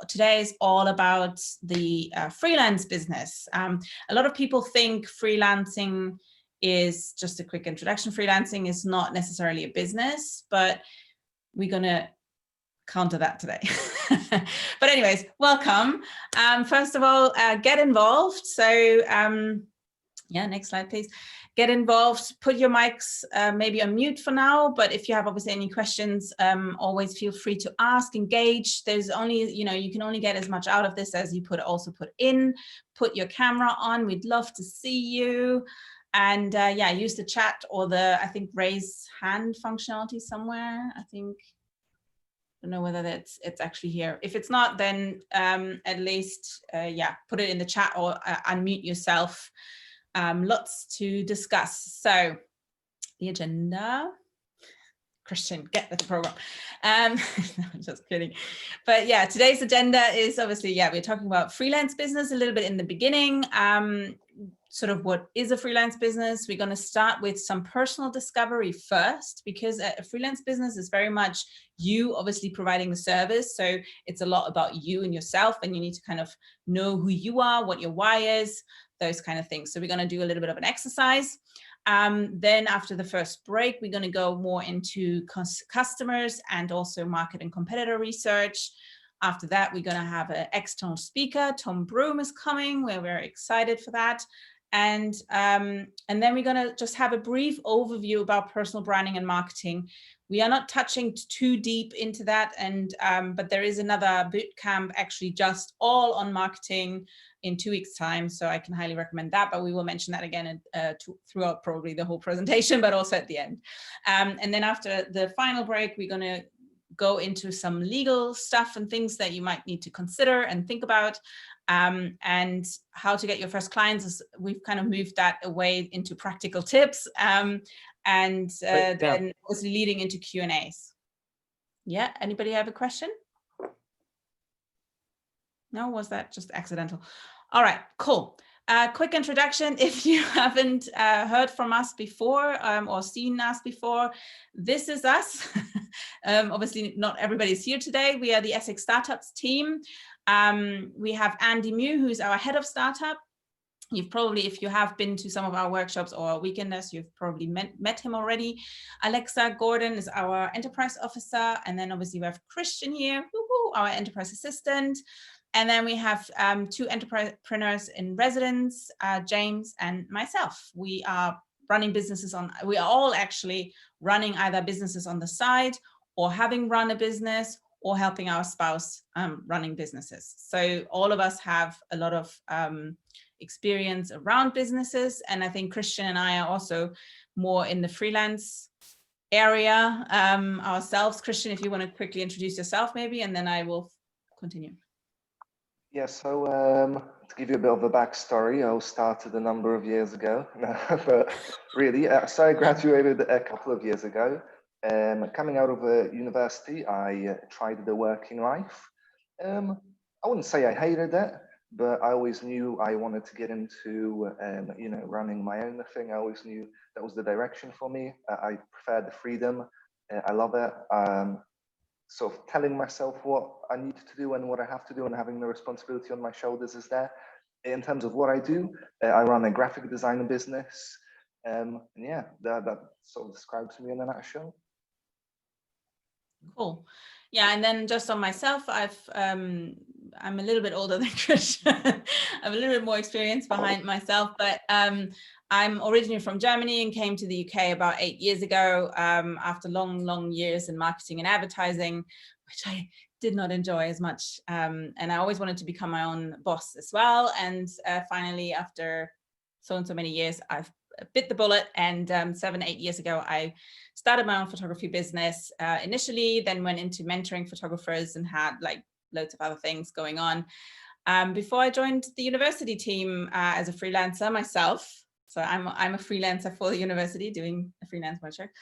today is all about the freelance business. A lot of people think freelancing is just a quick introduction. Freelancing is not necessarily a business, but we're going to counter that today. But anyways, welcome. First of all, get involved. So yeah, next slide, please. Get involved, put your mics maybe on mute for now, but if you have obviously any questions, always feel free to ask, engage. There's only, you can only get as much out of this as you also put in. Put your camera on, we'd love to see you. And yeah, use the chat or I think raise hand functionality somewhere. I don't know whether it's actually here. If it's not, then at least, yeah, put it in the chat or unmute yourself. Lots to discuss. So the agenda, Christian, get with the program. No, just kidding. But yeah, today's agenda is obviously, yeah, we're talking about freelance business a little bit in the beginning. Sort of what is a freelance business. We're going to start with some personal discovery first, because a freelance business is very much you obviously providing the service. So it's a lot about you and yourself, and you need to kind of know who you are, what your why is, those kind of things. So we're going to do a little bit of an exercise. Then after the first break, we're going to go more into customers and also market and competitor research. After that, we're going to have an external speaker. Tom Broom is coming. We're very excited for that. And then we're going to just have a brief overview about personal branding and marketing. We are not touching too deep into that, and but there is another boot camp actually just all on marketing in 2 weeks' time, so I can highly recommend that. But we will mention that again throughout probably the whole presentation, but also at the end. And then after the final break, we're going to go into some legal stuff and things that you might need to consider and think about. And how to get your first clients. We've kind of moved that away into practical tips, and then also leading into Q&As. Yeah, anybody have a question? No, was that just accidental? All right, cool. Quick introduction. If you haven't heard from us before or seen us before, this is us. Obviously, not everybody's here today. We are the Essex Startups team. We have Andy Mew, who's our head of startup. You've probably, if you have been to some of our workshops or weekenders, you've probably met him already. Alexa Gordon is our enterprise officer. And then obviously we have Christian here, our enterprise assistant. And then we have 2 entrepreneurs in residence, James and myself. We are running businesses we are all actually running either businesses on the side or having run a business or helping our spouse running businesses. So all of us have a lot of experience around businesses. And I think Christian and I are also more in the freelance area ourselves. Christian, if you want to quickly introduce yourself maybe, and then I will continue. Yeah, so to give you a bit of a backstory, I started a number of years ago, but really, so I graduated a couple of years ago. Coming out of university, I tried the working life. I wouldn't say I hated it, but I always knew I wanted to get into, running my own thing. I always knew that was the direction for me. I prefer the freedom. I love it. Sort of telling myself what I need to do and what I have to do, and having the responsibility on my shoulders is there. In terms of what I do, I run a graphic design business. And yeah, that sort of describes me in a nutshell. Cool. Yeah, and then just on myself, I'm a little bit older than Christian. I have a little bit more experience behind myself, but I'm originally from Germany and came to the UK about 8 years ago after long years in marketing and advertising, which I did not enjoy as much. And I always wanted to become my own boss as well. And finally, after so and so many years, I've bit the bullet, and 7-8 years ago, I started my own photography business initially, then went into mentoring photographers and had like loads of other things going on before I joined the university team as a freelancer myself. So I'm a freelancer for the university doing a freelance project,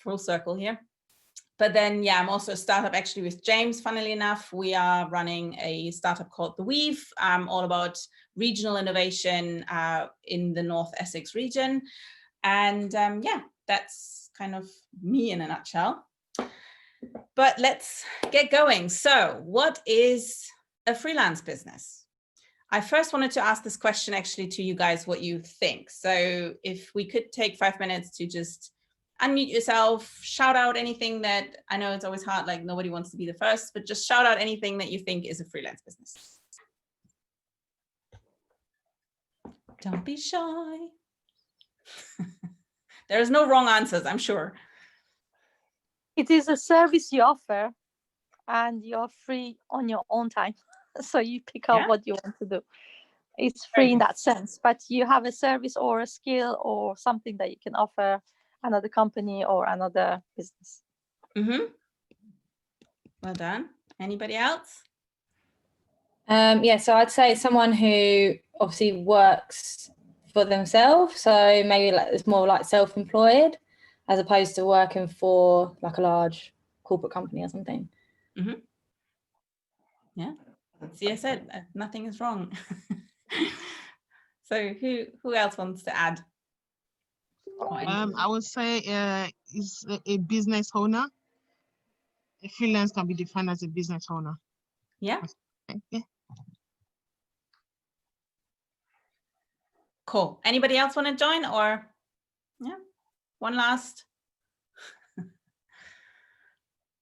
full circle here. But then, yeah, I'm also a startup actually with James. Funnily enough, we are running a startup called The Weave, all about regional innovation in the North Essex region. And yeah, that's kind of me in a nutshell. But let's get going. So what is a freelance business? I first wanted to ask this question actually to you guys, what you think. So if we could take 5 minutes to just unmute yourself, shout out anything that, I know it's always hard, like nobody wants to be the first, but just shout out anything that you think is a freelance business. Don't be shy. There's no wrong answers, I'm sure. It is a service you offer and you're free on your own time. So you pick up what you want to do. It's free in that sense, but you have a service or a skill or something that you can offer another company or another business. Mm-hmm. Well done. Anybody else? Yeah, so I'd say someone who obviously works for themselves, so maybe like it's more like self-employed as opposed to working for like a large corporate company or something. Mm-hmm. Yeah. See, I said nothing is wrong. So who else wants to add? I would say is a business owner. A freelance can be defined as a business owner. Yeah. Yeah. Cool. Anybody else want to join, or yeah, one last?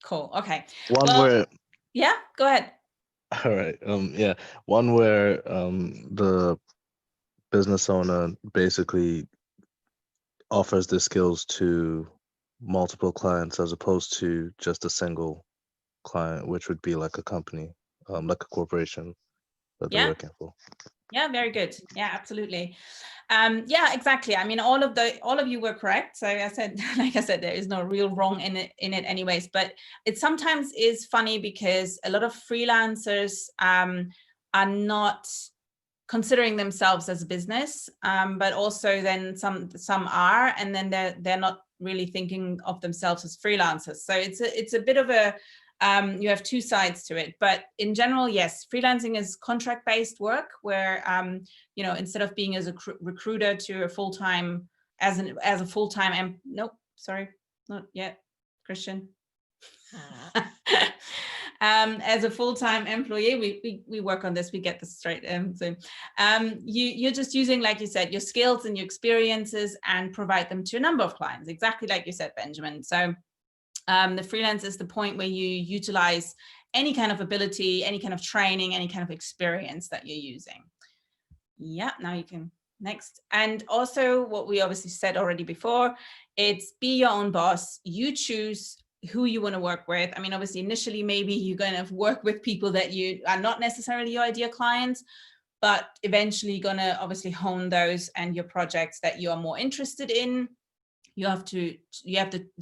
Cool. Okay. Where, yeah, go ahead. all right. Yeah. One where the business owner basically offers the skills to multiple clients as opposed to just a single client, which would be like a company, like a corporation that they're working for. Yeah, very good. Yeah, absolutely. Yeah, exactly. I mean, all of you were correct. So I said, like I said, there is no real wrong in it anyways, but it sometimes is funny because a lot of freelancers are not considering themselves as a business, but also then some are, and then they're not really thinking of themselves as freelancers. So it's a bit of a you have two sides to it, but in general, yes, freelancing is contract-based work where you know, instead of being as a recruiter to a full-time as a full-time nope, sorry, not yet, Christian. As a full-time employee, we work on this, we get this straight. So you're just using, like you said, your skills and your experiences and provide them to a number of clients, exactly like you said, Benjamin. So the freelance is the point where you utilize any kind of ability, any kind of training, any kind of experience that you're using. Yeah, now you can next. And also what we obviously said already before, it's be your own boss. You choose who you want to work with. I mean, obviously, initially, maybe you're going to work with people that you are not necessarily your ideal clients, but eventually you're going to obviously hone those and your projects that you are more interested in. You have the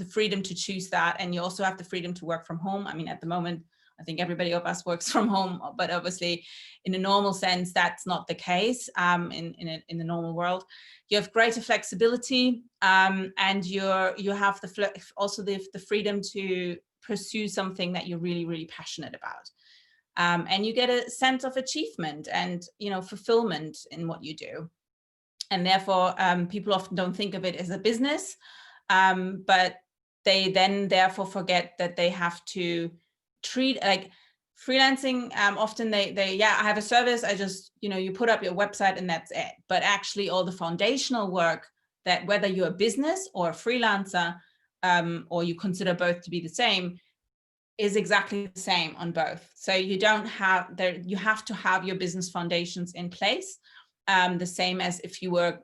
freedom to choose that, and you also have the freedom to work from home. I mean, at the moment, I think everybody of us works from home, but obviously in a normal sense, that's not the case in the normal world. You have greater flexibility, and you have also the freedom to pursue something that you're really, really passionate about. And you get a sense of achievement and, you know, fulfillment in what you do. And therefore, people often don't think of it as a business, but they then therefore forget that they have to treat like freelancing. Often they I have a service, I just, you know, you put up your website and that's it. But actually all the foundational work that whether you're a business or a freelancer, or you consider both to be the same, is exactly the same on both. So you have to have your business foundations in place. The same as if you were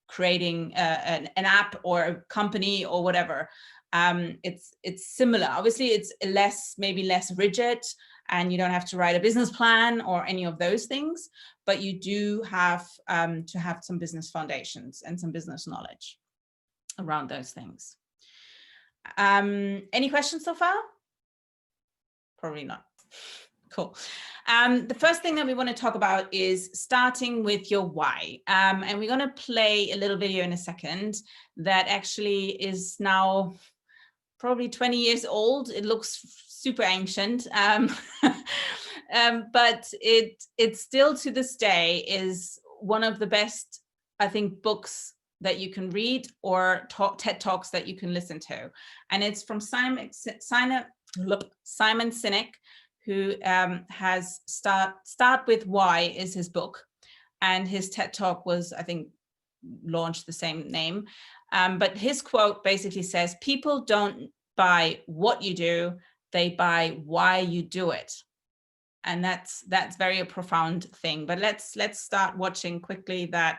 creating an app or a company or whatever. It's similar. Obviously, it's maybe less rigid, and you don't have to write a business plan or any of those things, but you do have to have some business foundations and some business knowledge around those things. Any questions so far? Probably not. Cool. The first thing that we want to talk about is starting with your why. And we're going to play a little video in a second that actually is now probably 20 years old. It looks super ancient, but it still to this day is one of the best, I think, books that you can read or TED Talks that you can listen to. And it's from look, Simon Sinek, who has Start With Why is his book, and his TED Talk was, I think, launched the same name. But his quote basically says, people don't buy what you do, they buy why you do it. And that's very a profound thing. But let's start watching quickly that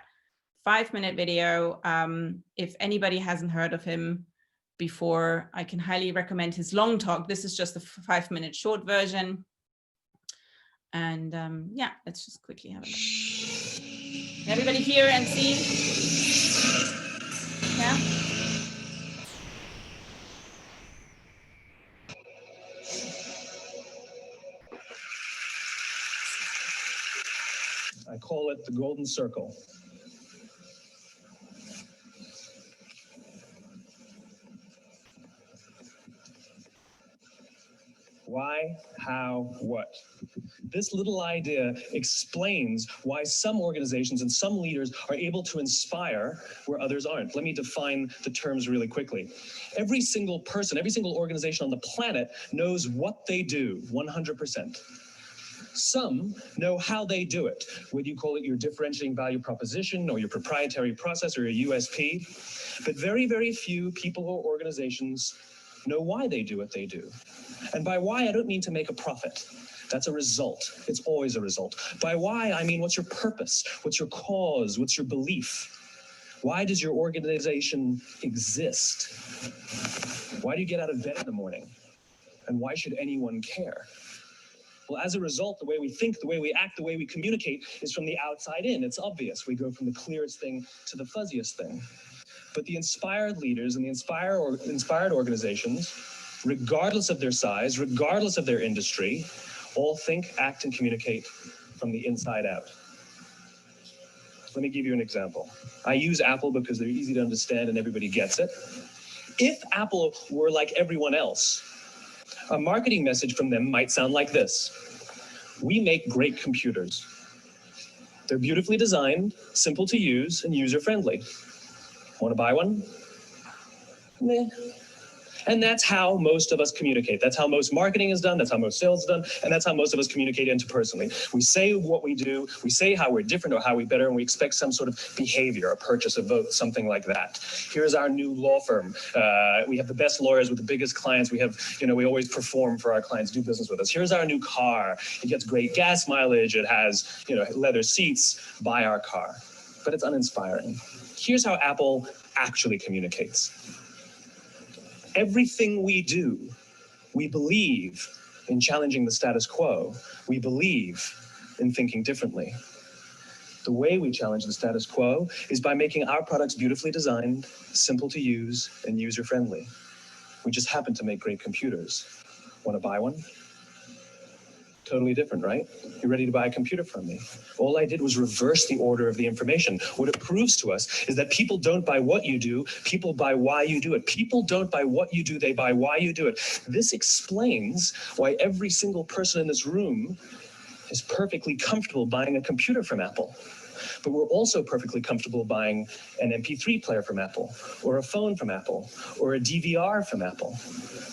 5-minute video. If anybody hasn't heard of him before, I can highly recommend his long talk. This is just a 5-minute short version. And yeah, let's just quickly have a look. Can everybody hear and see? Yeah. I call it the golden circle. Why, how, what? This little idea explains why some organizations and some leaders are able to inspire where others aren't. Let me define the terms really quickly. Every single person, every single organization on the planet knows what they do 100%. Some know how they do it, whether you call it your differentiating value proposition or your proprietary process or your USP. But very, very few people or organizations know why they do what they do. And by why, I don't mean to make a profit. That's a result. It's always a result. By why, I mean, what's your purpose? What's your cause? What's your belief? Why does your organization exist? Why do you get out of bed in the morning? And why should anyone care? Well, as a result, the way we think, the way we act, the way we communicate is from the outside in. It's obvious. We go from the clearest thing to the fuzziest thing. But the inspired leaders and the inspired organizations, regardless of their size, regardless of their industry, all think, act, and communicate from the inside out. Let me give you an example. I use Apple because they're easy to understand and everybody gets it. If Apple were like everyone else, a marketing message from them might sound like this. We make great computers. They're beautifully designed, simple to use, and user-friendly. Want to buy one? Meh. And that's how most of us communicate. That's how most marketing is done. That's how most sales is done. And that's how most of us communicate interpersonally. We say what we do. We say how we're different or how we're better, and we expect some sort of behavior, a purchase, a vote, something like that. Here's our new law firm. We have the best lawyers with the biggest clients. We have, we always perform for our clients, do business with us. Here's our new car. It gets great gas mileage. It has, leather seats. Buy our car. But it's uninspiring. Here's how Apple actually communicates. Everything we do, we believe in challenging the status quo. We believe in thinking differently. The way we challenge the status quo is by making our products beautifully designed, simple to use, and user-friendly. We just happen to make great computers. Want to buy one? Totally different, right? You're ready to buy a computer from me. All I did was reverse the order of the information. What it proves to us is that people don't buy what you do, people buy why you do it. People don't buy what you do, they buy why you do it. This explains why every single person in this room is perfectly comfortable buying a computer from Apple. But we're also perfectly comfortable buying an MP3 player from Apple, or a phone from Apple, or a DVR from Apple.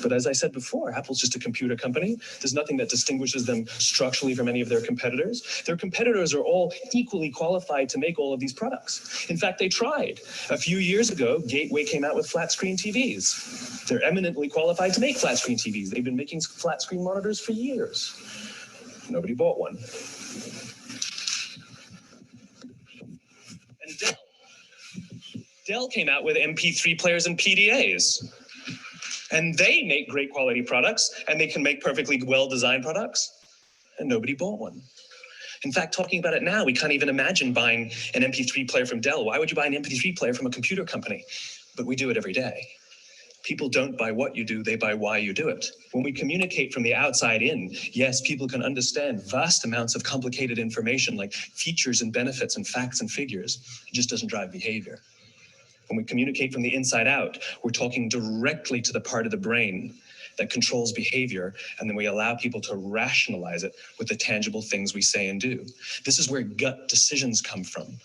But as I said before, Apple's just a computer company. There's nothing that distinguishes them structurally from any of their competitors. Their competitors are all equally qualified to make all of these products. In fact, they tried. A few years ago, Gateway came out with flat screen TVs. They're eminently qualified to make flat screen TVs. They've been making flat screen monitors for years. Nobody bought one. And Dell came out with MP3 players and PDAs. And they make great quality products, and they can make perfectly well-designed products, and nobody bought one. In fact, talking about it now, we can't even imagine buying an MP3 player from Dell. Why would you buy an MP3 player from a computer company? But we do it every day. People don't buy what you do, they buy why you do it. When we communicate from the outside in, yes, people can understand vast amounts of complicated information like features and benefits and facts and figures. It just doesn't drive behavior. When we communicate from the inside out, we're talking directly to the part of the brain that controls behavior, and then we allow people to rationalize it with the tangible things we say and do. This is where gut decisions come from.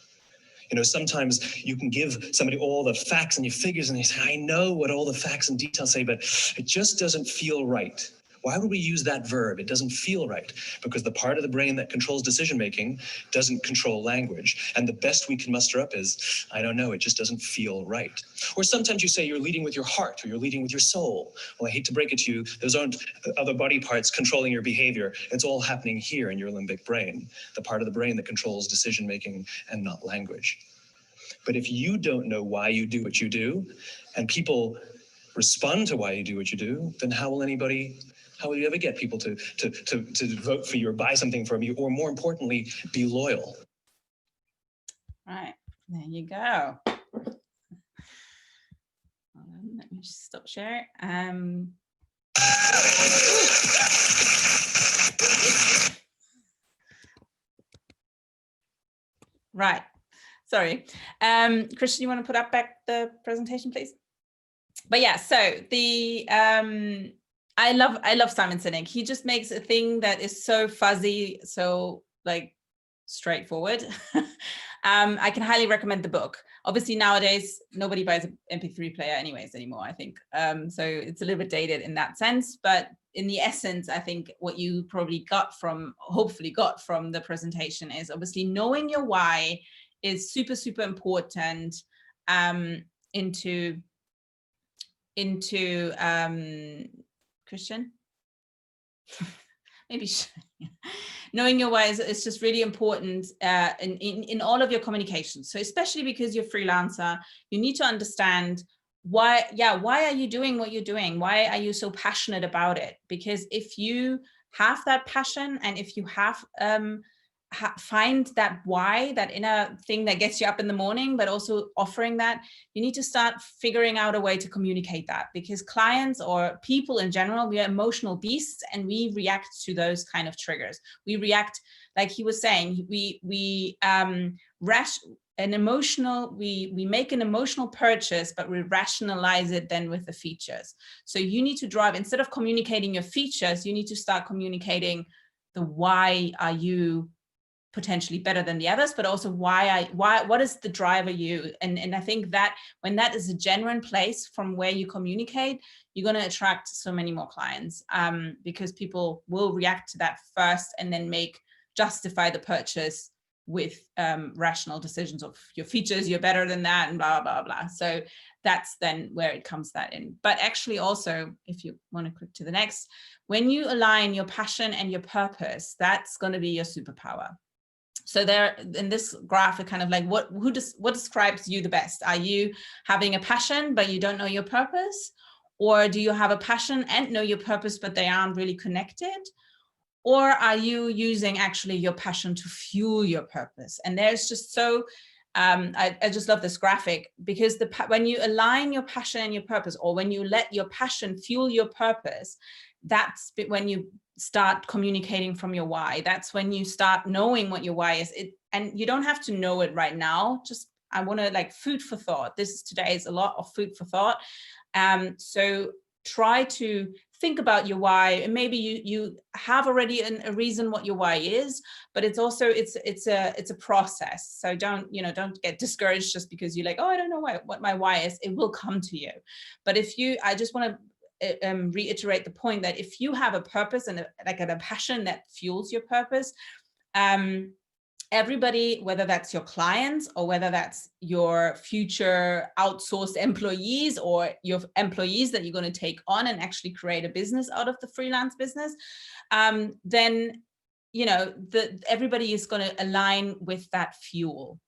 Sometimes you can give somebody all the facts and your figures, and they say, I know what all the facts and details say, but it just doesn't feel right. Why would we use that verb? It doesn't feel right, because the part of the brain that controls decision-making doesn't control language. And the best we can muster up is, I don't know, it just doesn't feel right. Or sometimes you say you're leading with your heart, or you're leading with your soul. Well, I hate to break it to you, those aren't other body parts controlling your behavior. It's all happening here in your limbic brain, the part of the brain that controls decision-making and not language. But if you don't know why you do what you do, and people respond to why you do what you do, then how will you ever get people to vote for you or buy something from you, or more importantly, be loyal? Right, there you go. Hold on, let me just stop sharing. Right, sorry. Christian, you want to put up back the presentation, please? But yeah, so the I love Simon Sinek. He just makes a thing that is so fuzzy, so like straightforward. I can highly recommend the book. Obviously nowadays nobody buys an MP3 player anyways anymore, I think. So it's a little bit dated in that sense, but in the essence, I think what you probably hopefully got from the presentation is obviously knowing your why is super, super important into Christian. Maybe knowing your why is just really important in all of your communications. So especially because you're a freelancer, you need to understand why are you doing what you're doing? Why are you so passionate about it? Because if you have that passion, and if you have find that why, that inner thing that gets you up in the morning, but also offering that, you need to start figuring out a way to communicate that, because clients or people in general, we are emotional beasts, and we react to those kind of triggers. We react, like he was saying, we make an emotional purchase, but we rationalize it then with the features. So you need to drive, instead of communicating your features, you need to start communicating the why are you potentially better than the others, but also what is the driver you, and I think that when that is a genuine place from where you communicate, you're going to attract so many more clients, because people will react to that first and then justify the purchase with rational decisions of your features, you're better than that, and blah blah blah. So that's then where it comes that in. But actually also, if you want to click to the next, when you align your passion and your purpose, that's going to be your superpower. So there in this graph, it kind of like what describes you the best? Are you having a passion but you don't know your purpose? Or do you have a passion and know your purpose but they aren't really connected? Or are you using actually your passion to fuel your purpose? And there's just so I just love this graphic, because when you align your passion and your purpose, or when you let your passion fuel your purpose, that's when you start communicating from your why. That's when you start knowing what your why is. And you don't have to know it right now. Just, I want to like food for thought. Today is a lot of food for thought. So try to think about your why, and maybe you have already a reason what your why is, but it's also it's a process. So don't get discouraged just because you're like, oh, I don't know what my why is. It will come to you. But I just want to reiterate the point that if you have a purpose and a passion that fuels your purpose, everybody, whether that's your clients or whether that's your future outsourced employees or your employees that you're going to take on and actually create a business out of the freelance business, then everybody is going to align with that fuel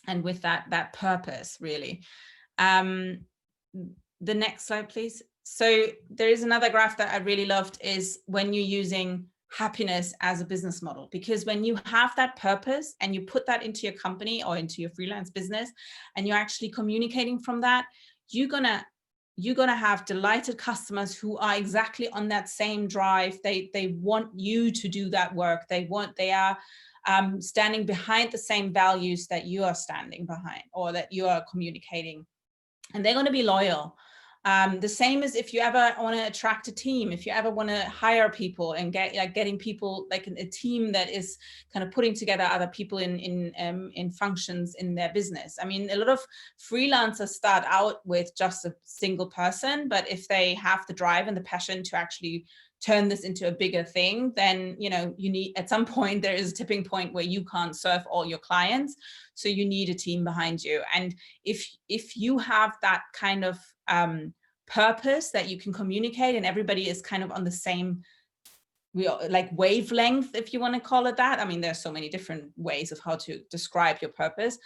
and with that purpose, really. The next slide, please. So there is another graph that I really loved, is when you're using happiness as a business model, because when you have that purpose and you put that into your company or into your freelance business and you're actually communicating from that, you're gonna have delighted customers who are exactly on that same drive. They want you to do that work. They are standing behind the same values that you are standing behind or that you are communicating, and they're going to be loyal. The same as if you ever want to attract a team, if you ever want to hire people and getting people, like a team that is kind of putting together other people in functions in their business. I mean, a lot of freelancers start out with just a single person, but if they have the drive and the passion to actually turn this into a bigger thing, then, you know, you need, at some point, there is a tipping point where you can't serve all your clients. So you need a team behind you. And if you have that kind of purpose that you can communicate, and everybody is kind of on the same like wavelength, if you want to call it that. I mean, there's so many different ways of how to describe your purpose.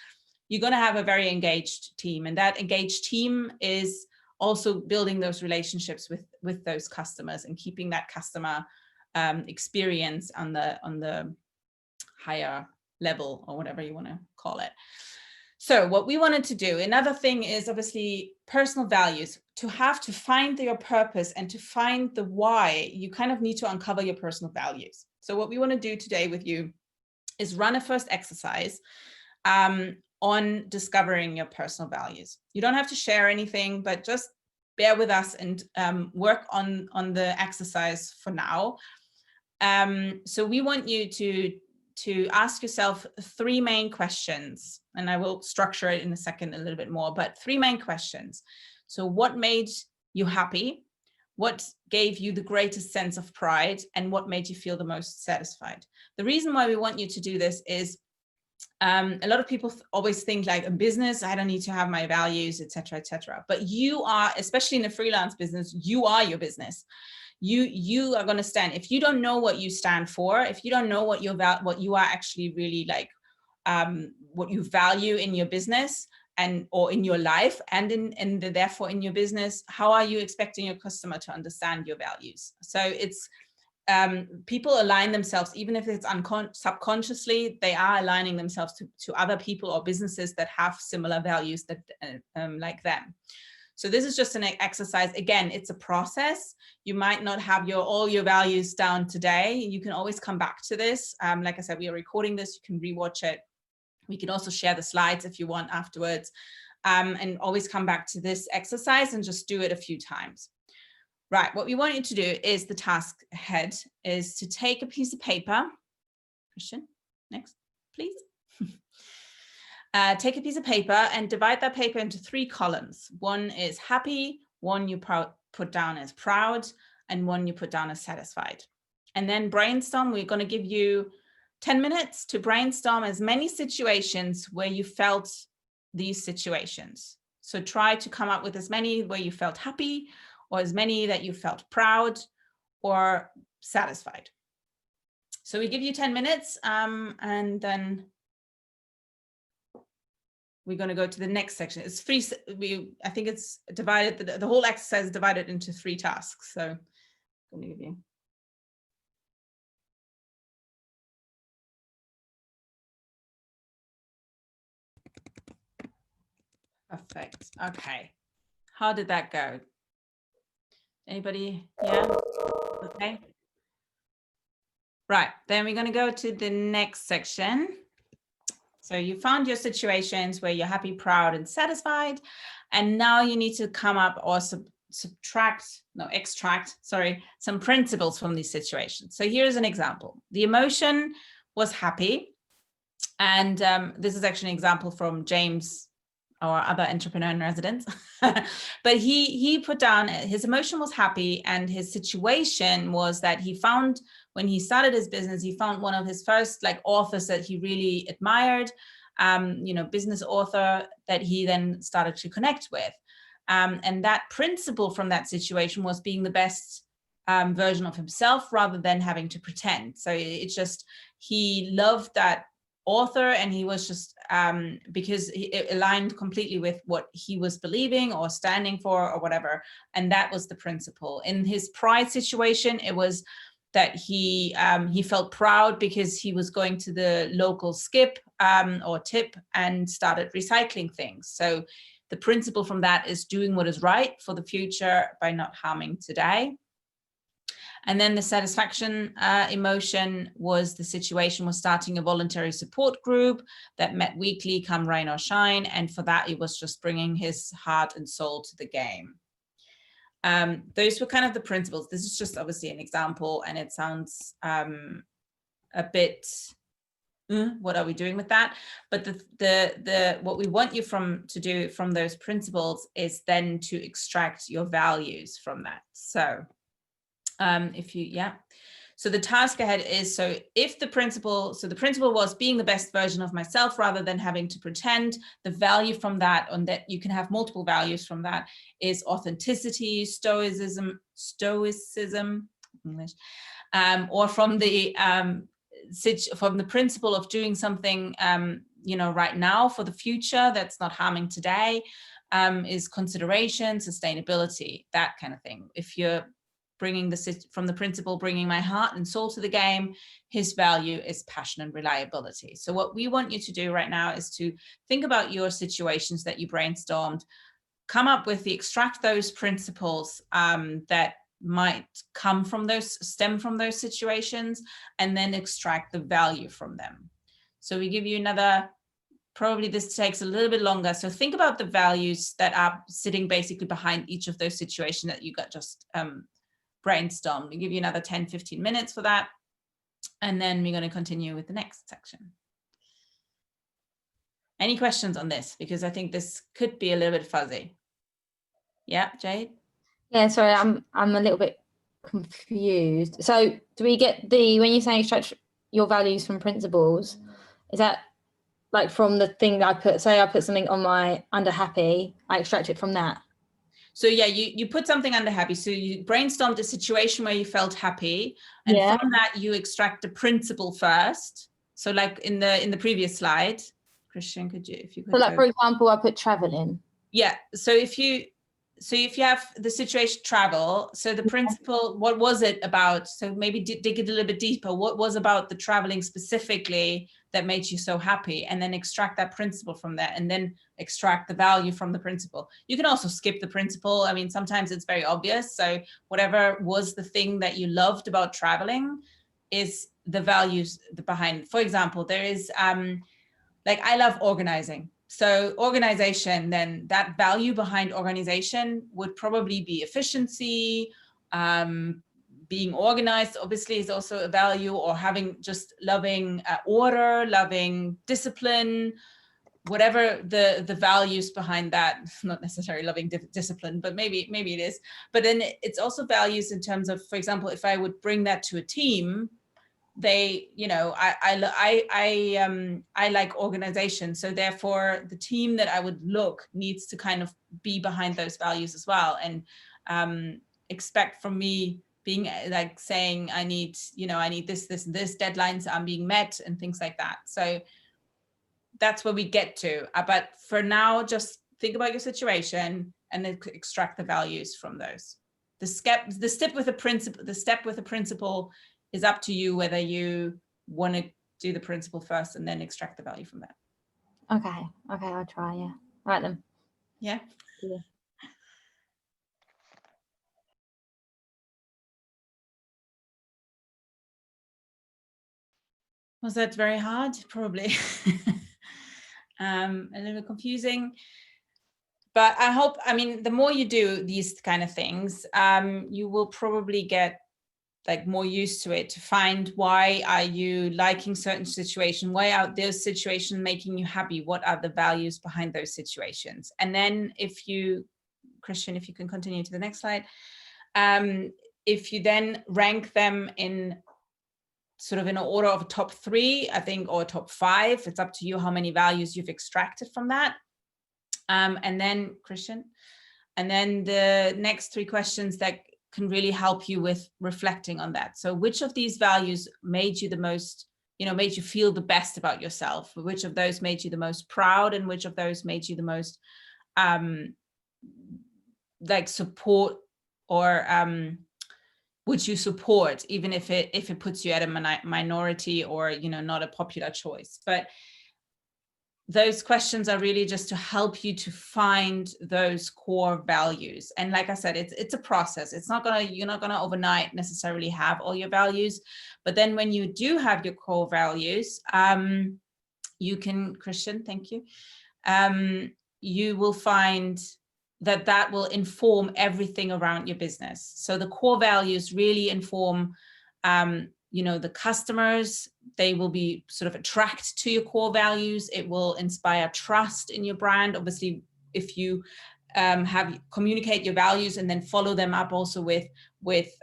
You're going to have a very engaged team, and that engaged team is also building those relationships with those customers and keeping that customer experience on the higher level, or whatever you want to call it. So what we wanted to do, another thing is obviously personal values. To have to find your purpose and to find the why, you kind of need to uncover your personal values. So what we want to do today with you is run a first exercise on discovering your personal values. You don't have to share anything, but just bear with us and work on the exercise for now. So we want you to ask yourself 3 main questions, and I will structure it in a second a little bit more, but 3 main questions. So what made you happy? What gave you the greatest sense of pride? And what made you feel the most satisfied? The reason why we want you to do this is a lot of people always think like a business, I don't need to have my values, etc., etc. But you are, especially in a freelance business, you are your business. You are going to stand. If you don't know what you stand for, if you don't know what you are actually really like, what you value in your business and or in your life and therefore in your business, how are you expecting your customer to understand your values? So it's people align themselves, even if it's subconsciously, they are aligning themselves to other people or businesses that have similar values that like them. So this is just an exercise. Again, it's a process. You might not have all your values down today. You can always come back to this. Like I said, we are recording this. You can rewatch it. We can also share the slides if you want afterwards, and always come back to this exercise and just do it a few times. Right, what we want you to do is the task ahead is to take a piece of paper. Christian, next, please. Take a piece of paper and divide that paper into 3 columns. One is happy, one you put down as proud, and one you put down as satisfied. And then brainstorm. We're going to give you 10 minutes to brainstorm as many situations where you felt these situations. So try to come up with as many where you felt happy, or as many that you felt proud or satisfied. So we give you 10 minutes and then we're going to go to the next section. It's free. I think it's divided, the whole exercise is divided into 3 tasks. So I'm going to give you. Perfect. Okay. How did that go? Anybody? Yeah. Okay. Right. Then we're going to go to the next section. So you found your situations where you're happy, proud, and satisfied. And now you need to come up or extract, some principles from these situations. So here's an example. The emotion was happy. And this is actually an example from James, our other entrepreneur in residence. But he put down his emotion was happy, and his situation was that he found, when he started his business, he found one of his first like authors that he really admired, business author that he then started to connect with. And that principle from that situation was being the best version of himself rather than having to pretend. So it's just, he loved that author, and he was just because it aligned completely with what he was believing or standing for or whatever, and that was the principle. In his pride situation, it was that he felt proud because he was going to the local skip or tip and started recycling things. So the principle from that is doing what is right for the future by not harming today. And then the satisfaction emotion was the situation was starting a voluntary support group that met weekly, come rain or shine. And for that, it was just bringing his heart and soul to the game. Those were kind of the principles. This is just obviously an example, and it sounds a bit, what are we doing with that? But what we want you to do from those principles is then to extract your values from that. So So the task ahead is, so if the principle was being the best version of myself rather than having to pretend, the value from that, on that you can have multiple values from that, is authenticity, stoicism, English, or from the principle of doing something, right now for the future that's not harming today, is consideration, sustainability, that kind of thing. If you're bringing from the principle, bringing my heart and soul to the game, his value is passion and reliability. So what we want you to do right now is to think about your situations that you brainstormed, extract those principles that might stem from those situations, and then extract the value from them. So we give you another, probably this takes a little bit longer. So think about the values that are sitting basically behind each of those situations that you got just brainstorm. We give you another 10-15 minutes for that, and then we're going to continue with the next section. Any questions on this? Because I think this could be a little bit fuzzy. Yeah, Jade? Yeah, sorry, I'm a little bit confused. So do we get when you say extract your values from principles, is that like from the thing that I put, say I put something on my under happy, I extract it from that? So yeah, you put something under happy. So you brainstormed a situation where you felt happy, and from that you extract the principle first. So like in the previous slide, Christian, if you could. So like for example, I put traveling. Yeah. So if you have the situation travel, so the principle, what was it about? So maybe dig it a little bit deeper. What was about the traveling specifically that made you so happy? And then extract that principle from that, and then extract the value from the principle. You can also skip the principle. I mean, sometimes it's very obvious. So whatever was the thing that you loved about traveling is the values behind. For example, there is like, I love organizing. So organization, then that value behind organization would probably be efficiency. Being organized obviously is also a value, or loving order, loving discipline, whatever the values behind that. Not necessarily loving discipline, but maybe it is. But then it's also values in terms of, for example, if I would bring that to a team, I like organization. So therefore the team that I would needs to kind of be behind those values as well, and expect from me being like saying, I need this, and this, deadlines are being met and things like that. So that's where we get to. But for now, just think about your situation and then extract the values from those. The step with a principle is up to you, whether you want to do the principle first and then extract the value from that. Okay, I'll try. Yeah. All right then. Yeah. Was that very hard? Probably. A little bit confusing. But I mean, the more you do these kind of things, you will probably get like more used to it, to find why are you liking certain situation, why are those situations making you happy, what are the values behind those situations. And then Christian, if you can continue to the next slide, if you then rank them in sort of in an order of top 3, I think, or top 5, it's up to you how many values you've extracted from that. And then Christian, and then the next 3 questions that can really help you with reflecting on that. So which of these values made you the most, made you feel the best about yourself? Which of those made you the most proud, and which of those made you the most like support, or would you support even if it puts you at a minority, or not a popular choice? But those questions are really just to help you to find those core values. And like I said, it's a process. You're not gonna overnight necessarily have all your values, but then when you do have your core values, you can, Christian, thank you. You will find that will inform everything around your business. So the core values really inform the customers. They will be sort of attracted to your core values. It will inspire trust in your brand. Obviously, if you communicate your values and then follow them up also with with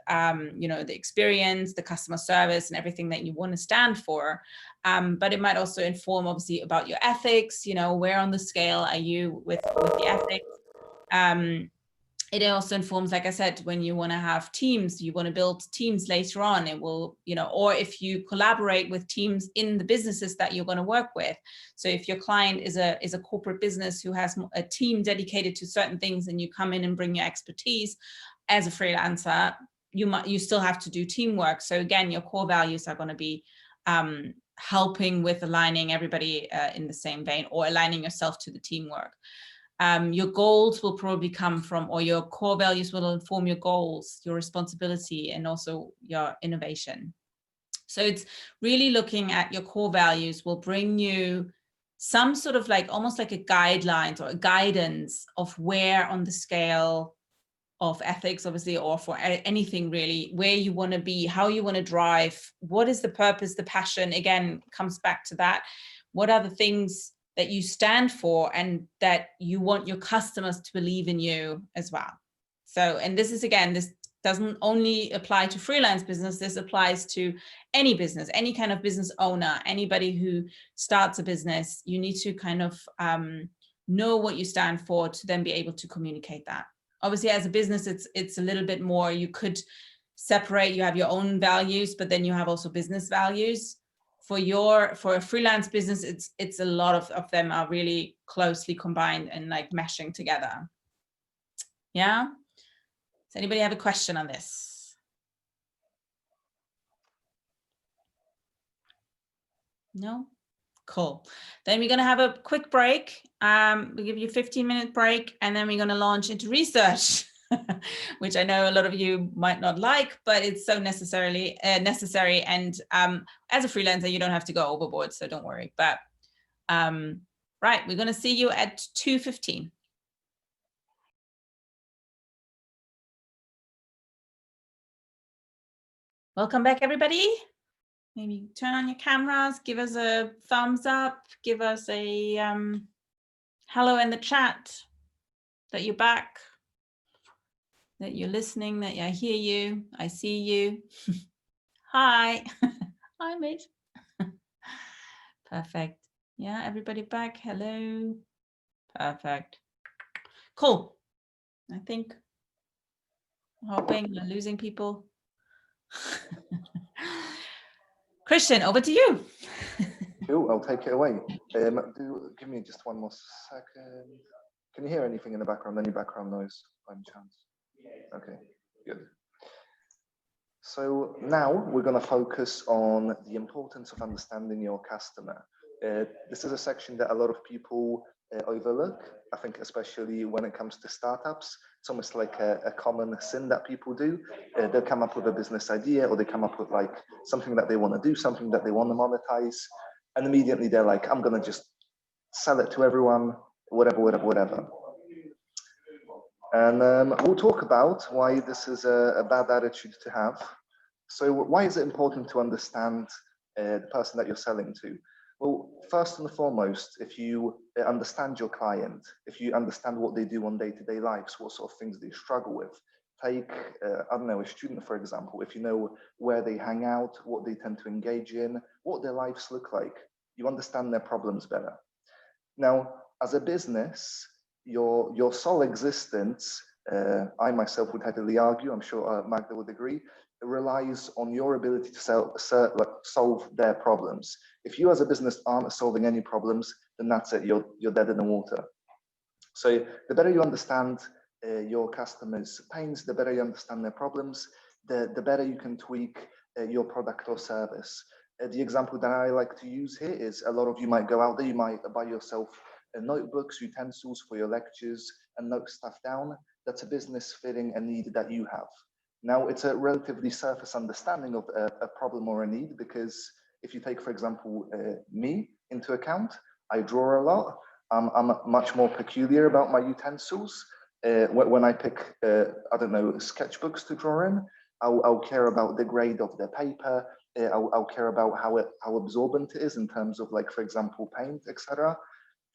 you know, the experience, the customer service, and everything that you want to stand for. But it might also inform, obviously, about your ethics. You know, where on the scale are you with the ethics? It also informs, like I said, when you want to have teams, you want to build teams later on, it will, you know, or if you collaborate with teams in the businesses that you're going to work with. So if your client is a corporate business who has a team dedicated to certain things, and you come in and bring your expertise as a freelancer, you still have to do teamwork. So again, your core values are going to be helping with aligning everybody in the same vein, or aligning yourself to the teamwork. Your goals will probably come from, or your core values will inform your goals, your responsibility, and also your innovation. So it's really looking at your core values will bring you some sort of like, almost like a guidelines or a guidance of where on the scale of ethics, obviously, or for anything really, where you want to be, how you want to drive, what is the purpose, the passion, again, comes back to that. What are the things that you stand for, and that you want your customers to believe in you as well. So, and this is, again, this doesn't only apply to freelance business, this applies to any business, any kind of business owner, anybody who starts a business. You need to kind of know what you stand for to then be able to communicate that. Obviously, as a business, it's a little bit more, you could separate, you have your own values, but then you have also business values. For a freelance business, it's a lot of them are really closely combined and like meshing together. Yeah. Does anybody have a question on this? No? Cool. Then we're going to have a quick break. We'll give you a 15-minute break, and then we're going to launch into research, which I know a lot of you might not like, but it's so necessary. And as a freelancer, you don't have to go overboard, so don't worry. But right, we're going to see you at 2:15. Welcome back, everybody. Maybe turn on your cameras, give us a thumbs up, give us a hello in the chat that you're back, that you're listening, that I hear you, I see you. Hi. Hi, mate. Perfect. Yeah, everybody back. Hello. Perfect. Cool. I think hoping we're losing people. Christian, over to you. Cool, I'll take it away. Give me just one more second. Can you hear anything in the background? Any background noise by any chance? Okay, good. So now we're going to focus on the importance of understanding your customer. This is a section that a lot of people overlook. I think especially when it comes to startups, it's almost like a common sin that people do. They'll come up with a business idea, or they come up with like something that they want to do, something that they want to monetize, and immediately they're like, I'm going to just sell it to everyone, whatever. And we'll talk about why this is a bad attitude to have. So why is it important to understand the person that you're selling to? Well, first and foremost, if you understand your client, if you understand what they do on day-to-day lives, what sort of things they struggle with. Take, I don't know, a student, for example, if you know where they hang out, what they tend to engage in, what their lives look like, you understand their problems better. Now, as a business, your sole existence, I myself would heavily argue, I'm sure Magda would agree, relies on your ability to solve their problems. If you as a business aren't solving any problems, then that's it, you're dead in the water. So the better you understand your customers' pains, the better you understand their problems, the better you can tweak your product or service. The example that I like to use here is a lot of you might go out there, you might buy yourself notebooks, utensils for your lectures, and note stuff down. That's a business fitting a need that you have. Now, it's a relatively surface understanding of a problem or a need, because if you take, for example, me into account, I draw a lot. I'm much more peculiar about my utensils. When I pick, I don't know, sketchbooks to draw in, I'll care about the grade of the paper. I'll care about how absorbent it is in terms of, like, for example, paint, etc.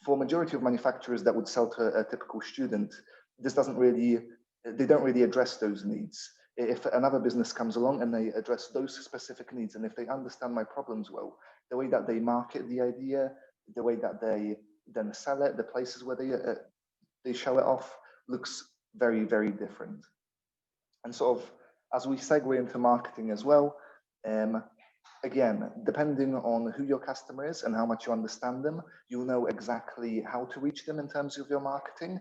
For majority of manufacturers that would sell to a typical student, this doesn't really, they don't really address those needs. If another business comes along and they address those specific needs, and if they understand my problems well, the way that they market the idea, the way that they then sell it, the places where they show it off looks very, very different. And sort of as we segue into marketing as well, again, depending on who your customer is and how much you understand them, you'll know exactly how to reach them in terms of your marketing.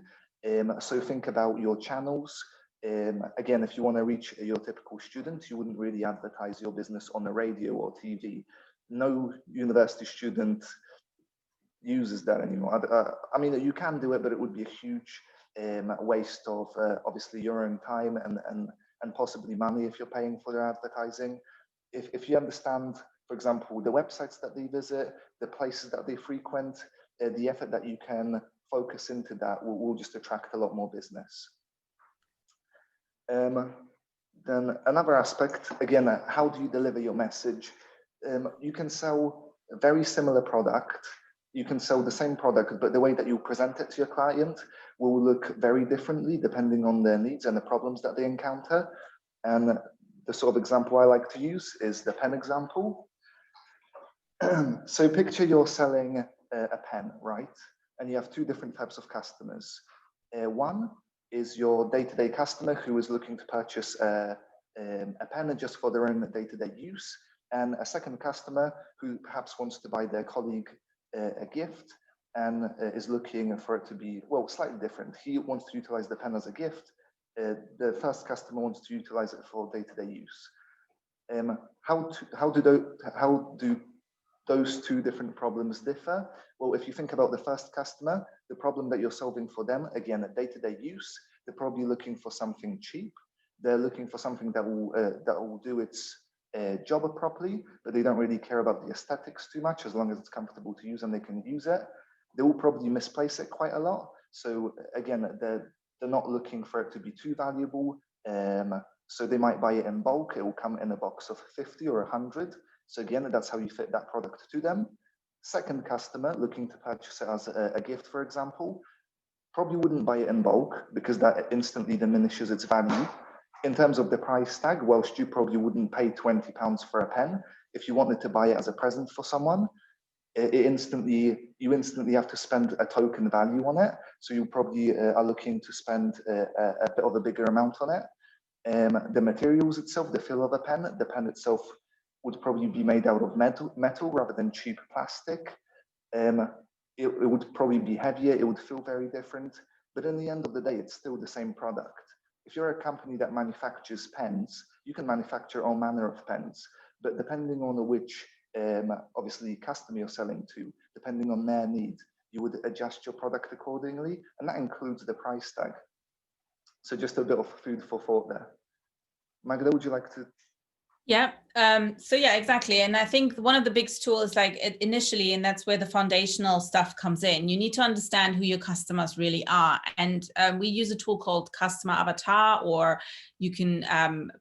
So think about your channels. Again, if you want to reach your typical student, you wouldn't really advertise your business on the radio or TV. No university student uses that anymore. I mean, you can do it, but it would be a huge waste of obviously your own time and possibly money if you're paying for their advertising. If you understand, for example, the websites that they visit, the places that they frequent, the effort that you can focus into that will just attract a lot more business. Then another aspect, again, how do you deliver your message? You can sell a very similar product. You can sell the same product, but the way that you present it to your client will look very differently depending on their needs and the problems that they encounter. And the sort of example I like to use is the pen example. So picture you're selling a pen, right? And you have two different types of customers. One is your day-to-day customer who is looking to purchase a pen just for their own day-to-day use. And a second customer who perhaps wants to buy their colleague a gift and is looking for it to be, well, slightly different. He wants to utilize the pen as a gift. The first customer wants to utilize it for day-to-day use. How do those two different problems differ? Well, if you think about the first customer, the problem that you're solving for them, again, at day-to-day use, they're probably looking for something cheap. They're looking for something that will do its job properly, but they don't really care about the aesthetics too much, as long as it's comfortable to use and they can use it. They will probably misplace it quite a lot. So again, they're not looking for it to be too valuable. So they might buy it in bulk. It will come in a box of 50 or 100. So again, that's how you fit that product to them. Second customer looking to purchase it as a gift, for example, probably wouldn't buy it in bulk because that instantly diminishes its value. In terms of the price tag, whilst you probably wouldn't pay £20 for a pen, if you wanted to buy it as a present for someone, you instantly have to spend a token value on it. So you probably are looking to spend a bit of a bigger amount on it. The materials itself, the feel of a pen, the pen itself would probably be made out of metal rather than cheap plastic. It would probably be heavier, it would feel very different, but in the end of the day, it's still the same product. If you're a company that manufactures pens, you can manufacture all manner of pens, but depending on which obviously customer you're selling to, depending on their need, you would adjust your product accordingly, and that includes the price tag. So just a bit of food for thought there. Magda, would you like to? Yeah, so yeah, exactly. And I think one of the big tools, like initially, and that's where the foundational stuff comes in, you need to understand who your customers really are. And we use a tool called customer avatar, or you can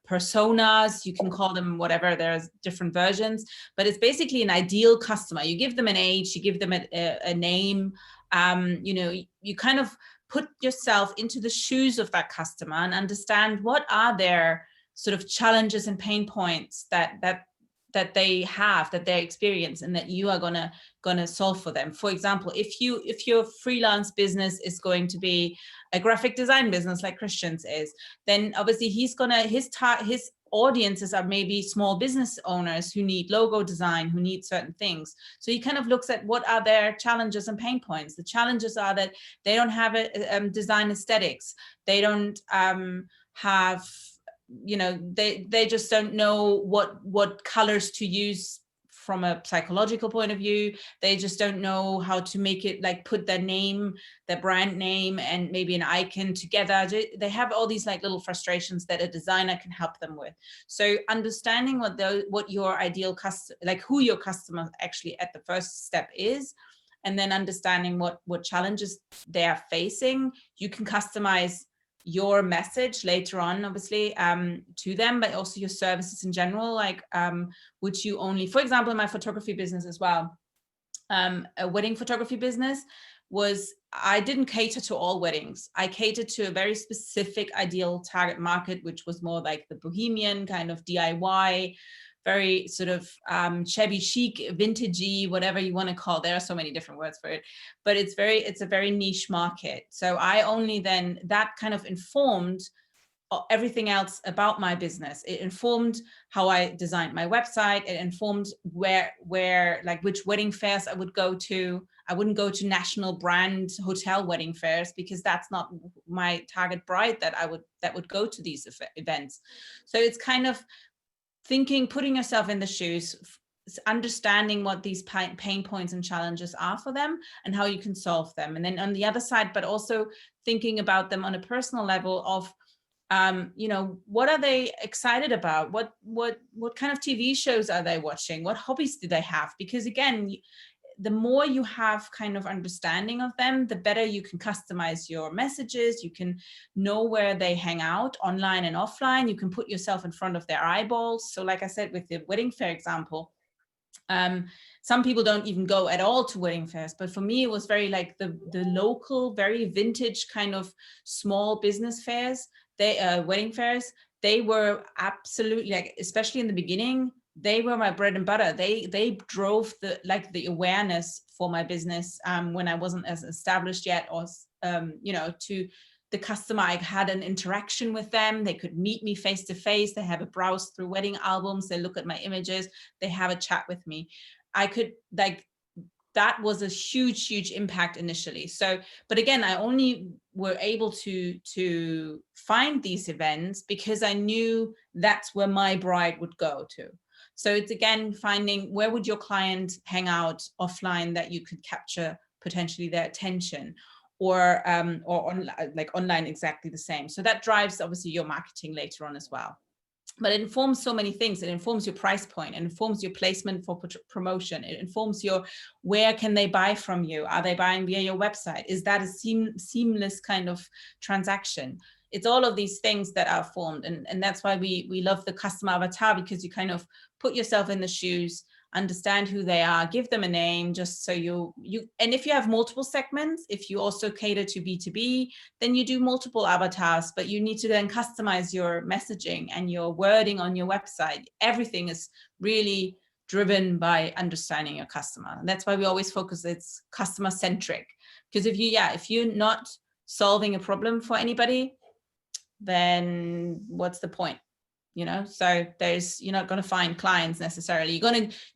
personas, you can call them whatever, there's different versions, but it's basically an ideal customer. You give them an age, you give them a name, you know, you kind of put yourself into the shoes of that customer and understand what are their sort of challenges and pain points that they have, that they experience, and that you are gonna solve for them. For example, if your freelance business is going to be a graphic design business like Christian's is, then obviously his audiences are maybe small business owners who need logo design, who need certain things. So he kind of looks at what are their challenges and pain points. The challenges are that they don't have design aesthetics. They don't have, you know, they just don't know what colors to use from a psychological point of view. They just don't know how to make it, like put their name, their brand name, and maybe an icon together. They have all these like little frustrations that a designer can help them with. So understanding what your ideal customer, like who your customer actually at the first step is, and then understanding what challenges they are facing, you can customize your message later on, obviously, to them, but also your services in general, like which you only, for example, in my photography business as well, a wedding photography business, was I didn't cater to all weddings. I catered to a very specific ideal target market, which was more like the bohemian kind of DIY, very sort of shabby chic, vintagey, whatever you want to call it. There are so many different words for it, but it's a very niche market. So I only then, that kind of informed everything else about my business. It informed how I designed my website. It informed where like which wedding fairs I would go to. I wouldn't go to national brand hotel wedding fairs because that's not my target bride that would go to these events. So it's kind of thinking, putting yourself in the shoes, understanding what these pain points and challenges are for them and how you can solve them. And then on the other side, but also thinking about them on a personal level of, you know, what are they excited about? What kind of TV shows are they watching? What hobbies do they have? Because again, the more you have kind of understanding of them, the better you can customize your messages. You can know where they hang out online and offline. You can put yourself in front of their eyeballs. So like I said, with the wedding fair example, some people don't even go at all to wedding fairs, but for me, it was very like the local, very vintage kind of small business fairs, wedding fairs. They were absolutely, like, especially in the beginning, they were my bread and butter. They drove the awareness for my business when I wasn't as established yet, or you know, to the customer. I had an interaction with them. They could meet me face to face. They have a browse through wedding albums. They look at my images. They have a chat with me. I could, like, that was a huge impact initially. So, but again, I only were able to find these events because I knew that's where my bride would go to. So it's again finding where would your client hang out offline that you could capture potentially their attention, or online exactly the same. So that drives obviously your marketing later on as well. But it informs so many things. It informs your price point. It informs your placement for promotion. It informs your, where can they buy from you? Are they buying via your website? Is that a seamless kind of transaction? It's all of these things that are formed. And that's why we love the customer avatar, because you kind of put yourself in the shoes, understand who they are, give them a name, just so you and if you have multiple segments, if you also cater to B2B, then you do multiple avatars, but you need to then customize your messaging and your wording on your website. Everything is really driven by understanding your customer. And that's why we always focus, it's customer centric. Because if you're not solving a problem for anybody, then what's the point? You know, so you're not going to find clients necessarily.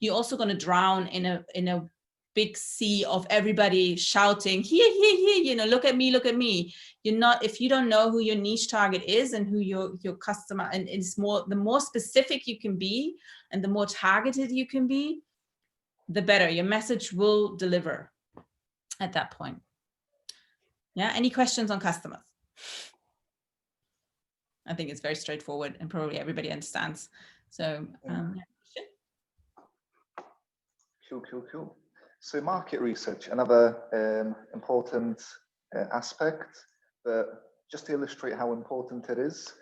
You're also going to drown in a big sea of everybody shouting, here, you know, look at me. You're not, if you don't know who your niche target is and who your customer, and it's more, the more specific you can be and the more targeted you can be, the better your message will deliver at that point. Yeah. Any questions on customers? I think it's very straightforward and probably everybody understands. So, Cool. So market research, another important aspect, but just to illustrate how important it is.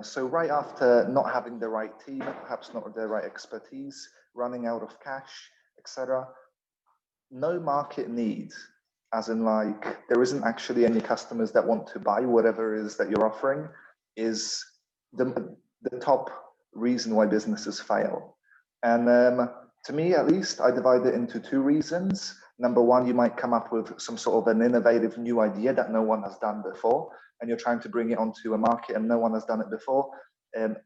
So right after not having the right team, perhaps not the right expertise, running out of cash, etc., no market need, as in like there isn't actually any customers that want to buy whatever it is that you're offering, is the top reason why businesses fail. And to me, at least, I divide it into two reasons. Number one, you might come up with some sort of an innovative new idea that no one has done before, and you're trying to bring it onto a market and no one has done it before. And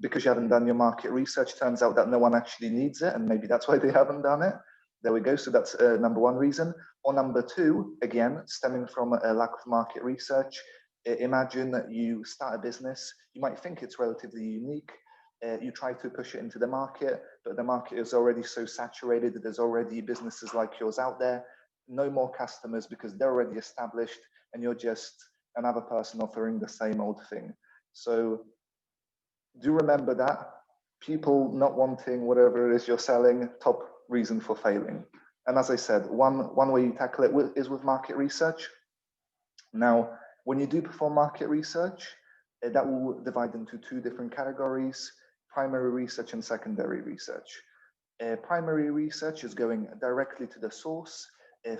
because you haven't done your market research, turns out that no one actually needs it, and maybe that's why they haven't done it. There we go. So that's number one reason. Or number two, again, stemming from a lack of market research. Imagine that you start a business, you might think it's relatively unique, you try to push it into the market, but the market is already so saturated that there's already businesses like yours out there, no more customers because they're already established and you're just another person offering the same old thing. So do remember that people not wanting whatever it is you're selling, top reason for failing. And as I said, one way you tackle it is with market research. Now, when you do perform market research, that will divide into two different categories: primary research and secondary research. Primary research is going directly to the source.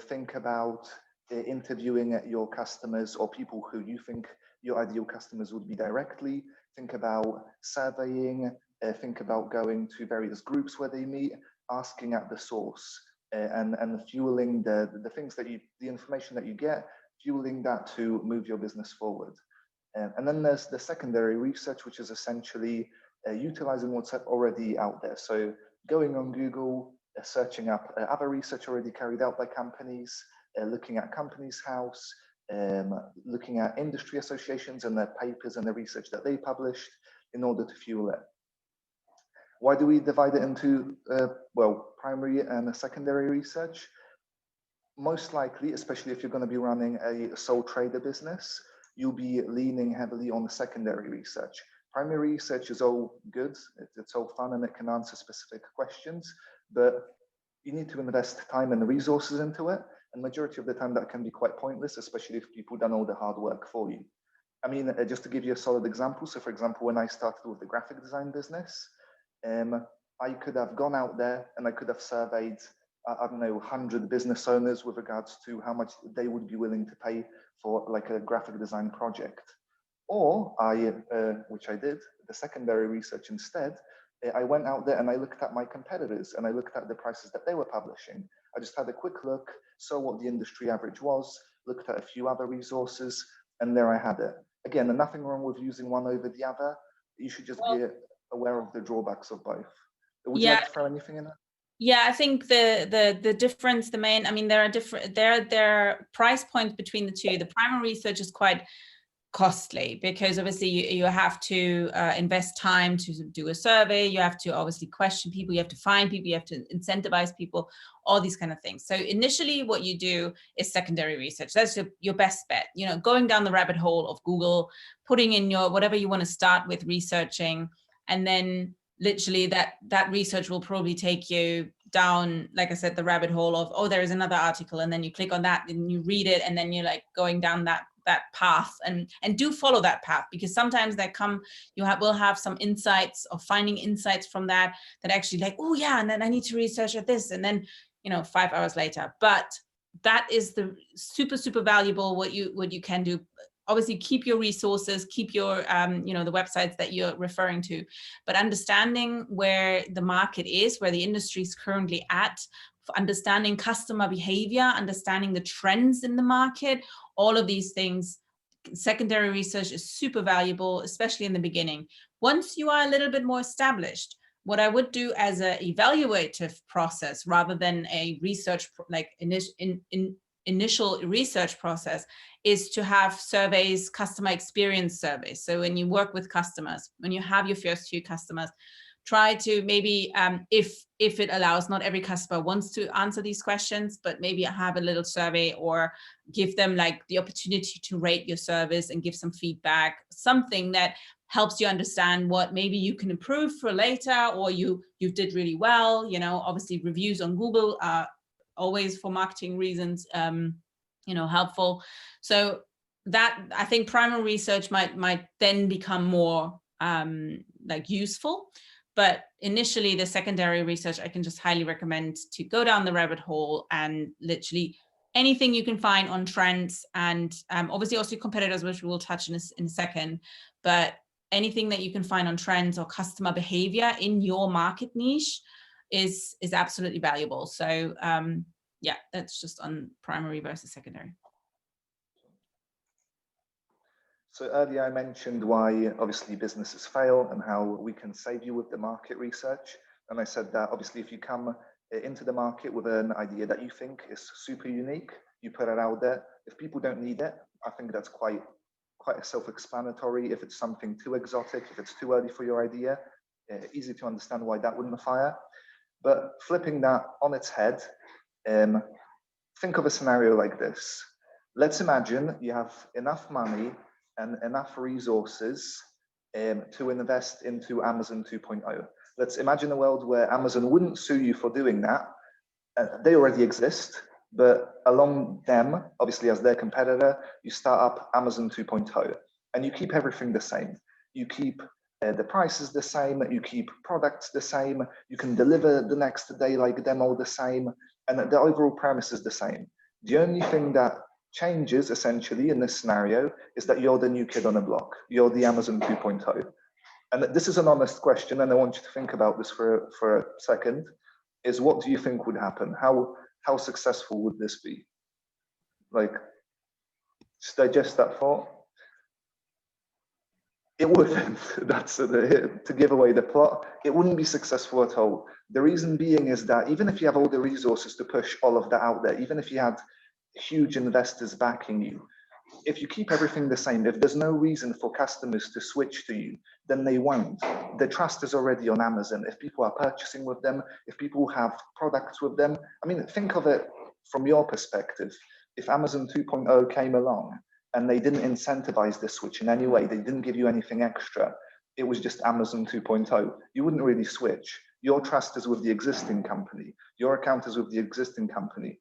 think about interviewing your customers or people who you think your ideal customers would be directly. Think about surveying, think about going to various groups where they meet, asking at the source, and fueling the things that the information that you get, fueling that to move your business forward. And then there's the secondary research, which is essentially utilizing what's already out there. So going on Google, searching up other research already carried out by companies, looking at Companies House, looking at industry associations and their papers and the research that they published in order to fuel it. Why do we divide it into, well, primary and secondary research? Most likely, especially if you're going to be running a sole trader business, you'll be leaning heavily on the secondary research. Primary research is all good, it's all fun and it can answer specific questions, but you need to invest time and resources into it. And majority of the time that can be quite pointless, especially if people done all the hard work for you. I mean, just to give you a solid example. So for example, when I started with the graphic design business, I could have gone out there and I could have surveyed, I don't know, 100 business owners with regards to how much they would be willing to pay for like a graphic design project. Or which I did, the secondary research instead, I went out there and I looked at my competitors and I looked at the prices that they were publishing. I just had a quick look, saw what the industry average was, looked at a few other resources, and there I had it. Again, nothing wrong with using one over the other. You should just be aware of the drawbacks of both. Would you like to throw anything in there? Yeah, I think the difference, the main, I mean, there are price points between the two. The primary research is quite costly because obviously you have to invest time to do a survey, you have to obviously question people, you have to find people, you have to incentivize people, all these kind of things. So initially what you do is secondary research. That's your best bet, you know, going down the rabbit hole of Google, putting in your whatever you want to start with researching, and then literally that research will probably take you down, like I said, the rabbit hole of, oh, there is another article, and then you click on that and you read it, and then you're like going down that path, and do follow that path, because sometimes will have some insights or finding insights from that actually like, oh yeah, and then I need to research at this, and then, you know, 5 hours later. But that is the super valuable what you can do. Obviously keep your resources, keep your you know, the websites that you're referring to, but understanding where the market is, where the industry is currently at, understanding customer behavior, understanding the trends in the market, all of these things, secondary research is super valuable, especially in the beginning. Once you are a little bit more established, what I would do as an evaluative process rather than a research, like initial research process, is to have surveys, customer experience surveys. So when you work with customers, when you have your first few customers, try to maybe, if it allows, not every customer wants to answer these questions, but maybe have a little survey or give them like the opportunity to rate your service and give some feedback, something that helps you understand what maybe you can improve for later, or you did really well. You know, obviously reviews on Google are always, for marketing reasons, you know, helpful. So that, I think primary research might then become more like useful. But initially the secondary research, I can just highly recommend to go down the rabbit hole and literally anything you can find on trends, and obviously also competitors, which we will touch in a second, but anything that you can find on trends or customer behavior in your market niche is absolutely valuable. So yeah, that's just on primary versus secondary. So earlier I mentioned why obviously businesses fail and how we can save you with the market research. And I said that obviously if you come into the market with an idea that you think is super unique, you put it out there. If people don't need it, I think that's quite self-explanatory. If it's something too exotic, if it's too early for your idea, easy to understand why that wouldn't fire. But flipping that on its head, think of a scenario like this. Let's imagine you have enough money and enough resources to invest into Amazon 2.0. Let's imagine a world where Amazon wouldn't sue you for doing that. They already exist, but along them, obviously as their competitor, you start up Amazon 2.0 and you keep everything the same. You keep the prices the same, you keep products the same, you can deliver the next day like them all the same. And the overall premise is the same. The only thing that changes essentially in this scenario is that you're the new kid on the block. You're the Amazon 2.0. And this is an honest question, and I want you to think about this for a second, is what do you think would happen? How successful would this be? Like, just digest that thought. It wouldn't. That's to give away the plot. It wouldn't be successful at all. The reason being is that even if you have all the resources to push all of that out there, even if you had huge investors backing you, if you keep everything the same, if there's no reason for customers to switch to you, then they won't. The trust is already on Amazon. If people are purchasing with them, if people have products with them, I mean, think of it from your perspective. If Amazon 2.0 came along and they didn't incentivize this switch in any way, they didn't give you anything extra, it was just Amazon 2.0, you wouldn't really switch. Your trust is with the existing company. Your account is with the existing company.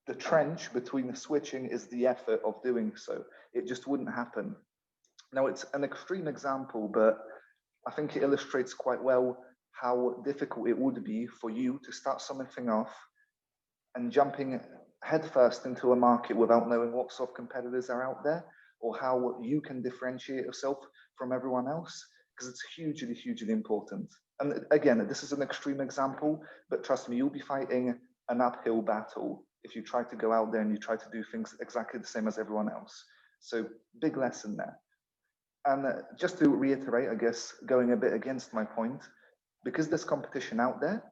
The trench between the switching is the effort of doing so. It just wouldn't happen. Now, it's an extreme example, but I think it illustrates quite well how difficult it would be for you to start something off and jumping headfirst into a market without knowing what sort of competitors are out there, or how you can differentiate yourself from everyone else, because it's hugely, hugely important. And again, this is an extreme example, but trust me, you'll be fighting an uphill battle if you try to go out there and you try to do things exactly the same as everyone else. So big lesson there. And just to reiterate, I guess, going a bit against my point, because there's competition out there,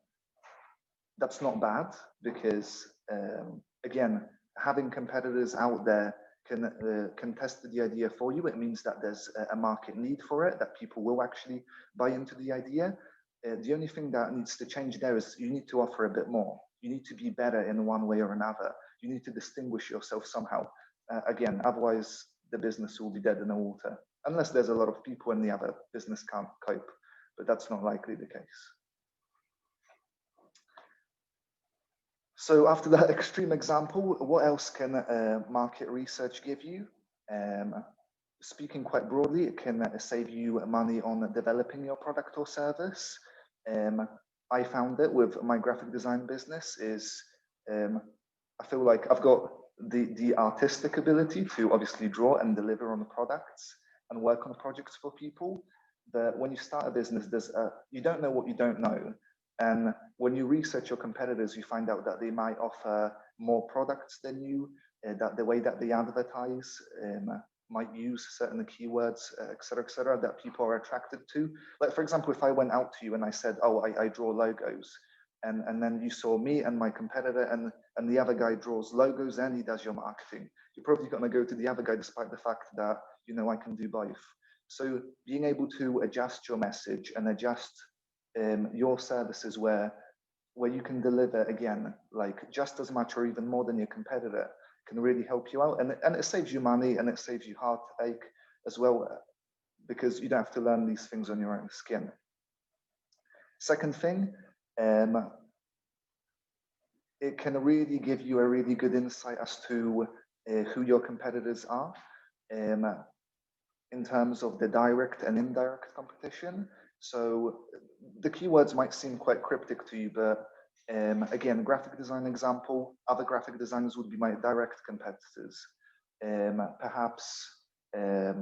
that's not bad, because again, having competitors out there can test the idea for you. It means that there's a market need for it, that people will actually buy into the idea. The only thing that needs to change there is you need to offer a bit more. You need to be better in one way or another. You need to distinguish yourself somehow. Again, otherwise the business will be dead in the water, unless there's a lot of people and the other business can't cope, but that's not likely the case. So after that extreme example, what else can market research give you? Speaking quite broadly, it can save you money on developing your product or service. I found it with my graphic design business is, I feel like I've got the artistic ability to obviously draw and deliver on the products and work on projects for people. But when you start a business, you don't know what you don't know. And when you research your competitors, you find out that they might offer more products than you, that the way that they advertise might use certain keywords, et cetera, that people are attracted to. Like, for example, if I went out to you and I said, oh, I draw logos, and then you saw me and my competitor and the other guy draws logos and he does your marketing, you're probably going to go to the other guy despite the fact that, you know, I can do both. So being able to adjust your message and adjust your services where you can deliver, again, like just as much or even more than your competitor, can really help you out. And it saves you money and it saves you heartache as well, because you don't have to learn these things on your own skin. Second thing, it can really give you a really good insight as to who your competitors are in terms of the direct and indirect competition. So the keywords might seem quite cryptic to you, but again, graphic design example, other graphic designers would be my direct competitors. Perhaps, I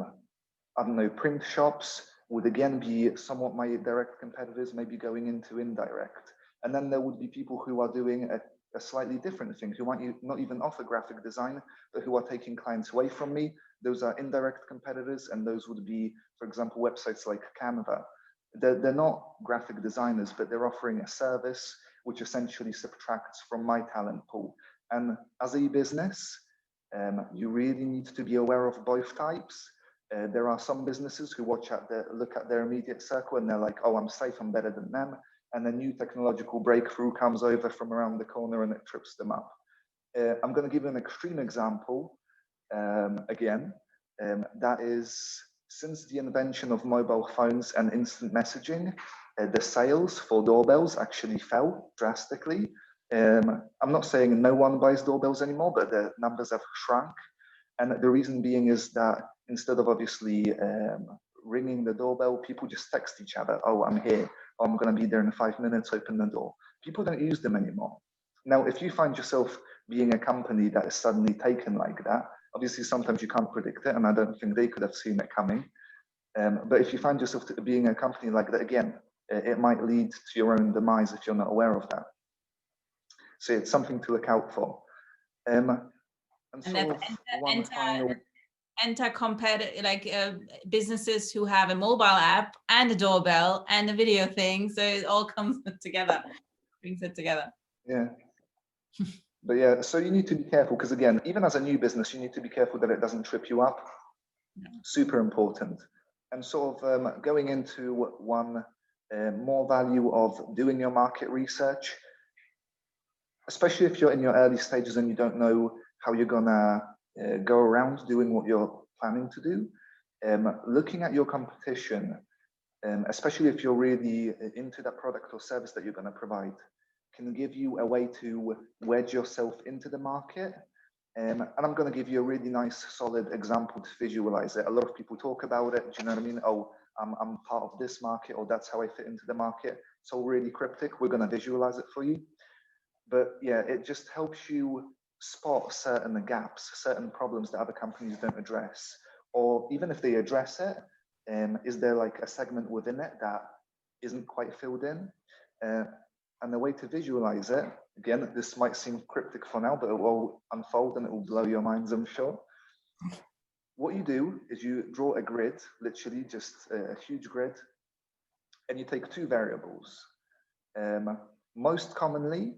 don't know, print shops would again be somewhat my direct competitors, maybe going into indirect. And then there would be people who are doing a slightly different thing, who might not even offer graphic design, but who are taking clients away from me. Those are indirect competitors, and those would be, for example, websites like Canva. They're not graphic designers, but they're offering a service which essentially subtracts from my talent pool. And as a business, you really need to be aware of both types. There are some businesses who look at their immediate circle and they're like, oh, I'm safe, I'm better than them. And a new technological breakthrough comes over from around the corner and it trips them up. I'm going to give you an extreme example again. That is, since the invention of mobile phones and instant messaging, the sales for doorbells actually fell drastically. I'm not saying no one buys doorbells anymore, but the numbers have shrunk. And the reason being is that instead of obviously ringing the doorbell, people just text each other, oh, I'm here, oh, I'm going to be there in 5 minutes, open the door. people don't use them anymore. Now, if you find yourself being a company that is suddenly taken like that, obviously sometimes you can't predict it, and I don't think they could have seen it coming. But if you find yourself being a company like that, again, it might lead to your own demise if you're not aware of that. So it's something to look out for. And sort of one final... Enter competitor, like businesses who have a mobile app and a doorbell and a video thing, so it all comes together, brings it together. Yeah. But yeah, so you need to be careful, because again, even as a new business, you need to be careful that it doesn't trip you up. No. Super important. And sort of going into one more value of doing your market research, especially if you're in your early stages and you don't know how you're gonna go around doing what you're planning to do. Looking at your competition, especially if you're really into that product or service that you're going to provide, can give you a way to wedge yourself into the market. And I'm going to give you a really nice, solid example to visualize it. A lot of people talk about it. Do you know what I mean? Oh, I'm part of this market, or that's how I fit into the market. It's all really cryptic. We're going to visualize it for you. But yeah, it just helps you spot certain gaps, certain problems that other companies don't address, or even if they address it, is there like a segment within it that isn't quite filled in? And the way to visualize it, again, this might seem cryptic for now, but it will unfold and it will blow your minds, I'm sure. What you do is you draw a grid, literally just a huge grid, and you take two variables. Most commonly,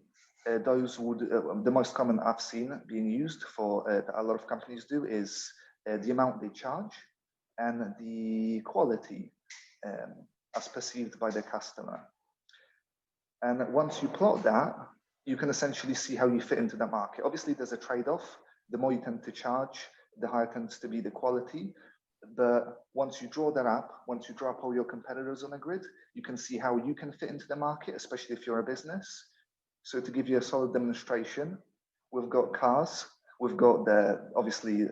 the most common I've seen being used for a lot of companies do is the amount they charge and the quality as perceived by the customer. And once you plot that, you can essentially see how you fit into the market. Obviously, there's a trade-off. The more you tend to charge, the higher tends to be the quality. But once you draw that up, once you draw up all your competitors on a grid, you can see how you can fit into the market, especially if you're a business. So to give you a solid demonstration, we've got cars, we've got obviously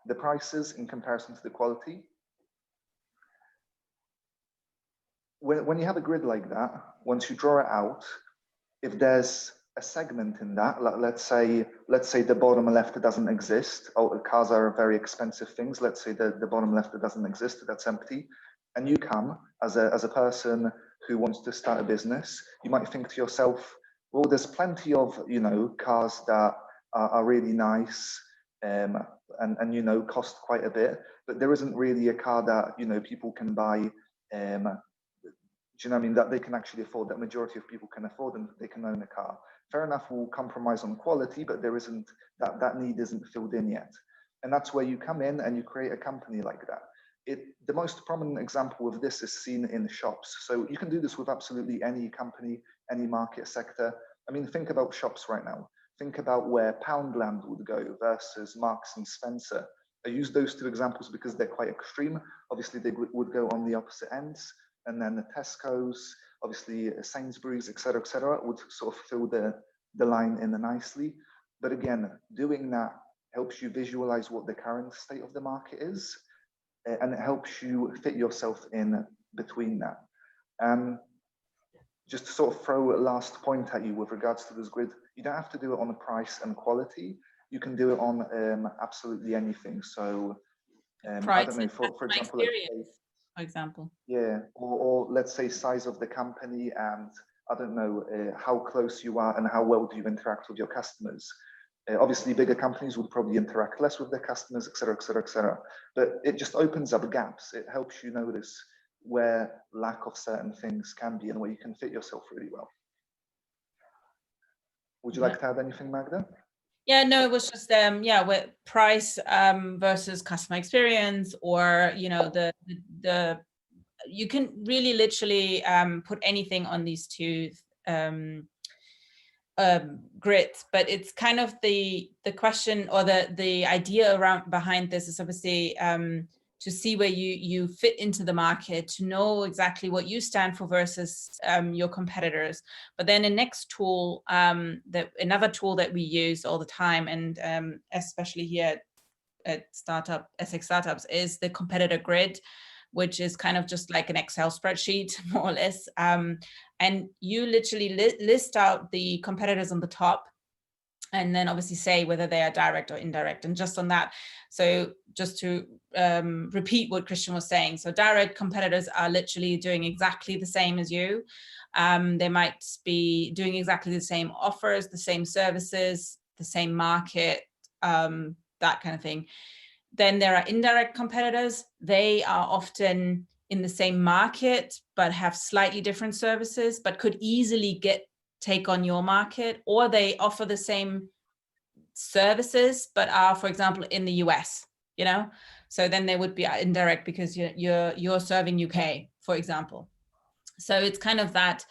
the prices in comparison to the quality. When you have a grid like that, once you draw it out, if there's a segment in that, let's say the bottom left doesn't exist, or cars are very expensive things, let's say the bottom left doesn't exist, that's empty, and you come as a person who wants to start a business, you might think to yourself, well, there's plenty of, you know, cars that are really nice and you know, cost quite a bit, but there isn't really a car that, you know, people can buy, do you know what I mean, that they can actually afford, that majority of people can afford and they can own a car. Fair enough, we'll compromise on quality, but there isn't, that need isn't filled in yet. And that's where you come in and you create a company like that. The most prominent example of this is seen in shops. So you can do this with absolutely any company, any market sector. I mean, think about shops right now. Think about where Poundland would go versus Marks and Spencer. I use those two examples because they're quite extreme. Obviously, they would go on the opposite ends. And then the Tesco's, obviously Sainsbury's, et cetera, would sort of fill the line in nicely. But again, doing that helps you visualize what the current state of the market is. And it helps you fit yourself in between that. Just to sort of throw a last point at you with regards to this grid, you don't have to do it on price and quality. You can do it on absolutely anything. So I don't know, for example, for example. Yeah, or let's say size of the company, and I don't know how close you are and how well do you interact with your customers. Obviously, bigger companies would probably interact less with their customers, et cetera, et cetera, et cetera. But it just opens up gaps. It helps you notice where lack of certain things can be and where you can fit yourself really well. Would you like to add anything, Magda? Yeah, no, it was just with price versus customer experience, or you know, the you can really literally put anything on these two grids, but it's kind of the question, or the idea behind this is obviously to see where you fit into the market, to know exactly what you stand for versus your competitors. But then the next tool, another tool that we use all the time, and especially here at Essex Startups, is the competitor grid, which is kind of just like an Excel spreadsheet, more or less. And you literally list out the competitors on the top, and then obviously say whether they are direct or indirect. And just on that, so just to repeat what Christian was saying, so direct competitors are literally doing exactly the same as you. They might be doing exactly the same offers, the same services, the same market, that kind of thing. Then there are indirect competitors. They are often in the same market, but have slightly different services, but could easily take on your market, or they offer the same services but are, for example, in the US, you know, so then they would be indirect because you're serving UK, for example. So it's kind of that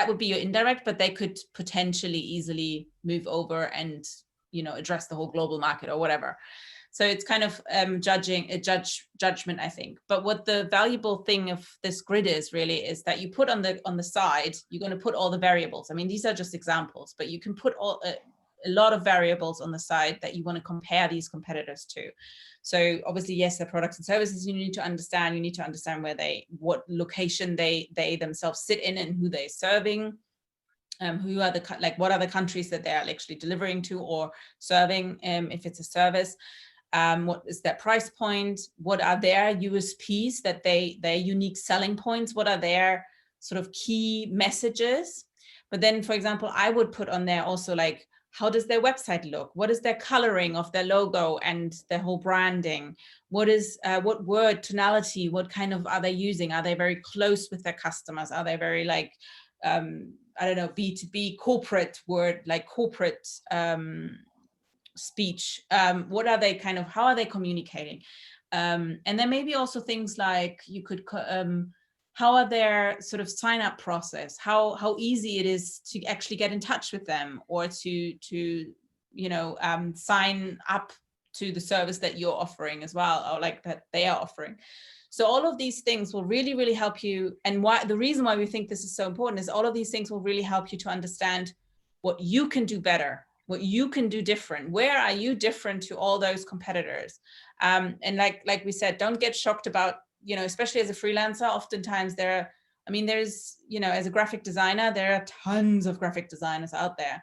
would be your indirect, but they could potentially easily move over and, you know, address the whole global market or whatever. So it's kind of judgment, I think. But what the valuable thing of this grid is really is that you put on the side, you're going to put all the variables. I mean, these are just examples, but you can put a lot of variables on the side that you want to compare these competitors to. So obviously, yes, their products and services you need to understand. You need to understand what location they themselves sit in and who they're serving. Who are what are the countries that they're actually delivering to or serving, if it's a service. What is their price point? What are their USPs, their unique selling points? What are their sort of key messages? But then, for example, I would put on there also, like, how does their website look? What is their coloring of their logo and their whole branding? What is what word tonality? What kind of are they using? Are they very close with their customers? Are they very like I don't know, B2B corporate word, like corporate speech? What are they kind of, how are they communicating? And then maybe also things like you could, how are their sort of sign up process? How easy it is to actually get in touch with them, or to you know, sign up to the service that you're offering as well, or like that they are offering. So all of these things will really, really help you. And why, the reason why we think this is so important is all of these things will really help you to understand what you can do better, what you can do different. Where are you different to all those competitors? And like we said, don't get shocked about, you know, especially as a freelancer, oftentimes there's, you know, as a graphic designer, there are tons of graphic designers out there.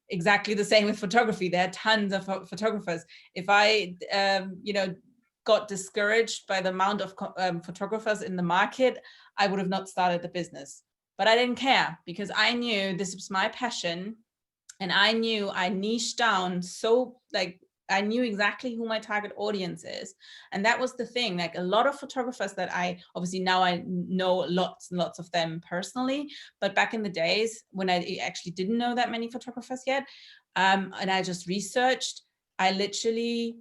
Exactly the same with photography. There are tons of photographers. If I, you know, got discouraged by the amount of photographers in the market, I would have not started the business. But I didn't care, because I knew this was my passion, and I knew I niched down. So like, I knew exactly who my target audience is. And that was the thing. Like, a lot of photographers that I obviously now I know lots and lots of them personally, but back in the days when I actually didn't know that many photographers yet, and I just researched, I literally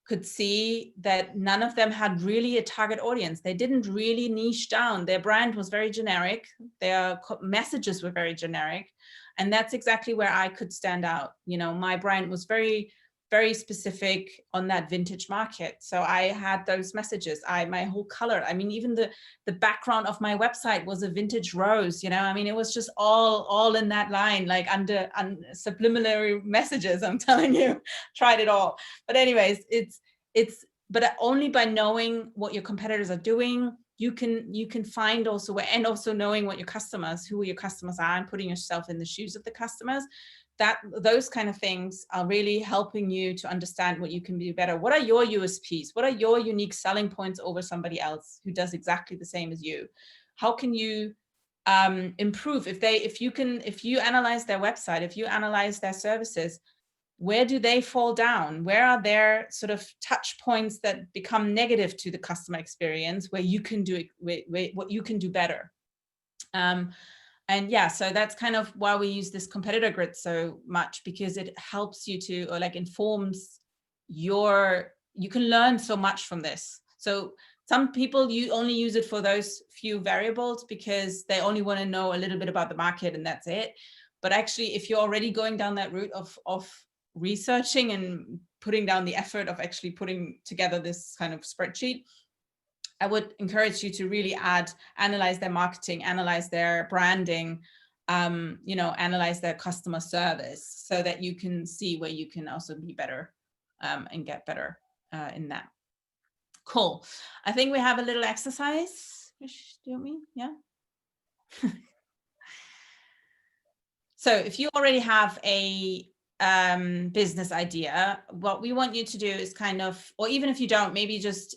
could see that none of them had really a target audience. They didn't really niche down. Their brand was very generic. Their messages were very generic. And that's exactly where I could stand out. You know, my brand was very, very specific on that vintage market. So I had those messages. My whole color, I mean, even the background of my website was a vintage rose, you know, I mean, it was just all in that line, like under subliminary messages. I'm telling you, tried it all. But anyways, but only by knowing what your competitors are doing, you can find also where, and also knowing what who your customers are, and putting yourself in the shoes of the customers. That those kind of things are really helping you to understand what you can do better. What are your USPs? What are your unique selling points over somebody else who does exactly the same as you? How can you improve? If you analyze their website, if you analyze their services, where do they fall down? Where are their sort of touch points that become negative to the customer experience, where you can do it, what you can do better? And yeah, so that's kind of why we use this competitor grid so much, because it helps you to, or like informs you can learn so much from this. So some people, you only use it for those few variables because they only want to know a little bit about the market and that's it. But actually, if you're already going down that route of researching and putting down the effort of actually putting together this kind of spreadsheet, I would encourage you to really analyze their marketing, analyze their branding, you know, analyze their customer service, so that you can see where you can also be better and get better in that. Cool. I think we have a little exercise. Do we? Yeah. So if you already have a business idea, what we want you to do is kind of, or even if you don't, maybe just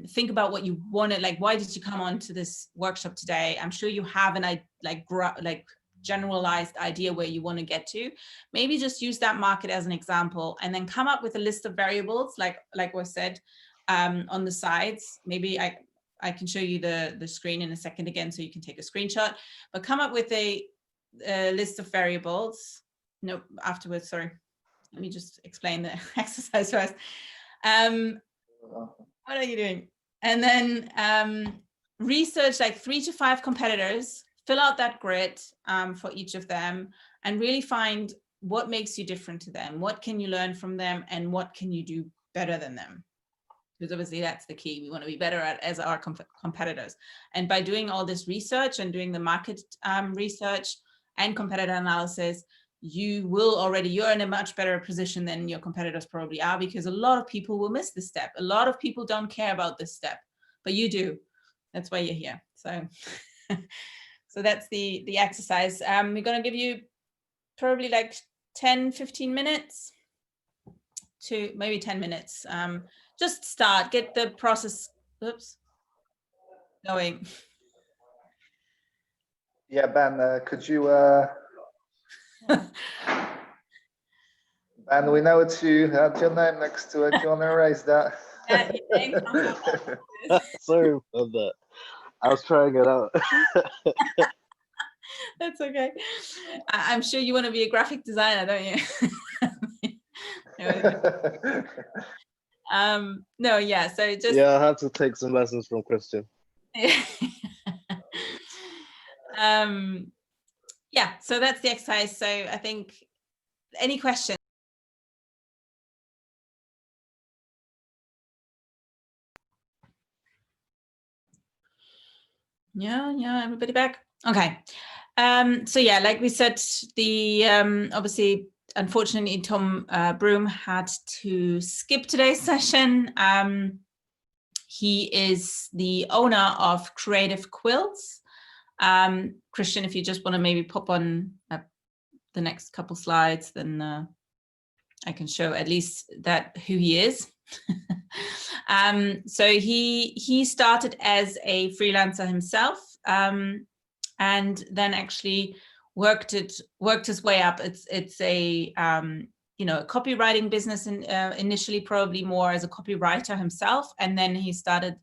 think about what you wanted. Like, why did you come on to this workshop today? I'm sure you have an like generalized idea where you want to get to. Maybe just use that market as an example, and then come up with a list of variables, like was said on the sides. Maybe I can show you the screen in a second again, so you can take a screenshot. But come up with a list of variables. No, afterwards, sorry. Let me just explain the exercise first. What are you doing? And then research like 3 to 5 competitors, fill out that grid for each of them, and really find what makes you different to them. What can you learn from them, and what can you do better than them? Because obviously that's the key. We want to be better at as our competitors. And by doing all this research and doing the market research and competitor analysis, you're in a much better position than your competitors probably are, because a lot of people will miss this step. A lot of people don't care about this step, but you do. That's why you're here. So, so that's the exercise. We're going to give you probably like 10, 15 minutes to maybe 10 minutes. Just start, get the process, going. Yeah, Ben, could you, Ben, we know it's you. Add your name next to it. Do you want to erase that? Sorry about that. I was trying it out. That's okay. I'm sure you want to be a graphic designer, don't you? No, yeah. So just I have to take some lessons from Christian. Yeah. So that's the exercise. So I think any questions? Yeah, everybody back? Okay. So yeah, like we said, the obviously, unfortunately, Tom Broom had to skip today's session. He is the owner of Creative Quilts. Christian, if you just want to maybe pop on the next couple slides, then I can show at least that who he is. So he started as a freelancer himself, and then actually worked his way up. It's a a copywriting business, initially probably more as a copywriter himself, and then he started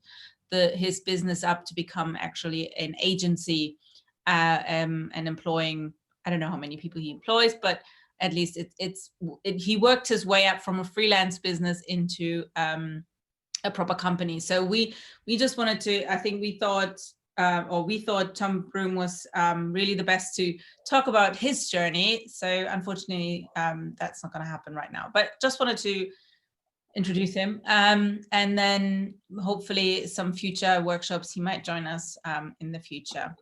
his business up to become actually an agency and employing, I don't know how many people he employs, but at least he worked his way up from a freelance business into a proper company. So we just wanted to, I think we thought Tom Broom was really the best to talk about his journey. So unfortunately, that's not going to happen right now, but just wanted to introduce him. And then hopefully some future workshops, he might join us in the future.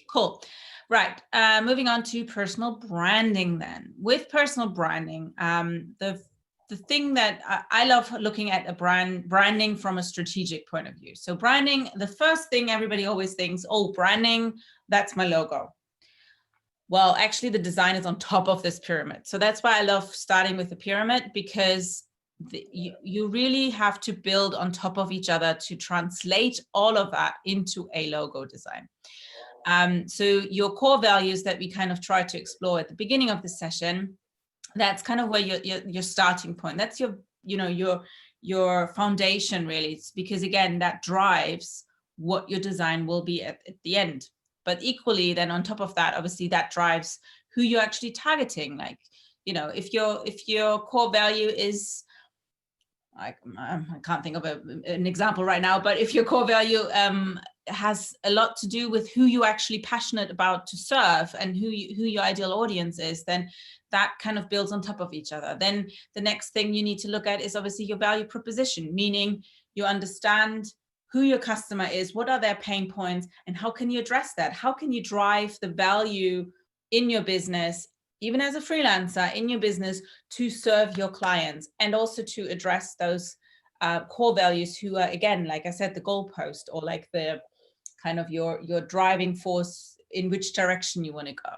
Cool. Right. Moving on to personal branding then. With personal branding, the thing that I love looking at branding from a strategic point of view. So branding, the first thing everybody always thinks, oh, branding, that's my logo. Well, actually the design is on top of this pyramid. So that's why I love starting with the pyramid, because you really have to build on top of each other to translate all of that into a logo design. So your core values that we kind of try to explore at the beginning of the session, that's kind of where your starting point. That's your foundation, really. It's because again, that drives what your design will be at the end. But equally, then on top of that, obviously that drives who you're actually targeting. Like, if your core value is, I can't think of an example right now, but if your core value has a lot to do with who you're actually passionate about to serve and who your ideal audience is, then that kind of builds on top of each other. Then the next thing you need to look at is obviously your value proposition, meaning you understand who your customer is, what are their pain points, and how can you address that? How can you drive the value in your business, even as a freelancer in your business, to serve your clients and also to address those core values, who are, again, like I said, the goalpost, or like the kind of your driving force in which direction you want to go.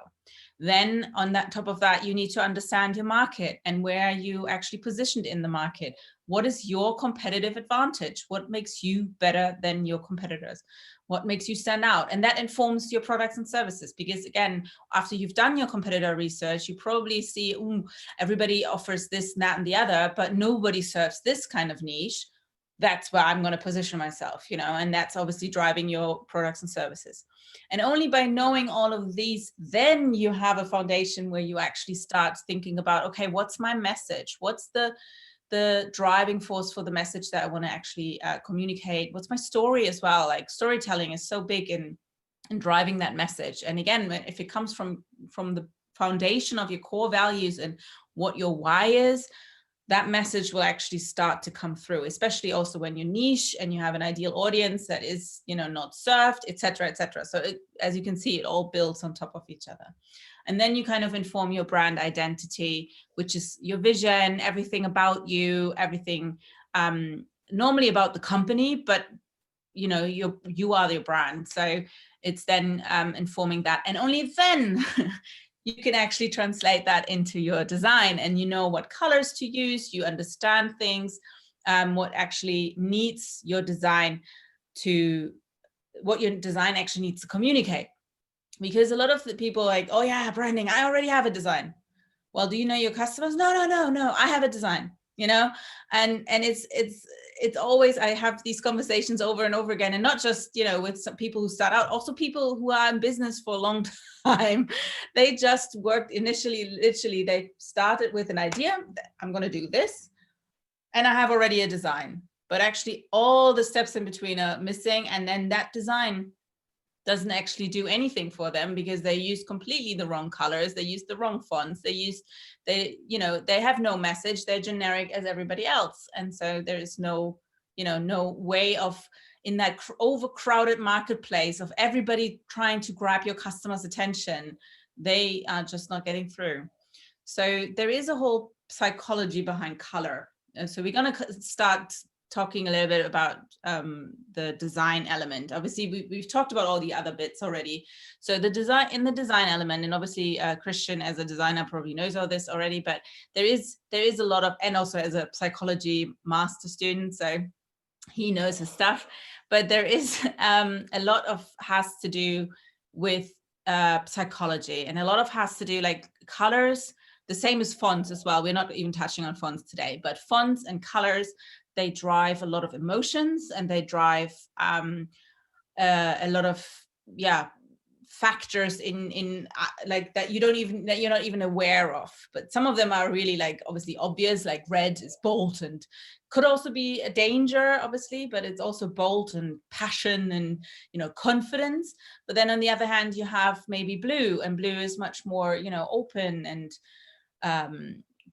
Then on that top of that, you need to understand your market and where you actually positioned in the market. What is your competitive advantage? What makes you better than your competitors? What makes you stand out? And that informs your products and services, because again, after you've done your competitor research, you probably see, everybody offers this, that, and the other, but nobody serves this kind of niche. That's where I'm going to position myself, you know, and that's obviously driving your products and services. And only by knowing all of these, then you have a foundation where you actually start thinking about, okay, what's my message? What's the driving force for the message that I want to actually communicate? What's my story as well? Like, storytelling is so big in driving that message. And again, if it comes from the foundation of your core values and what your why is, that message will actually start to come through, especially also when you're niche and you have an ideal audience that is, you know, not served, etc., etc. So as you can see, it all builds on top of each other. And then you kind of inform your brand identity, which is your vision, everything about you, everything normally about the company, but you know, you are your brand. So it's then informing that, and only then you can actually translate that into your design, and you know what colors to use, you understand things, what actually needs your design to, what your design actually needs to communicate. Because a lot of the people are like, oh yeah, branding, I already have a design. Well, do you know your customers? No, I have a design, you know? And it's always, I have these conversations over and over again, and not just, you know, with some people who start out, also people who are in business for a long time. They just worked initially, literally, they started with an idea, I'm going to do this, and I have already a design. But actually all the steps in between are missing, and then that design doesn't actually do anything for them because they use completely the wrong colors, they use the wrong fonts, you know, they have no message, they're generic as everybody else. And so there is no, you know, no way of, in that overcrowded marketplace of everybody trying to grab your customers' attention, they are just not getting through. So there is a whole psychology behind color. And so we're going to start talking a little bit about the design element. Obviously, we've talked about all the other bits already. So the design, in the design element, and obviously Christian as a designer probably knows all this already, but there is a lot of, and also as a psychology master student, so he knows his stuff, but there is a lot of has to do with psychology, and a lot of has to do like colors, the same as fonts as well. We're not even touching on fonts today, but fonts and colors, they drive a lot of emotions, and they drive a lot of factors in like that you're not even aware of. But some of them are really like obviously obvious, like red is bold and could also be a danger, obviously, but it's also bold and passion and, you know, confidence. But then on the other hand, you have maybe blue, and blue is much more, you know, open and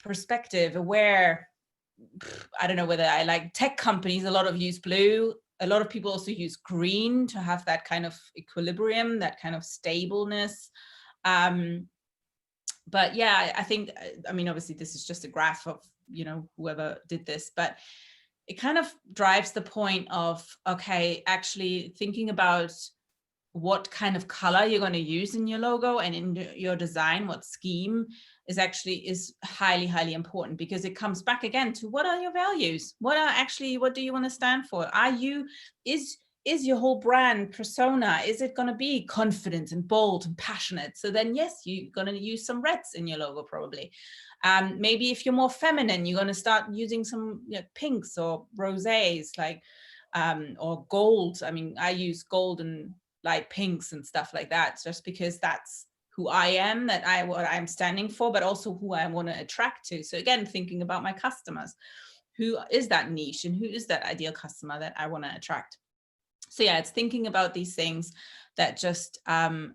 perspective aware. I don't know whether I like tech companies, a lot of use blue. A lot of people also use green to have that kind of equilibrium, that kind of stableness. But yeah, I think, I mean, obviously this is just a graph of, you know, whoever did this, but it kind of drives the point of, okay, actually thinking about what kind of color you're going to use in your logo and in your design, what scheme is highly, highly important, because it comes back again to what are your values? What do you want to stand for? Is your whole brand persona, is it going to be confident and bold and passionate? So then, yes, you're going to use some reds in your logo probably. Maybe if you're more feminine, you're going to start using some, you know, pinks or rosés, like, or gold. I mean, I use gold and light pinks and stuff like that, just because that's who I am, what I'm standing for, but also who I want to attract to. So again, thinking about my customers, who is that niche and who is that ideal customer that I want to attract? So yeah, it's thinking about these things that just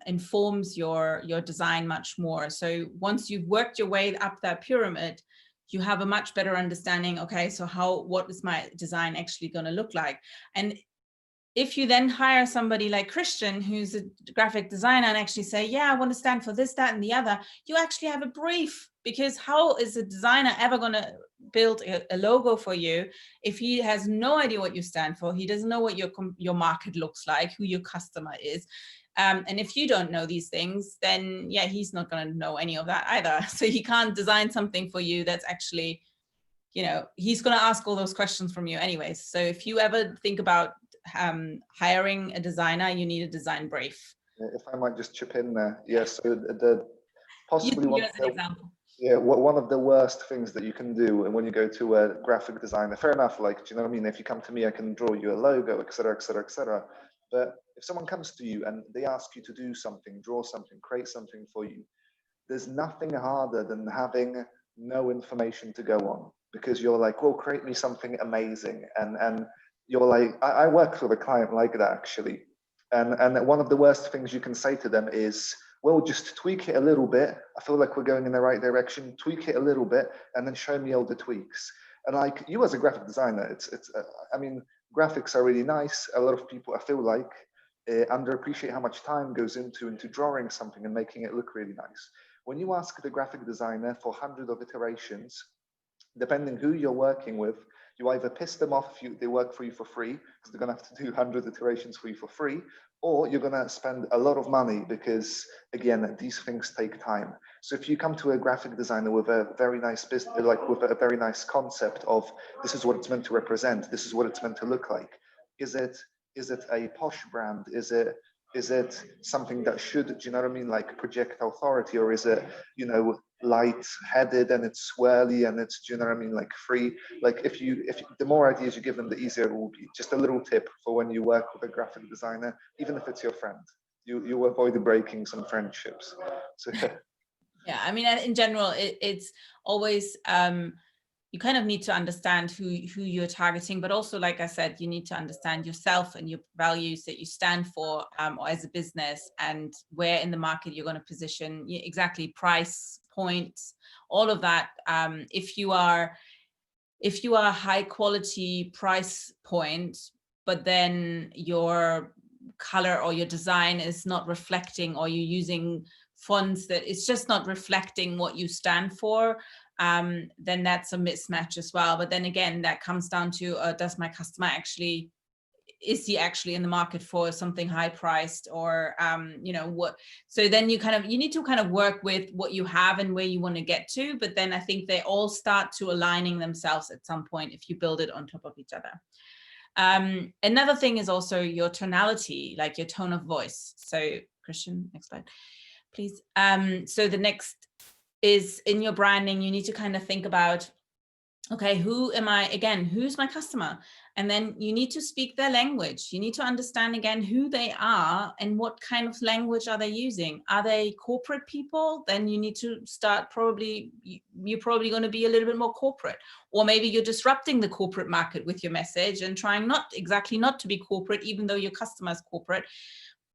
informs your design much more. So once you've worked your way up that pyramid, you have a much better understanding, okay, so what is my design actually going to look like? And if you then hire somebody like Christian, who's a graphic designer, and actually say, yeah, I want to stand for this, that, and the other, you actually have a brief, because how is a designer ever going to build a logo for you, if he has no idea what you stand for, he doesn't know what your market looks like, who your customer is, and if you don't know these things, then yeah, he's not going to know any of that either. So he can't design something for you that's actually, you know, he's going to ask all those questions from you anyways. So if you ever think about hiring a designer, you need a design brief. If I might just chip in there, yes. So the possibly one as an example. Yeah, one of the worst things that you can do, and when you go to a graphic designer, fair enough, like, do you know what I mean? If you come to me, I can draw you a logo, etc., etc., etc. But if someone comes to you and they ask you to do something, draw something, create something for you, there's nothing harder than having no information to go on, because you're like, well, create me something amazing. And you're like, I work with a client like that, actually. And one of the worst things you can say to them is, well, just tweak it a little bit. I feel like we're going in the right direction. Tweak it a little bit, and then show me all the tweaks. And like, you as a graphic designer, I mean, graphics are really nice. A lot of people, I feel like, underappreciate how much time goes into drawing something and making it look really nice. When you ask the graphic designer for hundreds of iterations, depending who you're working with, you either piss them off if they work for you for free, because they're going to have to do 100 iterations for you for free, or you're going to spend a lot of money, because again, these things take time. So if you come to a graphic designer with a very nice business, like with a very nice concept of, this is what it's meant to represent, this is what it's meant to look like, is it a posh brand? Is it something that should, do you know what I mean, like project authority, or is it, you know, light-headed and it's swirly and it's, do you know what I mean, like free? Like if the more ideas you give them, the easier it will be. Just a little tip for when you work with a graphic designer, even if it's your friend, you avoid breaking some friendships. So yeah, I mean, in general, it's always you kind of need to understand who you're targeting, but also, like I said, you need to understand yourself and your values that you stand for, or as a business, and where in the market you're going to position, exactly, price points, all of that. If you are high quality price point, but then your color or your design is not reflecting, or you're using fonts that it's just not reflecting what you stand for, then that's a mismatch as well. But then again, that comes down to, does my customer actually, is he actually in the market for something high priced, or you know what? So then you need to kind of work with what you have and where you want to get to. But then I think they all start to aligning themselves at some point if you build it on top of each other. Another thing is also your tonality, like your tone of voice. So Christian, next slide, please. So the next is, in your branding, you need to kind of think about, okay, who's my customer? And then you need to speak their language. You need to understand, again, who they are and what kind of language are they using. Are they corporate people? Then you need to start, you're probably going to be a little bit more corporate. Or maybe you're disrupting the corporate market with your message and trying not to be corporate, even though your customer is corporate.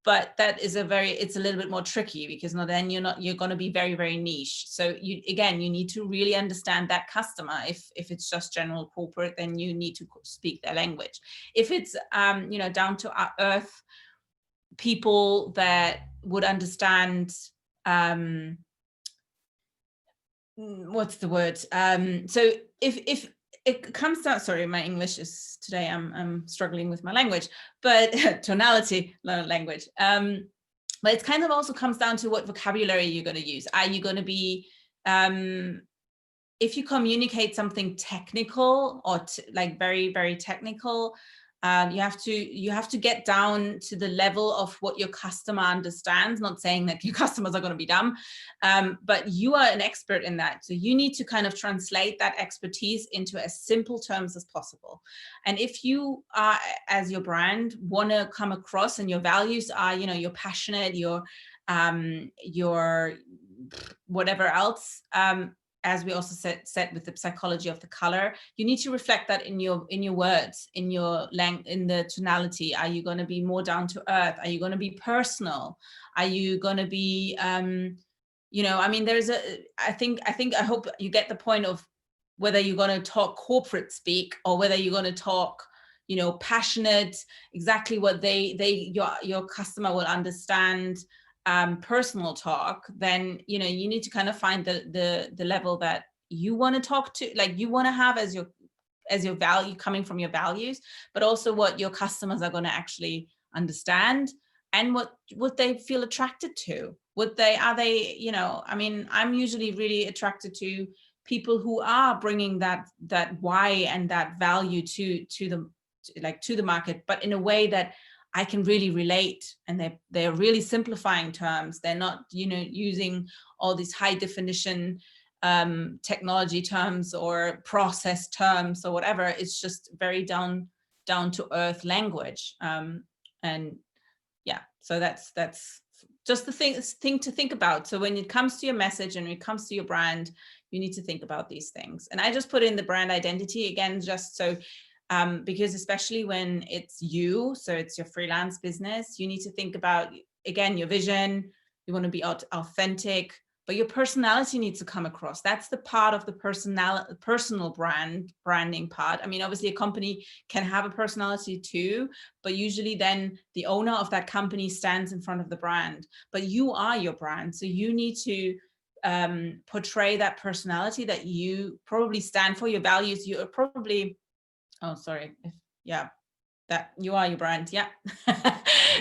But that is it's a little bit more tricky, because then you're going to be very, very niche. So you need to really understand that customer. If it's just general corporate, then you need to speak their language. If it's down to earth people that would understand, what's the word? So if it comes down, sorry, my English is today, I'm struggling with my language, but tonality, not language. But it kind of also comes down to what vocabulary you're going to use. Are you going to be, if you communicate something technical or like very, very technical, you have to get down to the level of what your customer understands. Not saying that your customers are going to be dumb, but you are an expert in that. So you need to kind of translate that expertise into as simple terms as possible. And if you are, as your brand, want to come across, and your values are, you're passionate, you're whatever else, as we also said with the psychology of the color, you need to reflect that in your words, in the tonality. Are you going to be more down to earth? Are you going to be personal? Are you going to be, I hope you get the point of whether you're going to talk corporate speak, or whether you're going to talk, passionate, exactly what your customer will understand. Personal talk, then you need to kind of find the level that you want to talk to, like you want to have as your value coming from your values, but also what your customers are going to actually understand and what they feel attracted to. Are they, you know, I mean, I'm usually really attracted to people who are bringing that why and that value to the market, but in a way that I can really relate, and they're really simplifying terms. They're not, you know, using all these high definition technology terms or process terms or whatever. It's just very down to earth language. And yeah, so that's just the thing to think about. So when it comes to your message and when it comes to your brand, you need to think about these things. And I just put in the brand identity again, just so because especially when it's you, so it's your freelance business, you need to think about, again, your vision. You want to be authentic, but your personality needs to come across. That's the part of the personal branding part. I mean, obviously a company can have a personality too, but usually then the owner of that company stands in front of the brand, but you are your brand. So you need to portray that personality that you probably stand for, your values. You are probably, oh, sorry. Yeah, that you are your brand. Yeah,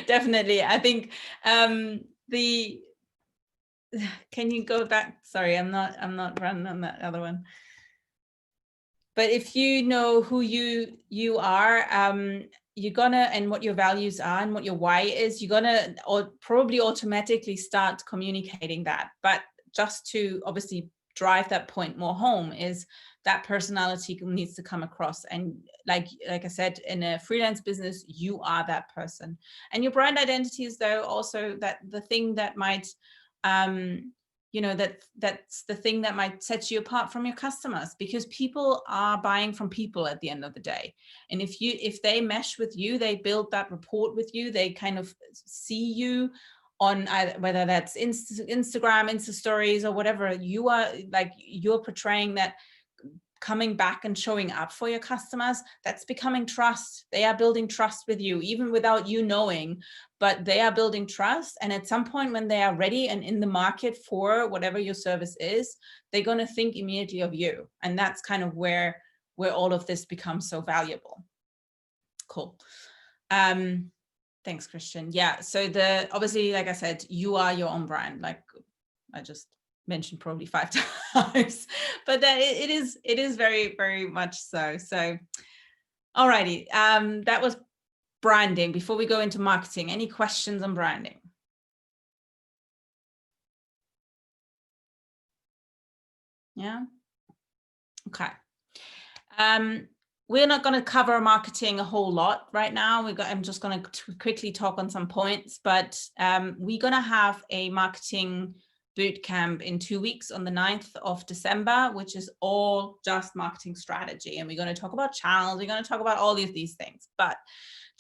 definitely. I think can you go back? Sorry, I'm not running on that other one. But if you know who you are, you're gonna, and what your values are and what your why is, you're gonna probably automatically start communicating that. But just to obviously drive that point more home, is that personality needs to come across. And like I said, in a freelance business, you are that person. And your brand identity is though also that the thing that might you know, that's the thing that might set you apart from your customers, because people are buying from people at the end of the day. And if they mesh with you, they build that rapport with you, they kind of see you on whether that's Instagram, Insta stories, or whatever, you are like, you're portraying that, coming back and showing up for your customers. That's becoming trust. They are building trust with you, even without you knowing, but they are building trust. And at some point when they are ready and in the market for whatever your service is, they're going to think immediately of you. And that's kind of where all of this becomes so valuable. Cool. Thanks, Christian. Yeah. So obviously, like I said, you are your own brand. Like I just mentioned probably 5 times, but that it is very, very much so. So, alrighty, that was branding. Before we go into marketing, any questions on branding? Yeah. Okay. We're not going to cover marketing a whole lot right now. I'm just going to quickly talk on some points, but we're going to have a marketing bootcamp in 2 weeks on the 9th of December, which is all just marketing strategy. And we're going to talk about channels. We're going to talk about all of these things, but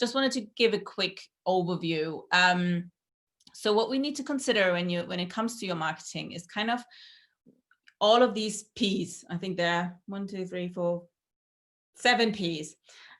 just wanted to give a quick overview. So what we need to consider when it comes to your marketing is kind of all of these P's. I think there are 1, 2, 3, 4, 7 P's.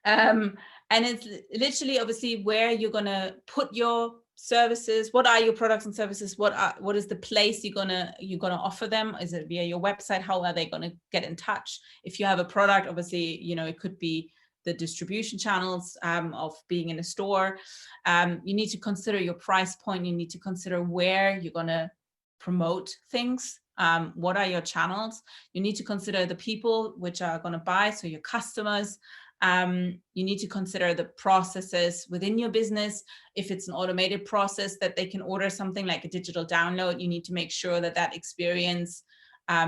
And it's literally obviously where you're going to put your services. What are your products and services? What is the place you're gonna offer them? Is it via your website? How are they going to get in touch? If you have a product, obviously, you know, it could be the distribution channels of being in a store. You need to consider your price point. You need to consider where you're going to promote things. What are your channels? You need to consider the people which are going to buy, so your customers. You need to consider the processes within your business. If it's an automated process that they can order something like a digital download, you need to make sure that that experience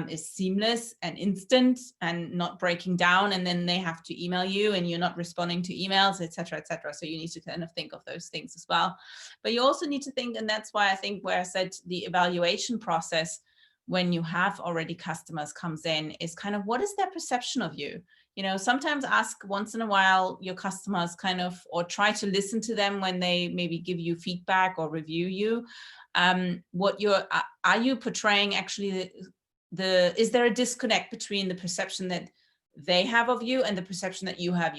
is seamless and instant and not breaking down, and then they have to email you and you're not responding to emails, etc., etc. So you need to kind of think of those things as well. But you also need to think, and that's why I think where I said the evaluation process when you have already customers comes in is kind of, what is their perception of you? You know, sometimes ask once in a while your customers kind of, or try to listen to them when they maybe give you feedback or review you. Are you portraying actually is there a disconnect between the perception that they have of you and the perception that you have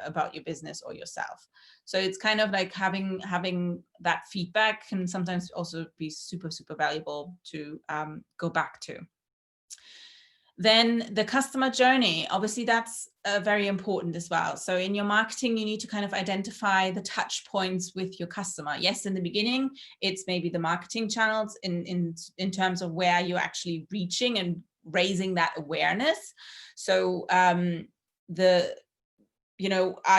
about your business or yourself? So it's kind of like having that feedback can sometimes also be super, super valuable to go back to. Then the customer journey, obviously that's very important as well. So in your marketing, you need to kind of identify the touch points with your customer. Yes, in the beginning, it's maybe the marketing channels in terms of where you're actually reaching and raising that awareness. So are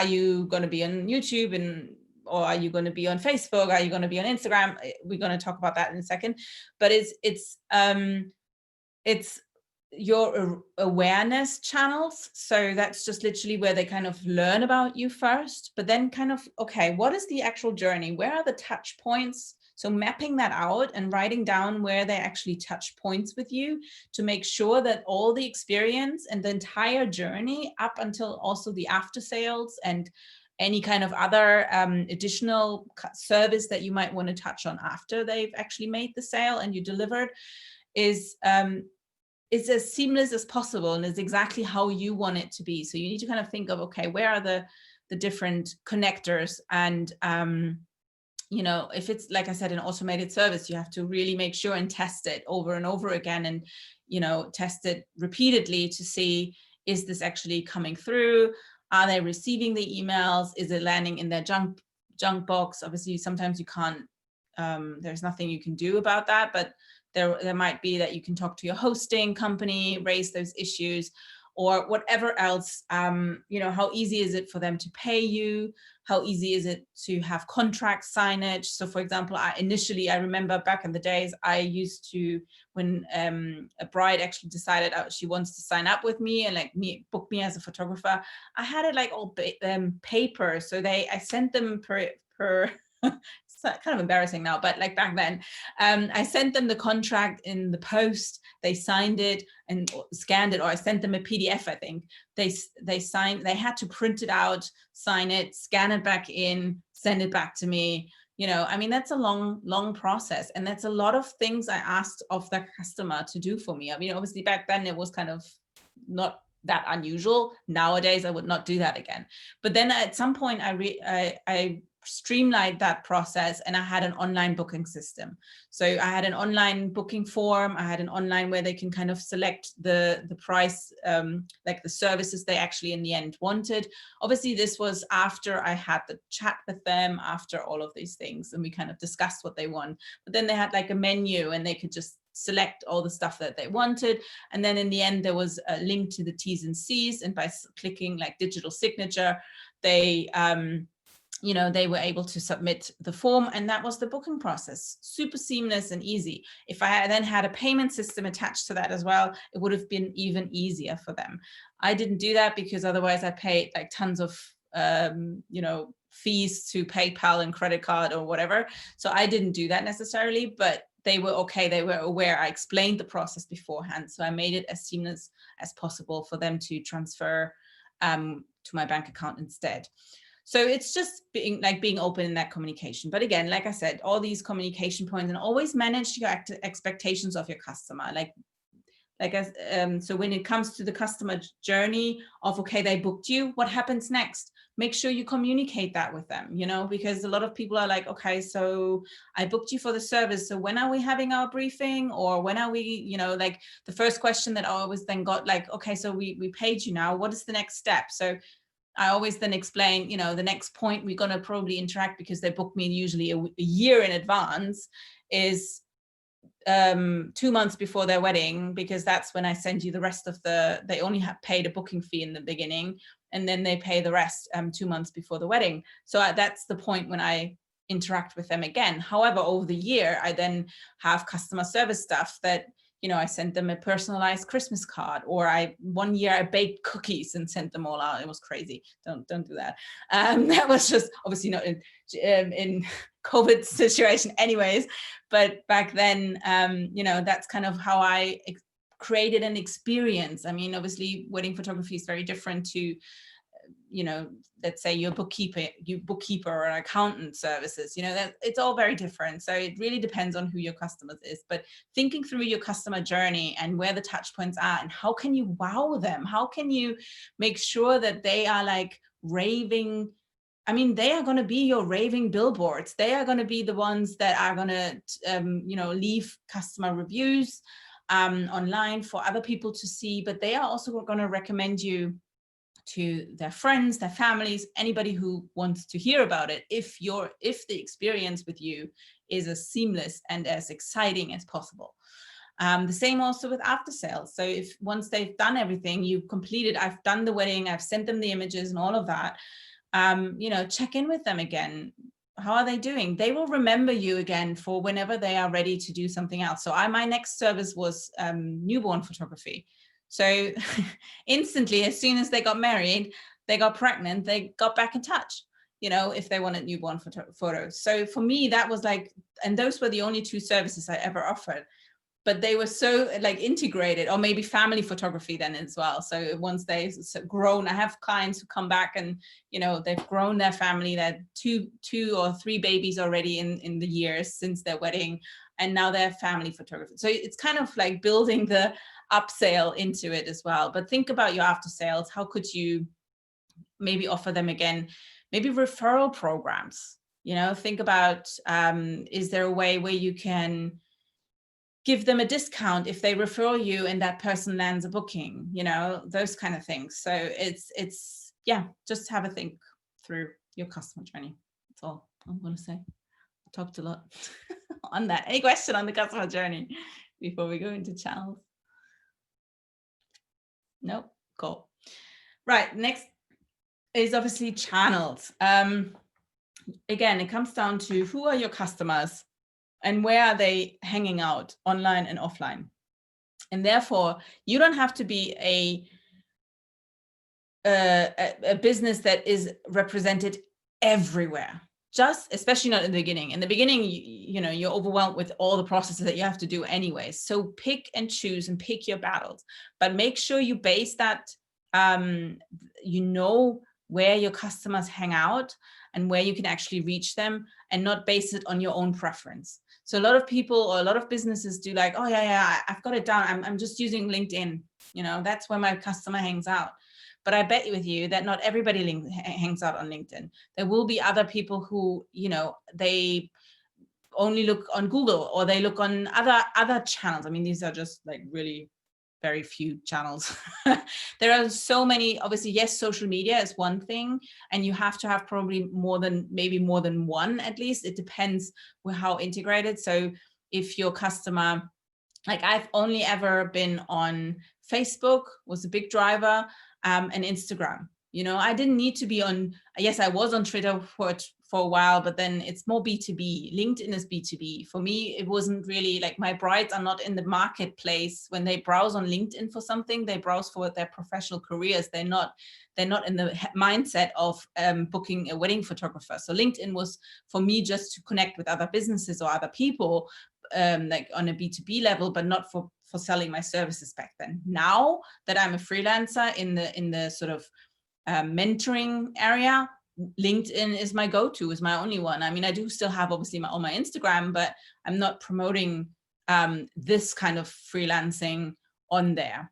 you going to be on YouTube or are you going to be on Facebook? Are you going to be on Instagram? We're going to talk about that in a second. But it's your awareness channels. So that's just literally where they kind of learn about you first, but then kind of, okay, what is the actual journey? Where are the touch points? So mapping that out and writing down where they actually touch points with you to make sure that all the experience and the entire journey up until also the after sales and any kind of other additional service that you might want to touch on after they've actually made the sale and you delivered is as seamless as possible and is exactly how you want it to be. So you need to kind of think of, okay, where are the different connectors? And, if it's, like I said, an automated service, you have to really make sure and test it over and over again and, test it repeatedly to see, is this actually coming through? Are they receiving the emails? Is it landing in their junk box? Obviously, sometimes you can't, there's nothing you can do about that, but there might be that you can talk to your hosting company, raise those issues, or whatever else. How easy is it for them to pay you? How easy is it to have contract signage? So for example, I remember back in the days, I used to, when a bride actually decided she wants to sign up with me and book me as a photographer, I had it like all paper. So I sent them per it's kind of embarrassing now, but like back then, I sent them the contract in the post. They signed it and scanned it, or I sent them a PDF. I think they signed. They had to print it out, sign it, scan it back in, send it back to me. That's a long process, and that's a lot of things I asked of the customer to do for me. Obviously back then it was kind of not that unusual. Nowadays I would not do that again. But then at some point I streamlined that process, and I had an online booking system. So I had an online booking form. I had an online where they can kind of select the price, like the services they actually in the end wanted. Obviously, this was after I had the chat with them, after all of these things, and we kind of discussed what they want. But then they had like a menu, and they could just select all the stuff that they wanted. And then in the end, there was a link to the T's and C's. And by clicking like digital signature, they were able to submit the form, and that was the booking process. Super seamless and easy. If I then had a payment system attached to that as well, it would have been even easier for them. I didn't do that because otherwise I paid like tons of, fees to PayPal and credit card or whatever. So I didn't do that necessarily, but they were okay. They were aware. I explained the process beforehand. So I made it as seamless as possible for them to transfer to my bank account instead. So it's just being open in that communication. But again, like I said, all these communication points, and always manage your expectations of your customer. So when it comes to the customer journey of, okay, they booked you, what happens next? Make sure you communicate that with them, because a lot of people are like, okay, so I booked you for the service. So when are we having our briefing? Or when are we, like the first question that I always then got, like, okay, so we paid you now, what is the next step? So I always then explain, the next point we're going to probably interact, because they book me usually a year in advance, is 2 months before their wedding, because that's when I send you the rest of they only have paid a booking fee in the beginning, and then they pay the rest 2 months before the wedding. So that's the point when I interact with them again. However, over the year, I then have customer service stuff that, I sent them a personalized Christmas card, or one year I baked cookies and sent them all out. It was crazy. Don't do that. That was just obviously not in COVID situation anyways, but back then, that's kind of how I created an experience. Obviously wedding photography is very different to, let's say your bookkeeper or an accountant services, that it's all very different. So it really depends on who your customers is, but thinking through your customer journey and where the touch points are, and how can you wow them? How can you make sure that they are like raving? They are going to be your raving billboards. They are going to be the ones that are going to, leave customer reviews. online for other people to see, but they are also going to recommend you to their friends, their families, anybody who wants to hear about it, if the experience with you is as seamless and as exciting as possible. The same also with after sales. So if once they've done everything, you've completed, I've done the wedding, I've sent them the images and all of that, you know, check in with them again. How are they doing? They will remember you again for whenever they are ready to do something else. So my next service was newborn photography. So instantly, as soon as they got married, they got pregnant, they got back in touch, you know, if they wanted newborn photos. So for me, that was like, and those were the only 2 services I ever offered. But they were so like integrated, or maybe family photography then as well. So once they've grown, I have clients who come back and, you know, they've grown their family, that two or 3 babies already in the years since their wedding, and now they're family photography. So it's kind of like building the upsell into it as well. But think about your after sales. How could you maybe offer them again, maybe referral programs, you know, think about, is there a way where you can give them a discount if they refer you and that person lands a booking, you know, those kind of things. So it's yeah, just have a think through your customer journey. That's all I'm going to say. I talked a lot on that. Any question on the customer journey before we go into channels? Nope. Cool. Right. Next is obviously channels. Again, it comes down to who are your customers and where are they hanging out, online and offline. And therefore, you don't have to be a business that is represented everywhere. Just, especially not in the beginning. In the beginning, you know, you're overwhelmed with all the processes that you have to do anyway. So pick and choose and pick your battles, but make sure you base that, you know, where your customers hang out and where you can actually reach them, and not base it on your own preference. So a lot of people or a lot of businesses do like, oh yeah, I've got it down. I'm just using LinkedIn. You know, that's where my customer hangs out. But I bet with you that not everybody hangs out on LinkedIn. There will be other people who, you know, they only look on Google, or they look on other channels. I mean, these are just like really very few channels. There are so many, obviously, yes, social media is one thing, and you have to have probably maybe more than one at least. It depends how integrated. So if your customer, like I've only ever been on Facebook, was a big driver, and Instagram. You know, I didn't need to be on, yes, I was on Twitter for a while, but then it's more B2B. LinkedIn is B2B. For me, it wasn't really like, my brides are not in the marketplace. When they browse on LinkedIn for something, they browse for their professional careers. They're not in the mindset of booking a wedding photographer. So LinkedIn was for me just to connect with other businesses or other people, like on a B2B level, but not for selling my services back then. Now that I'm a freelancer in the sort of mentoring area, LinkedIn is my go-to, is my only one. I mean, I do still have obviously on my Instagram, but I'm not promoting this kind of freelancing on there.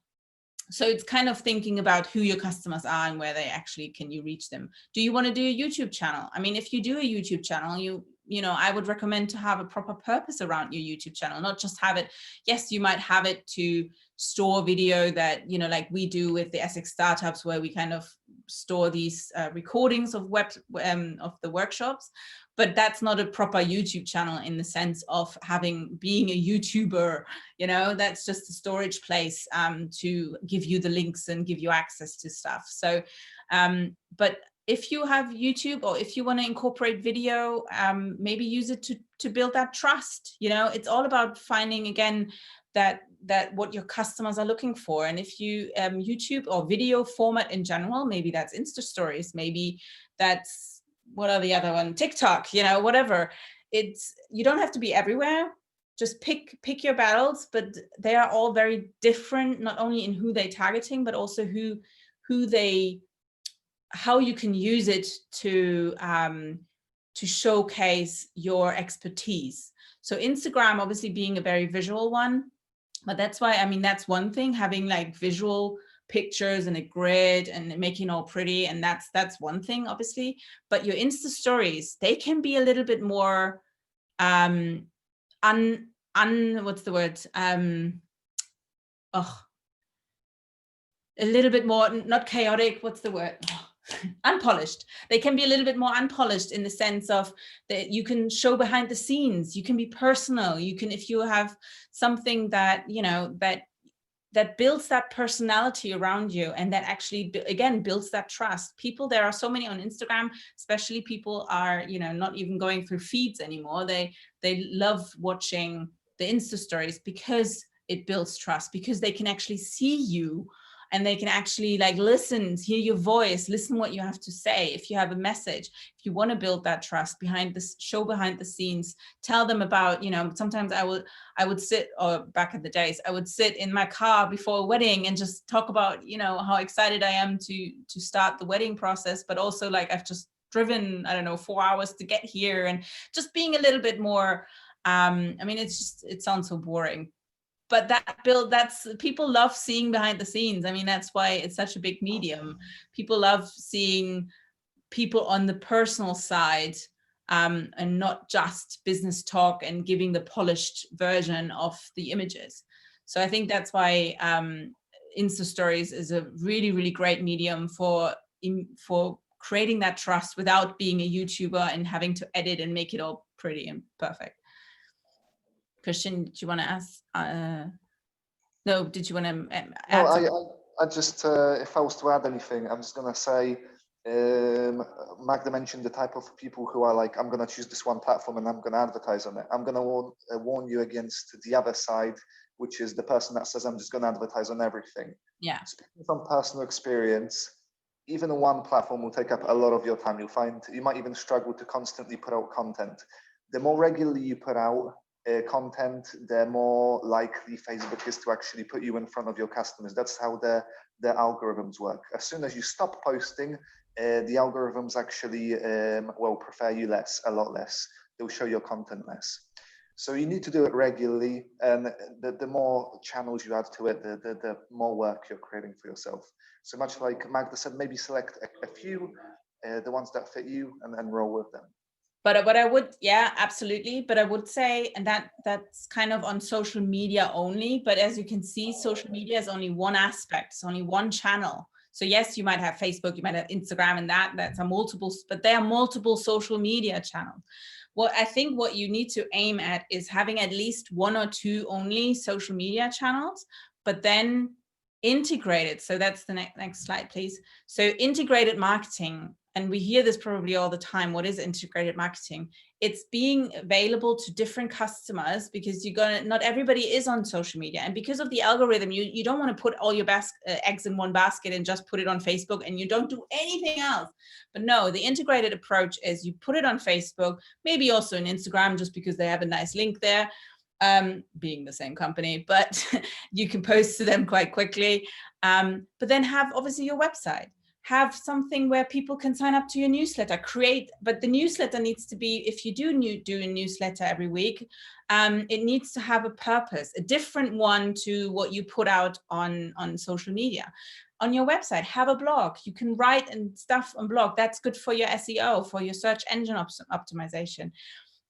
So it's kind of thinking about who your customers are and where they actually can you reach them. Do you want to do a YouTube channel? I mean, if you do a YouTube channel, you know, I would recommend to have a proper purpose around your YouTube channel, not just have it. Yes, you might have it to store video that, you know, like we do with the Essex startups, where we kind of store these recordings of the workshops, but that's not a proper YouTube channel in the sense of being a YouTuber. You know, that's just a storage place to give you the links and give you access to stuff. So, but if you have YouTube, or if you want to incorporate video, maybe use it to build that trust. You know, it's all about finding again that what your customers are looking for. And if you YouTube or video format in general, maybe that's Insta stories, maybe that's, what are the other one, TikTok, you know, whatever. You don't have to be everywhere. Just pick your battles, but they are all very different, not only in who they're targeting, but also how you can use it to showcase your expertise. So Instagram obviously being a very visual one, but that's why, I mean, that's one thing, having like visual pictures and a grid and making it all pretty, and that's one thing obviously. But your Insta stories, they can be a little bit more what's the word, a little bit more, not chaotic, what's the word? Unpolished. They can be a little bit more unpolished in the sense of that you can show behind the scenes, you can be personal, you can, if you have something that, you know, that builds that personality around you, and that actually, again, builds that trust. People, there are so many on Instagram, especially people are, you know, not even going through feeds anymore. They love watching the Insta stories because it builds trust, because they can actually see you and they can actually like listen, hear your voice, listen what you have to say. If you have a message, if you want to build that trust behind this, show behind the scenes, tell them about, you know, sometimes I would sit, or back in the days, I would sit in my car before a wedding and just talk about, you know, how excited I am to start the wedding process, but also like I've just driven, I don't know, 4 hours to get here, and just being a little bit more, I mean, it's just, it sounds so boring, but that's, people love seeing behind the scenes. I mean, that's why it's such a big medium. People love seeing people on the personal side, and not just business talk and giving the polished version of the images. So I think that's why Insta Stories is a really, really great medium for creating that trust without being a YouTuber and having to edit and make it all pretty and perfect. Christian, do you want to ask? No, did you want to add something? I just, if I was to add anything, I'm just going to say, Magda mentioned the type of people who are like, I'm going to choose this one platform and I'm going to advertise on it. I'm going to warn you against the other side, which is the person that says, I'm just going to advertise on everything. Yeah. Speaking from personal experience, even one platform will take up a lot of your time. You'll find you might even struggle to constantly put out content. The more regularly you put out content, the more likely Facebook is to actually put you in front of your customers. That's how the algorithms work. As soon as you stop posting, the algorithms actually will prefer you a lot less. They'll show your content less. So you need to do it regularly, and the more channels you add to it, the more work you're creating for yourself. So much like Magda said, maybe select a few, the ones that fit you, and then roll with them. But what I would, yeah, absolutely. But I would say, and that's kind of on social media only, but as you can see, social media is only one aspect, it's only one channel. So yes, you might have Facebook, you might have Instagram, and that's a multiple, but there are multiple social media channels. Well, I think what you need to aim at is having at least 1 or 2 only social media channels, but then integrated. So that's the next slide, please. So integrated marketing, and we hear this probably all the time. What is integrated marketing? It's being available to different customers, because not everybody is on social media, and because of the algorithm, you don't want to put all your eggs in one basket and just put it on Facebook and you don't do anything else. But no, the integrated approach is you put it on Facebook, maybe also on Instagram, just because they have a nice link there, being the same company, but you can post to them quite quickly. But then have obviously your website. Have something where people can sign up to your newsletter, but the newsletter needs to be, if you do a newsletter every week, it needs to have a purpose, a different one to what you put out on social media. On your website, have a blog. You can write and stuff on blog. That's good for your SEO, for your search engine optimization.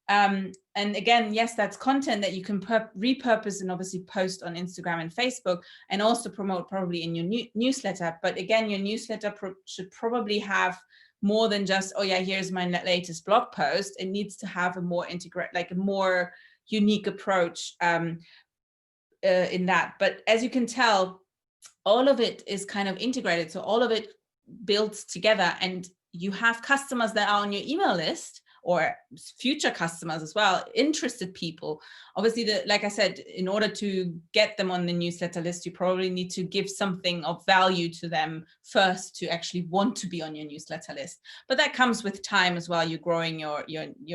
And again, yes, that's content that you can repurpose and obviously post on Instagram and Facebook, and also promote probably in your newsletter. But again, your newsletter should probably have more than just, oh yeah, here's my latest blog post. It needs to have a more a more unique approach in that. But as you can tell, all of it is kind of integrated. So all of it builds together, and you have customers that are on your email list, or future customers as well, interested people. Obviously, like I said, in order to get them on the newsletter list, you probably need to give something of value to them first to actually want to be on your newsletter list. But that comes with time as well. You're growing your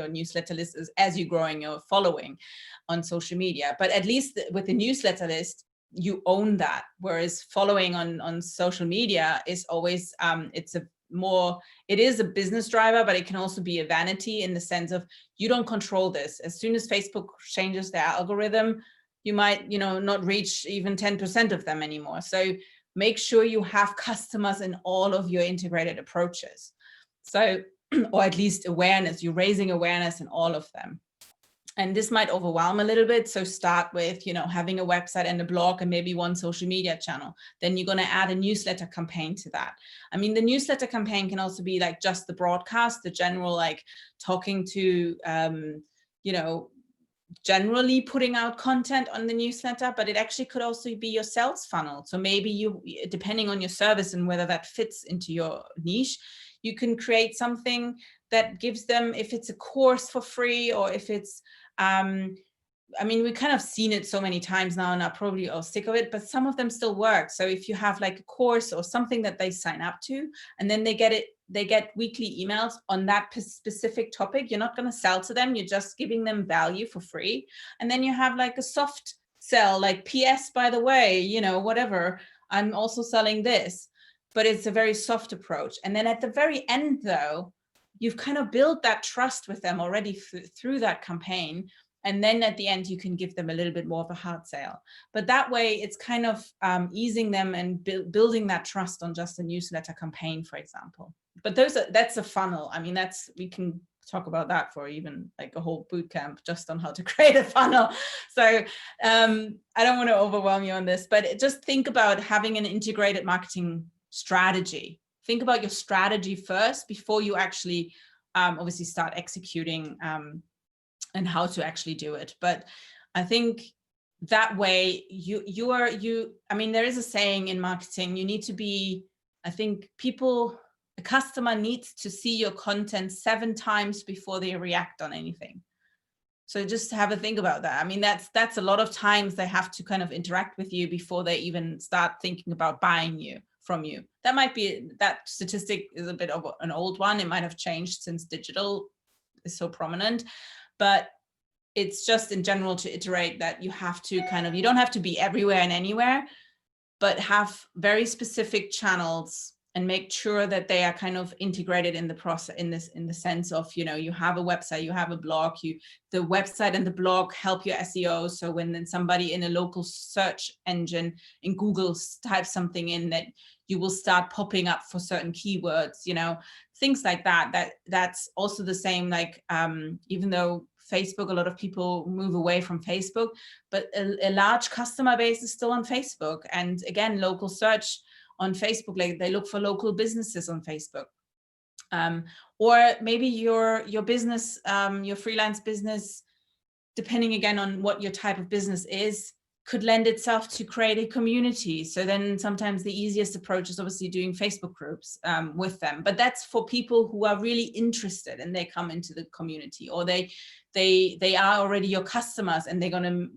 newsletter list as you're growing your following on social media. But at least with the newsletter list, you own that. Whereas following on social media is always, it is a business driver, but it can also be a vanity, in the sense of you don't control this. As soon as Facebook changes their algorithm, you might, not reach even 10% of them anymore. So make sure you have customers in all of your integrated approaches. So, or at least awareness, you're raising awareness in all of them. And this might overwhelm a little bit. So start with, you know, having a website and a blog and maybe one social media channel. Then you're going to add a newsletter campaign to that. I mean, the newsletter campaign can also be like just the broadcast, the general, like talking to, you know, generally putting out content on the newsletter, but it actually could also be your sales funnel. So maybe you, depending on your service and whether that fits into your niche, you can create something that gives them, if it's a course for free, or if it's, I mean, we've kind of seen it so many times now and are probably all sick of it, but some of them still work. So if you have like a course or something that they sign up to, and then they get weekly emails on that specific topic, you're not going to sell to them. You're just giving them value for free. And then you have like a soft sell, like PS, by the way, you know, whatever, I'm also selling this, but it's a very soft approach. And then at the very end though, you've kind of built that trust with them already through that campaign. And then at the end, you can give them a little bit more of a hard sale. But that way, it's kind of easing them and building that trust on just a newsletter campaign, for example. But that's a funnel. I mean, we can talk about that for even like a whole boot camp just on how to create a funnel. So I don't want to overwhelm you on this, but just think about having an integrated marketing strategy. Think about your strategy first before you actually obviously start executing and how to actually do it. But I think that way I mean, there is a saying in marketing, you need to be, I think a customer needs to see your content 7 times before they react on anything. So just have a think about that. I mean, that's a lot of times they have to kind of interact with you before they even start thinking about buying from you. That statistic is a bit of an old one. It might have changed since digital is so prominent, but it's just in general to iterate that you have to you don't have to be everywhere and anywhere, but have very specific channels and make sure that they are kind of integrated in the process, in the sense of, you know, you have a website, you have a blog, the website and the blog help your SEO. So when then somebody in a local search engine in Google types something in, that you will start popping up for certain keywords, you know, things like that. That's also the same, like, even though Facebook, a lot of people move away from Facebook, but a large customer base is still on Facebook. And again, local search on Facebook, like they look for local businesses on Facebook. Or maybe your business, your freelance business, depending again on what your type of business is, could lend itself to create a community. So then sometimes the easiest approach is obviously doing Facebook groups with them. But that's for people who are really interested and they come into the community, or they are already your customers and they're going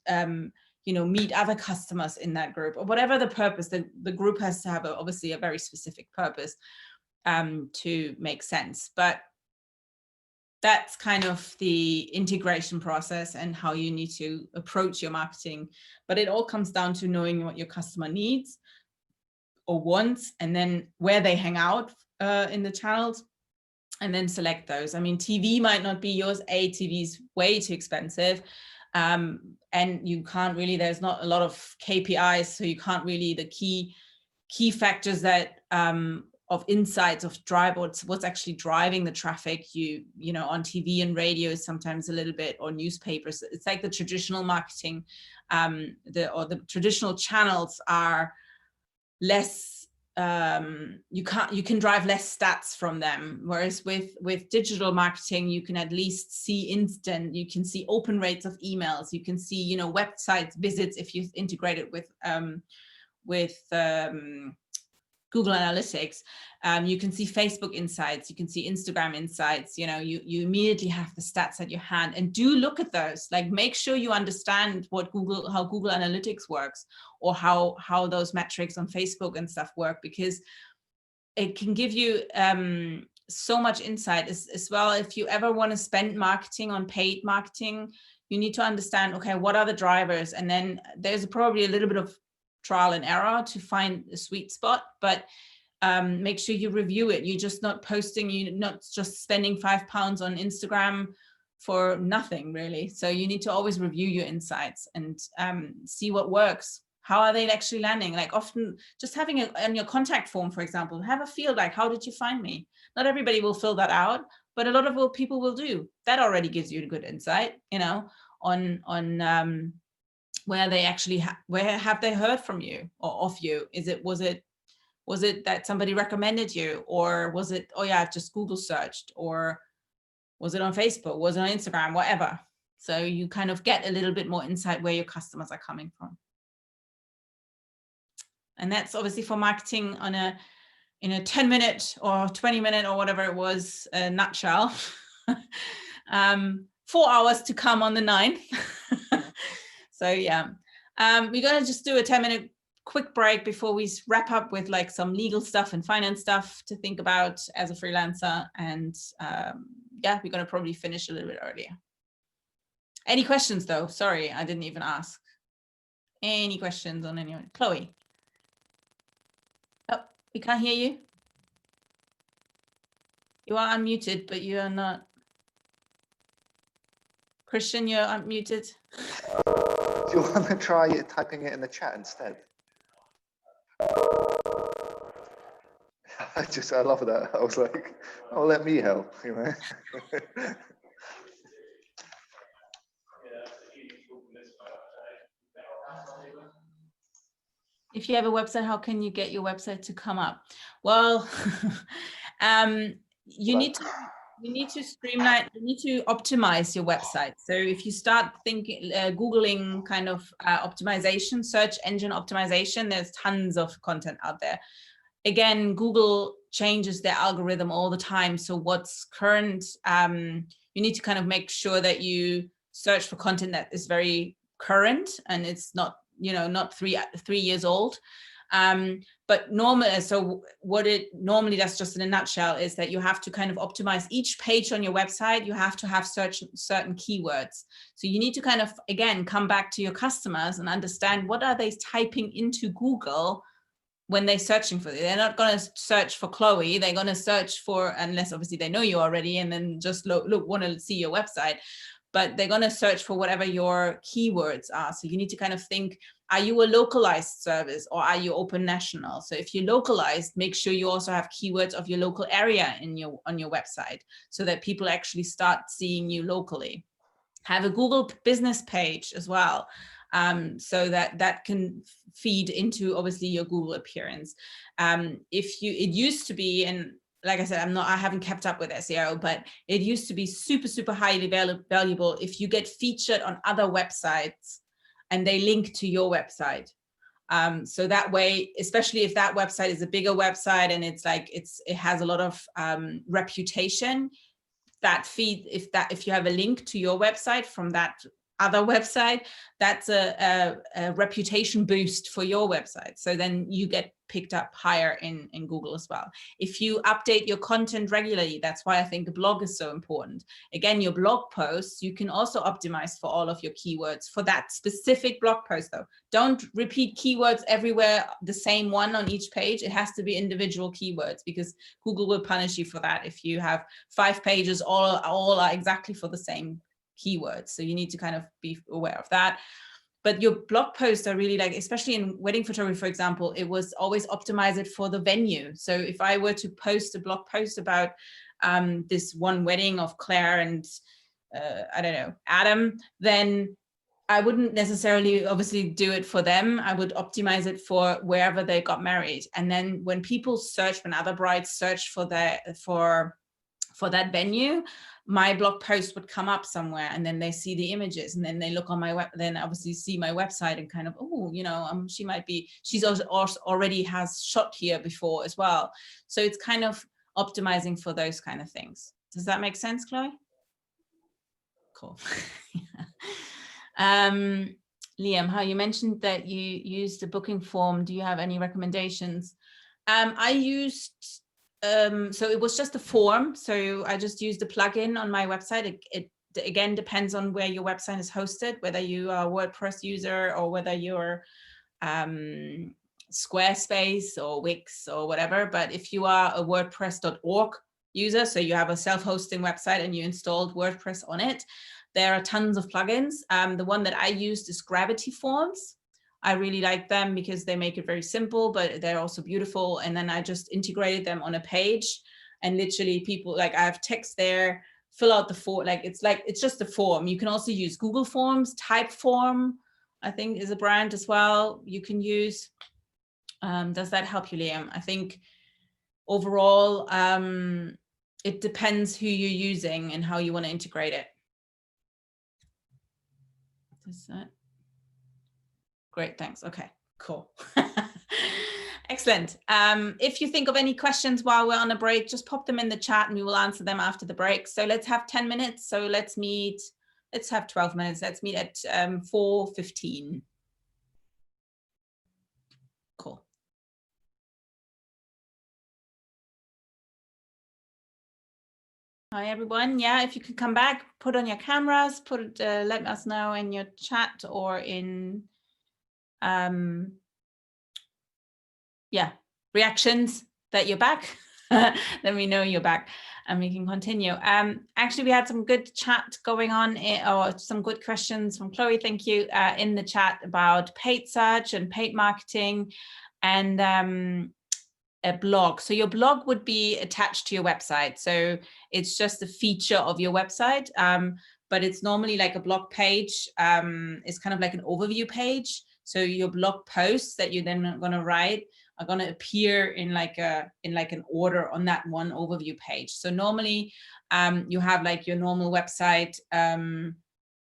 to you know, meet other customers in that group, or whatever the purpose. The group has to have obviously a very specific purpose to make sense. But that's kind of the integration process and how you need to approach your marketing. But it all comes down to knowing what your customer needs or wants, and then where they hang out in the channels, and then select those. I mean, TV might not be yours. TV is way too expensive. And you can't really, there's not a lot of KPIs, so you can't really, the key factors that of insights of what's actually driving the traffic, you know, on TV and radio is sometimes a little bit, or newspapers. It's like the traditional marketing, the traditional channels are less, you can drive less stats from them, whereas with digital marketing you can at least see instant, you can see open rates of emails, you can see, you know, websites visits if you integrate it with Google Analytics. You can see Facebook insights, you can see Instagram insights, you know, you immediately have the stats at your hand, and do look at those. Like, make sure you understand how Google Analytics works, or how those metrics on Facebook and stuff work, because it can give you so much insight as well. If you ever want to spend marketing on paid marketing, you need to understand, okay, what are the drivers? And then there's probably a little bit of trial and error to find a sweet spot, but make sure you review it. You're just not posting, you're not just spending £5 on Instagram for nothing really. So you need to always review your insights and see what works. How are they actually landing? Like, often just having it on your contact form, for example, have a field like, how did you find me? Not everybody will fill that out, but a lot of people will do. That already gives you a good insight, you know, on where they actually where have they heard from you or of you? Was it that somebody recommended you, or was it, oh yeah, I've just Google searched, or was it on Facebook, was it on Instagram, whatever. So you kind of get a little bit more insight where your customers are coming from. And that's obviously for marketing on a, in a 10-minute or 20-minute or whatever it was, nutshell. 4 hours to come on the 9th. So yeah, we're gonna just do a 10-minute quick break before we wrap up with like some legal stuff and finance stuff to think about as a freelancer. And yeah, we're gonna probably finish a little bit earlier. Any questions though? Sorry, I didn't even ask. Any questions on anyone? Chloe? Oh, we can't hear you. You are unmuted, but you are not. Christian, you're unmuted. Do you want to try typing it in the chat instead? I love that. I was like, oh, let me help, you know. If you have a website, how can you get your website to come up? Well, you need to streamline, you need to optimize your website. So if you start thinking, Googling kind of optimization, search engine optimization, there's tons of content out there. Again, Google changes their algorithm all the time. So what's current, you need to kind of make sure that you search for content that is very current and it's not, you know, not three years old. But normally, so what it normally does, just in a nutshell, is that you have to kind of optimize each page on your website. You have to have certain keywords. So you need to kind of, again, come back to your customers and understand what are they typing into Google when they're searching for it. They're not going to search for Chloe. They're going to search for, unless obviously they know you already and then just look want to see your website, but they're going to search for whatever your keywords are. So you need to kind of think, are you a localized service or are you open national? So if you're localized, make sure you also have keywords of your local area on your website so that people actually start seeing you locally. Have a Google business page as well. So that can feed into obviously your Google appearance. It used to be, and like I said, I haven't kept up with SEO, but it used to be super, super highly valuable if you get featured on other websites and they link to your website. So that way, especially if that website is a bigger website and it's like, it has a lot of reputation, that feed, if you have a link to your website from that other website, that's a reputation boost for your website. So then you get picked up higher in Google as well. If you update your content regularly, that's why I think a blog is so important. Again, your blog posts, you can also optimize for all of your keywords for that specific blog post though. Don't repeat keywords everywhere, the same one on each page. It has to be individual keywords because Google will punish you for that if you have 5 pages, all are exactly for the same keywords. So you need to kind of be aware of that. But your blog posts are really like, especially in wedding photography, for example, it was always optimize it for the venue. So if I were to post a blog post about this one wedding of Claire and I don't know, Adam, then I wouldn't necessarily obviously do it for them. I would optimize it for wherever they got married. And then when people search, when other brides search for that venue, my blog post would come up somewhere and then they see the images and then they look on my web, then obviously see my website and kind of, oh, you know, she's also already has shot here before as well. So it's kind of optimizing for those kind of things. Does that make sense, Chloe? Cool. Liam, how you mentioned that you used a booking form. Do you have any recommendations? I used so it was just a form. So I just used a plugin on my website. It again depends on where your website is hosted, whether you are a WordPress user or whether you're Squarespace or Wix or whatever. But if you are a WordPress.org user, so you have a self-hosting website and you installed WordPress on it, there are tons of plugins. The one that I used is Gravity Forms. I really like them because they make it very simple, but they're also beautiful. And then I just integrated them on a page and literally people, like I have text there, fill out the form, it's just a form. You can also use Google Forms, Typeform, I think is a brand as well you can use. Does that help you, Liam? I think overall, it depends who you're using and how you want to integrate it. Does that? Great, thanks. Okay, cool. Excellent. If you think of any questions while we're on a break, just pop them in the chat and we will answer them after the break. So let's have 10 minutes. So let's have 12 minutes. Let's meet at 4:15. Cool. Hi, everyone. Yeah, if you could come back, put on your cameras, let us know in your chat or in, reactions that you're back. Let me know you're back and we can continue. Actually, we had some good chat going on, or some good questions from Chloe, thank you, in the chat about paid search and paid marketing and a blog. So your blog would be attached to your website. So it's just a feature of your website, but it's normally like a blog page. It's kind of like an overview page. So your blog posts that you're then going to write are going to appear in like an order on that one overview page. So normally you have like your normal website,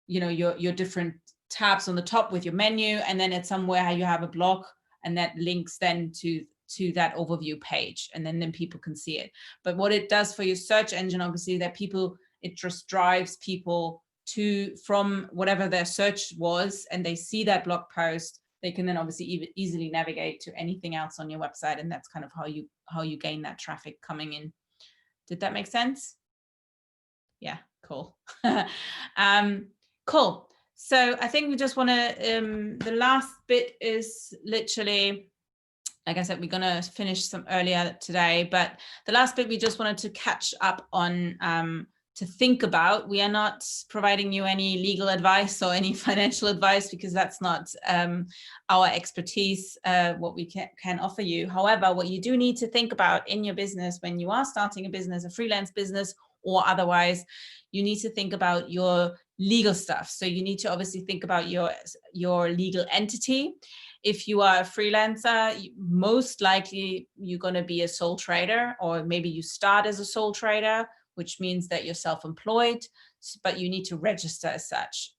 your different tabs on the top with your menu, and then it's somewhere you have a blog, and that links then to that overview page, and then people can see it. But what it does for your search engine, obviously, it just drives people from whatever their search was, and they see that blog post, they can then obviously easily navigate to anything else on your website, and that's kind of how you gain that traffic coming in. Did that make sense? Yeah, cool. Cool. So I think we just want to, the last bit is literally, like I said, we're going to finish some earlier today, but the last bit we just wanted to catch up on, to think about. We are not providing you any legal advice or any financial advice, because that's not our expertise, what we can offer you. However, what you do need to think about in your business when you are starting a business, a freelance business or otherwise, you need to think about your legal stuff. So you need to obviously think about your legal entity. If you are a freelancer, most likely you're going to be a sole trader, or maybe you start as a sole trader, which means that you're self-employed, but you need to register as such.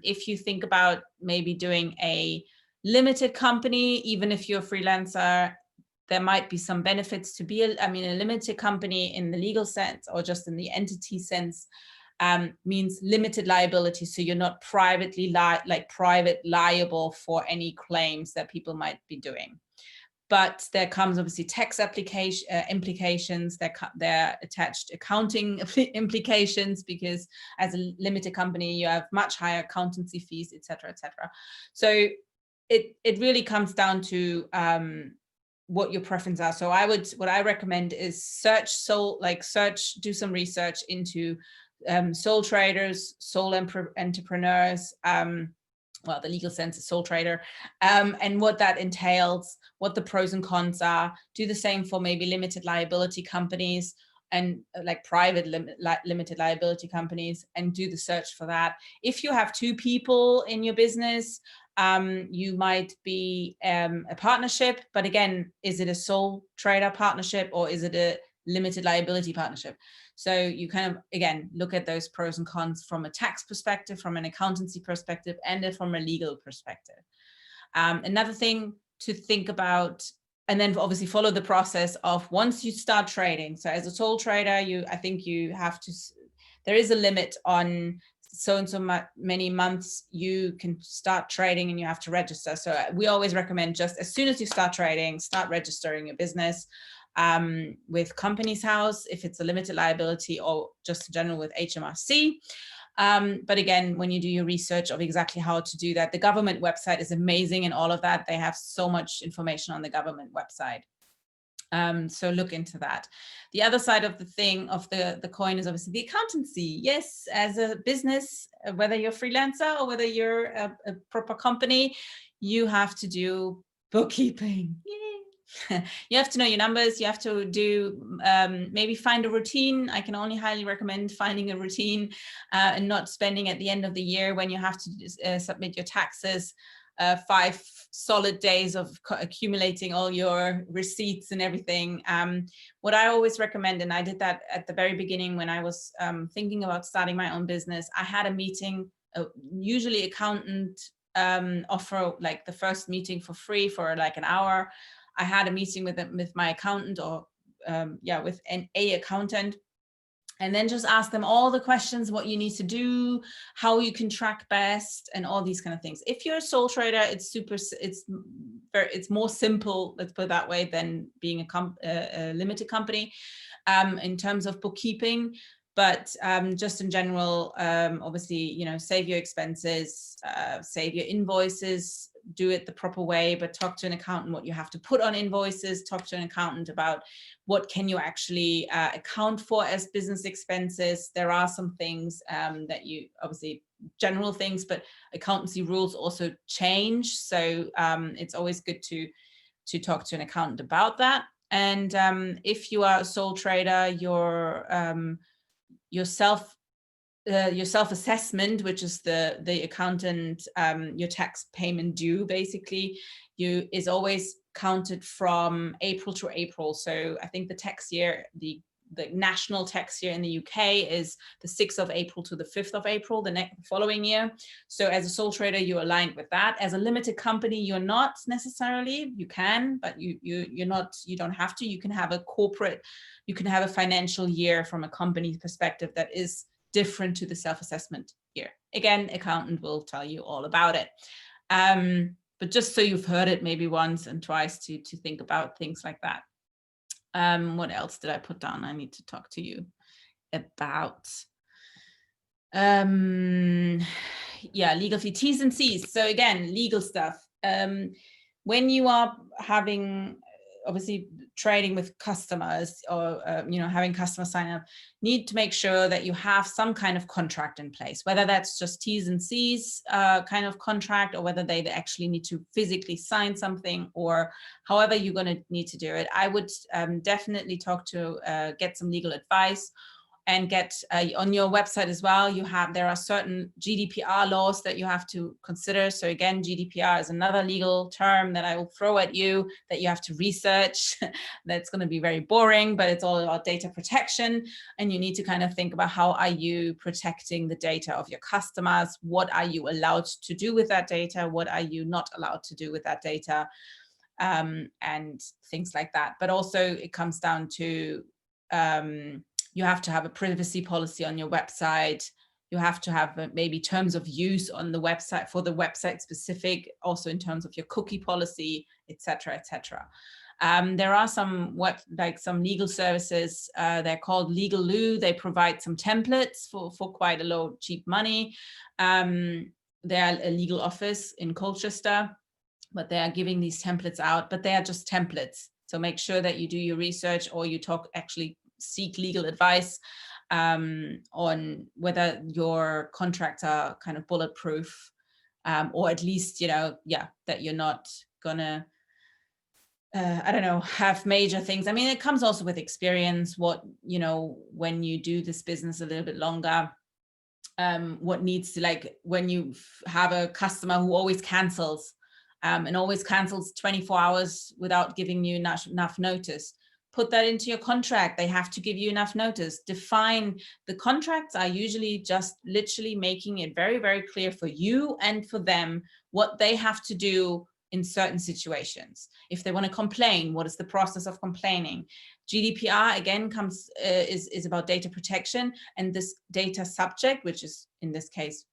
If you think about maybe doing a limited company, even if you're a freelancer, there might be some benefits to be a limited company in the legal sense, or just in the entity sense, means limited liability. So you're not privately liable for any claims that people might be doing. But there comes obviously tax implications, there attached accounting implications, because as a limited company, you have much higher accountancy fees, etc., etc. So it really comes down to what your preferences are. So what I recommend is do some research into sole traders, sole entrepreneurs, well, the legal sense is sole trader, and what that entails, what the pros and cons are. Do the same for maybe limited liability companies and like private limited liability companies, and do the search for that. If you have 2 people in your business, you might be a partnership, but again, is it a sole trader partnership or is it a limited liability partnership? So you kind of, again, look at those pros and cons from a tax perspective, from an accountancy perspective, and from a legal perspective. Another thing to think about, and then obviously follow the process of once you start trading. So as a sole trader, I think you have to, there is a limit on so and so many months you can start trading, and you have to register. So we always recommend, just as soon as you start trading, start registering your business with Companies House, if it's a limited liability, or just in general with HMRC. But again, when you do your research of exactly how to do that, the government website is amazing and all of that. They have so much information on the government website. So look into that. The other side of the coin is obviously the accountancy. Yes, as a business, whether you're a freelancer or whether you're a proper company, you have to do bookkeeping. Yay. you have to know your numbers. You have to do, maybe find a routine. I can only highly recommend finding a routine and not spending at the end of the year when you have to submit your taxes, 5 solid days of accumulating all your receipts and everything. What I always recommend, and I did that at the very beginning when I was thinking about starting my own business, I had a meeting, usually accountant offer like the first meeting for free for like an hour. I had a meeting with my accountant, or with an accountant, and then just ask them all the questions, what you need to do, how you can track best, and all these kind of things. If you're a sole trader, it's more simple, let's put it that way, than being a limited company in terms of bookkeeping. But just in general, obviously, you know, save your expenses, save your invoices, do it the proper way, but talk to an accountant what you have to put on invoices, talk to an accountant about what can you actually account for as business expenses. There are some things that you, obviously general things, but accountancy rules also change. So it's always good to talk to an accountant about that. And if you are a sole trader, your self-assessment, which is the accountant, your tax payment due, basically, is always counted from April to April. So I think the tax year, the national tax year in the UK is the 6th of April to the 5th of April, the following year. So as a sole trader, you're aligned with that. As a limited company, you're not necessarily. You can, but you're not. You don't have to. You can have a corporate. You can have a financial year from a company's perspective that is different to the self-assessment year. Again, accountant will tell you all about it. But just so you've heard it maybe once and twice to think about things like that. What else did I put down? I need to talk to you about. Legal fee, T's and C's. So again, legal stuff. When you are having, obviously trading with customers, or having customers sign up, need to make sure that you have some kind of contract in place, whether that's just T's and C's kind of contract, or whether they actually need to physically sign something, or however you're going to need to do it. I would definitely talk to get some legal advice, and get on your website as well. There are certain GDPR laws that you have to consider. So again, GDPR is another legal term that I will throw at you that you have to research. That's going to be very boring, but it's all about data protection. And you need to kind of think about, how are you protecting the data of your customers? What are you allowed to do with that data? What are you not allowed to do with that data? And things like that. But also it comes down to, you have to have a privacy policy on your website. You have to have maybe terms of use on the website, for the website specific, also in terms of your cookie policy, etc., etc. There are some some legal services. They're called Legaloo. They provide some templates for quite a low, cheap money. They're a legal office in Colchester, but they are giving these templates out. But they are just templates. So make sure that you do your research, or you seek legal advice on whether your contracts are kind of bulletproof, or at least, that you're not gonna, have major things. I mean, it comes also with experience, when you do this business a little bit longer, what needs to, when you have a customer who always cancels, and always cancels 24 hours without giving you enough notice. Put that into your contract. They have to give you enough notice. Define. The contracts are usually just literally making it very, very clear for you and for them what they have to do in certain situations. If they want to complain, what is the process of complaining? GDPR again is about data protection, and this data subject, which is in this case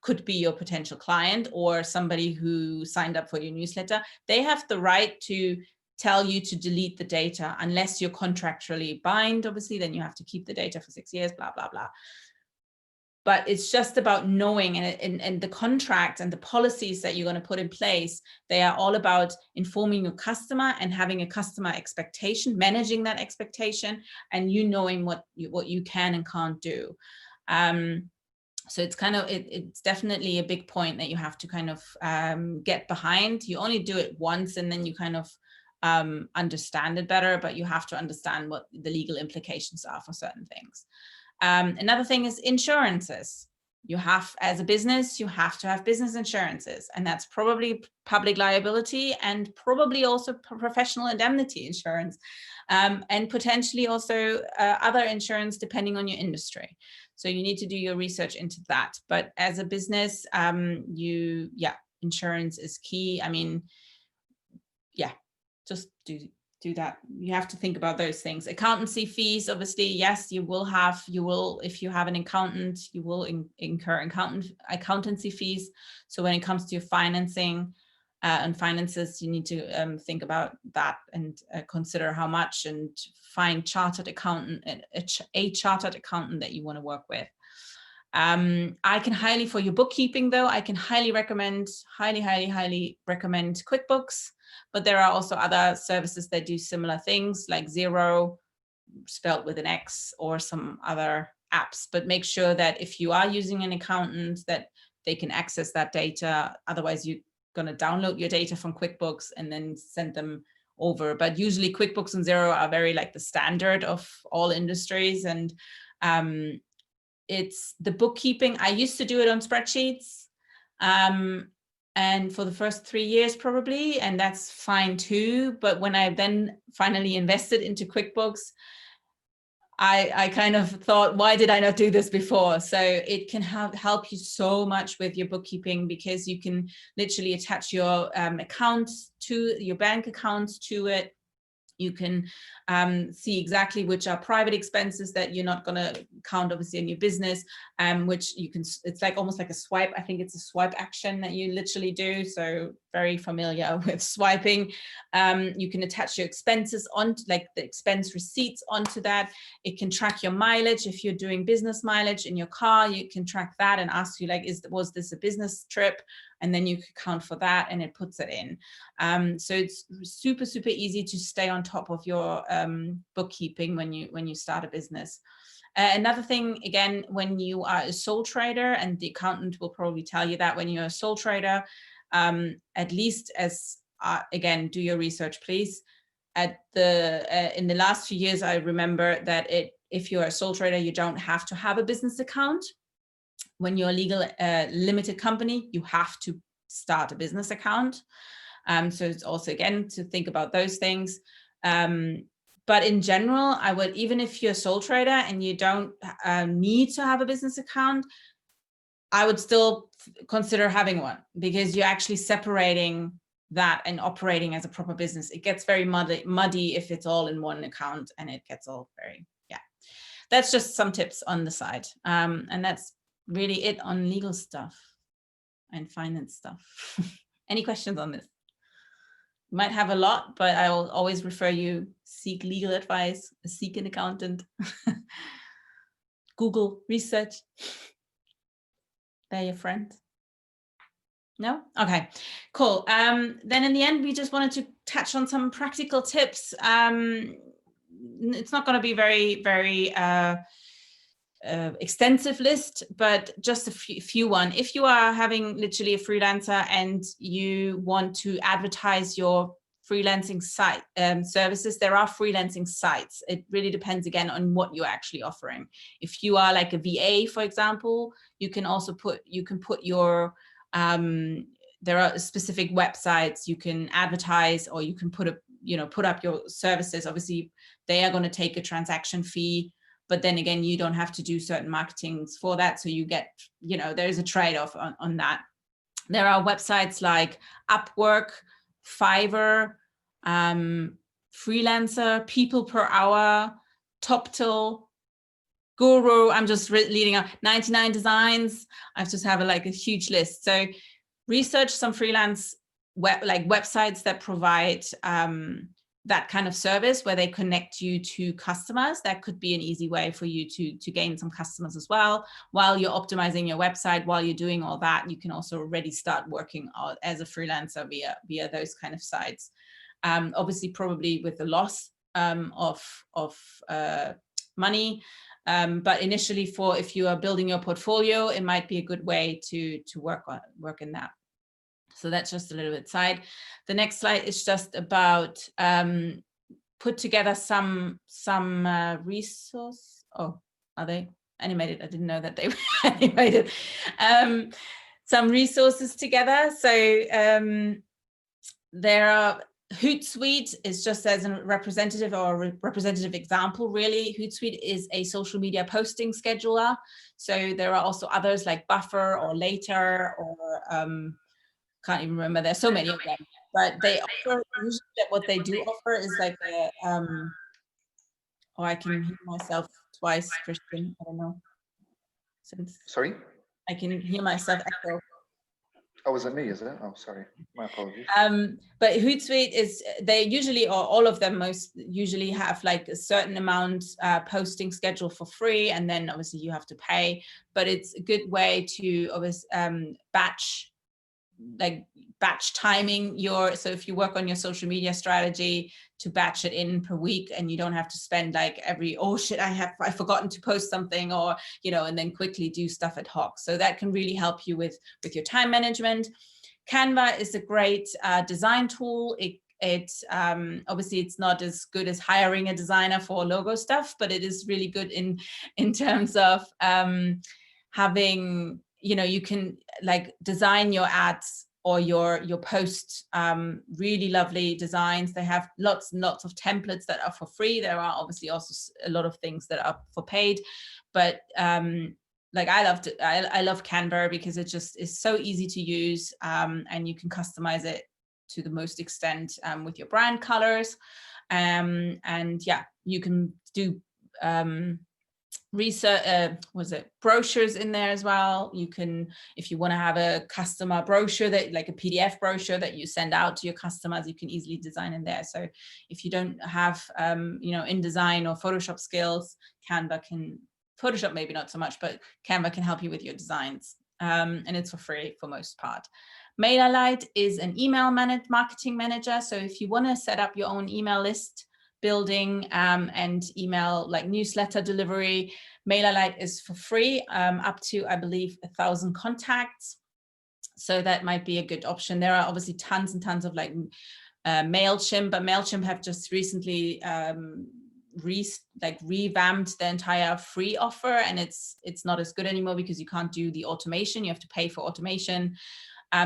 could be your potential client or somebody who signed up for your newsletter. They have the right to tell you to delete the data unless you're contractually bound. Obviously, then you have to keep the data for 6 years, blah, blah, blah. But it's just about knowing, and the contract and the policies that you're going to put in place, they are all about informing your customer and having a customer expectation, managing that expectation, and knowing what you can and can't do. So it's it's definitely a big point that you have to kind of get behind. You only do it once, and then you kind of understand it better, but you have to understand what the legal implications are for certain things. Another thing is insurances. You have, as a business, you have to have business insurances, and that's probably public liability and probably also professional indemnity insurance, and potentially also other insurance depending on your industry. So you need to do your research into that. But as a business, insurance is key. I mean, yeah, just do that. You have to think about those things. Accountancy fees, obviously, yes, you will, if you have an accountant, you will incur accountancy fees. So when it comes to your financing and finances, you need to think about that and consider how much, and find a chartered accountant that you want to work with. I can highly, for your bookkeeping though, I can highly recommend QuickBooks, but there are also other services that do similar things, like Xero, spelled with an X, or some other apps. But make sure that if you are using an accountant, that they can access that data. Otherwise, you're going to download your data from QuickBooks and then send them over. But usually QuickBooks and Xero are very like the standard of all industries. And it's the bookkeeping. I used to do it on spreadsheets. And for the first 3 years probably, and that's fine too. But when I then finally invested into QuickBooks, I kind of thought, why did I not do this before? So it can help you so much with your bookkeeping, because you can literally attach your accounts to your bank accounts to it. You can see exactly which are private expenses that you're not going to count obviously in your business, which you can, it's like almost like a swipe. I think it's a swipe action that you literally do. So very familiar with swiping. You can attach your expenses on, like the expense receipts onto that. It can track your mileage. If you're doing business mileage in your car, you can track that and ask you like, was this a business trip? And then you could count for that, and it puts it in. So it's super, super easy to stay on top of your bookkeeping when you start a business. Another thing, again, when you are a sole trader, and the accountant will probably tell you that when you're a sole trader, at least as, again, do your research, please. In the last few years, I remember that if you're a sole trader, you don't have to have a business account. When you're a legal limited company, you have to start a business account. So it's also, again, to think about those things. But in general, I would, even if you're a sole trader and you don't need to have a business account, I would still consider having one, because you're actually separating that and operating as a proper business. It gets very muddy if it's all in one account, and it gets all very, yeah. That's just some tips on the side. And that's really it on legal stuff and finance stuff. Any questions on this? You might have a lot, but I will always refer you, seek legal advice, seek an accountant, Google research. They're your friends. No? Okay, cool. Then in the end, we just wanted to touch on some practical tips. It's not going to be very, very extensive list, but just a few one. If you are having literally a freelancer and you want to advertise your freelancing site services, there are freelancing sites. It really depends again on what you're actually offering. If you are like a VA, for example, you can also put your there are specific websites you can advertise, or you can put up your services. Obviously they are going to take a transaction fee, but then again, you don't have to do certain marketings for that. So you get, there's a trade-off on that. There are websites like Upwork, Fiverr, Freelancer, People Per Hour, TopTill, Guru. I'm just leading up 99 Designs. I just have a huge list. So research some freelance websites that provide that kind of service, where they connect you to customers. That could be an easy way for you to gain some customers as well. While you're optimizing your website, while you're doing all that, you can also already start working as a freelancer via those kind of sites. Obviously, probably with the loss of money. But initially, if you are building your portfolio, it might be a good way to work in that. So that's just a little bit side. The next slide is just about put together some resource. Oh, are they animated? I didn't know that they were animated. Some resources together. So there are Hootsuite is just as a representative or a representative example, really. Hootsuite is a social media posting scheduler. So there are also others like Buffer or Later or can't even remember. There's so many of them, but they offer, usually what they do offer is like a, oh, I can hear myself twice, Christian, I don't know. Since Sorry? I can hear myself echo. Oh, is it me, is it? Oh, sorry, my apologies. But Hootsuite is, they usually, or all of them most usually have like a certain amount posting schedule for free, and then obviously you have to pay, but it's a good way to batch timing your, so if you work on your social media strategy, to batch it in per week, and you don't have to spend like every, oh shit, I've forgotten to post something, or and then quickly do stuff ad hoc. So that can really help you with your time management. Canva is a great design tool. It obviously it's not as good as hiring a designer for logo stuff, but it is really good in terms of having, you can like design your ads or your posts, really lovely designs. They have lots and lots of templates that are for free. There are obviously also a lot of things that are for paid, but like I love Canva because it just is so easy to use, and you can customize it to the most extent with your brand colors, and yeah, you can do brochures in there as well. You can, if you want to have a customer brochure, that like a PDF brochure that you send out to your customers, you can easily design in there. So if you don't have InDesign or Photoshop skills, Photoshop maybe not so much, but Canva can help you with your designs, and it's for free for most part. MailerLite is an email marketing manager. So if you want to set up your own email list building and email like newsletter delivery, MailerLite is for free, up to, I believe, 1,000 contacts. So that might be a good option. There are obviously tons and tons of like MailChimp, but MailChimp have just recently revamped the entire free offer, and it's not as good anymore because you can't do the automation. You have to pay for automation.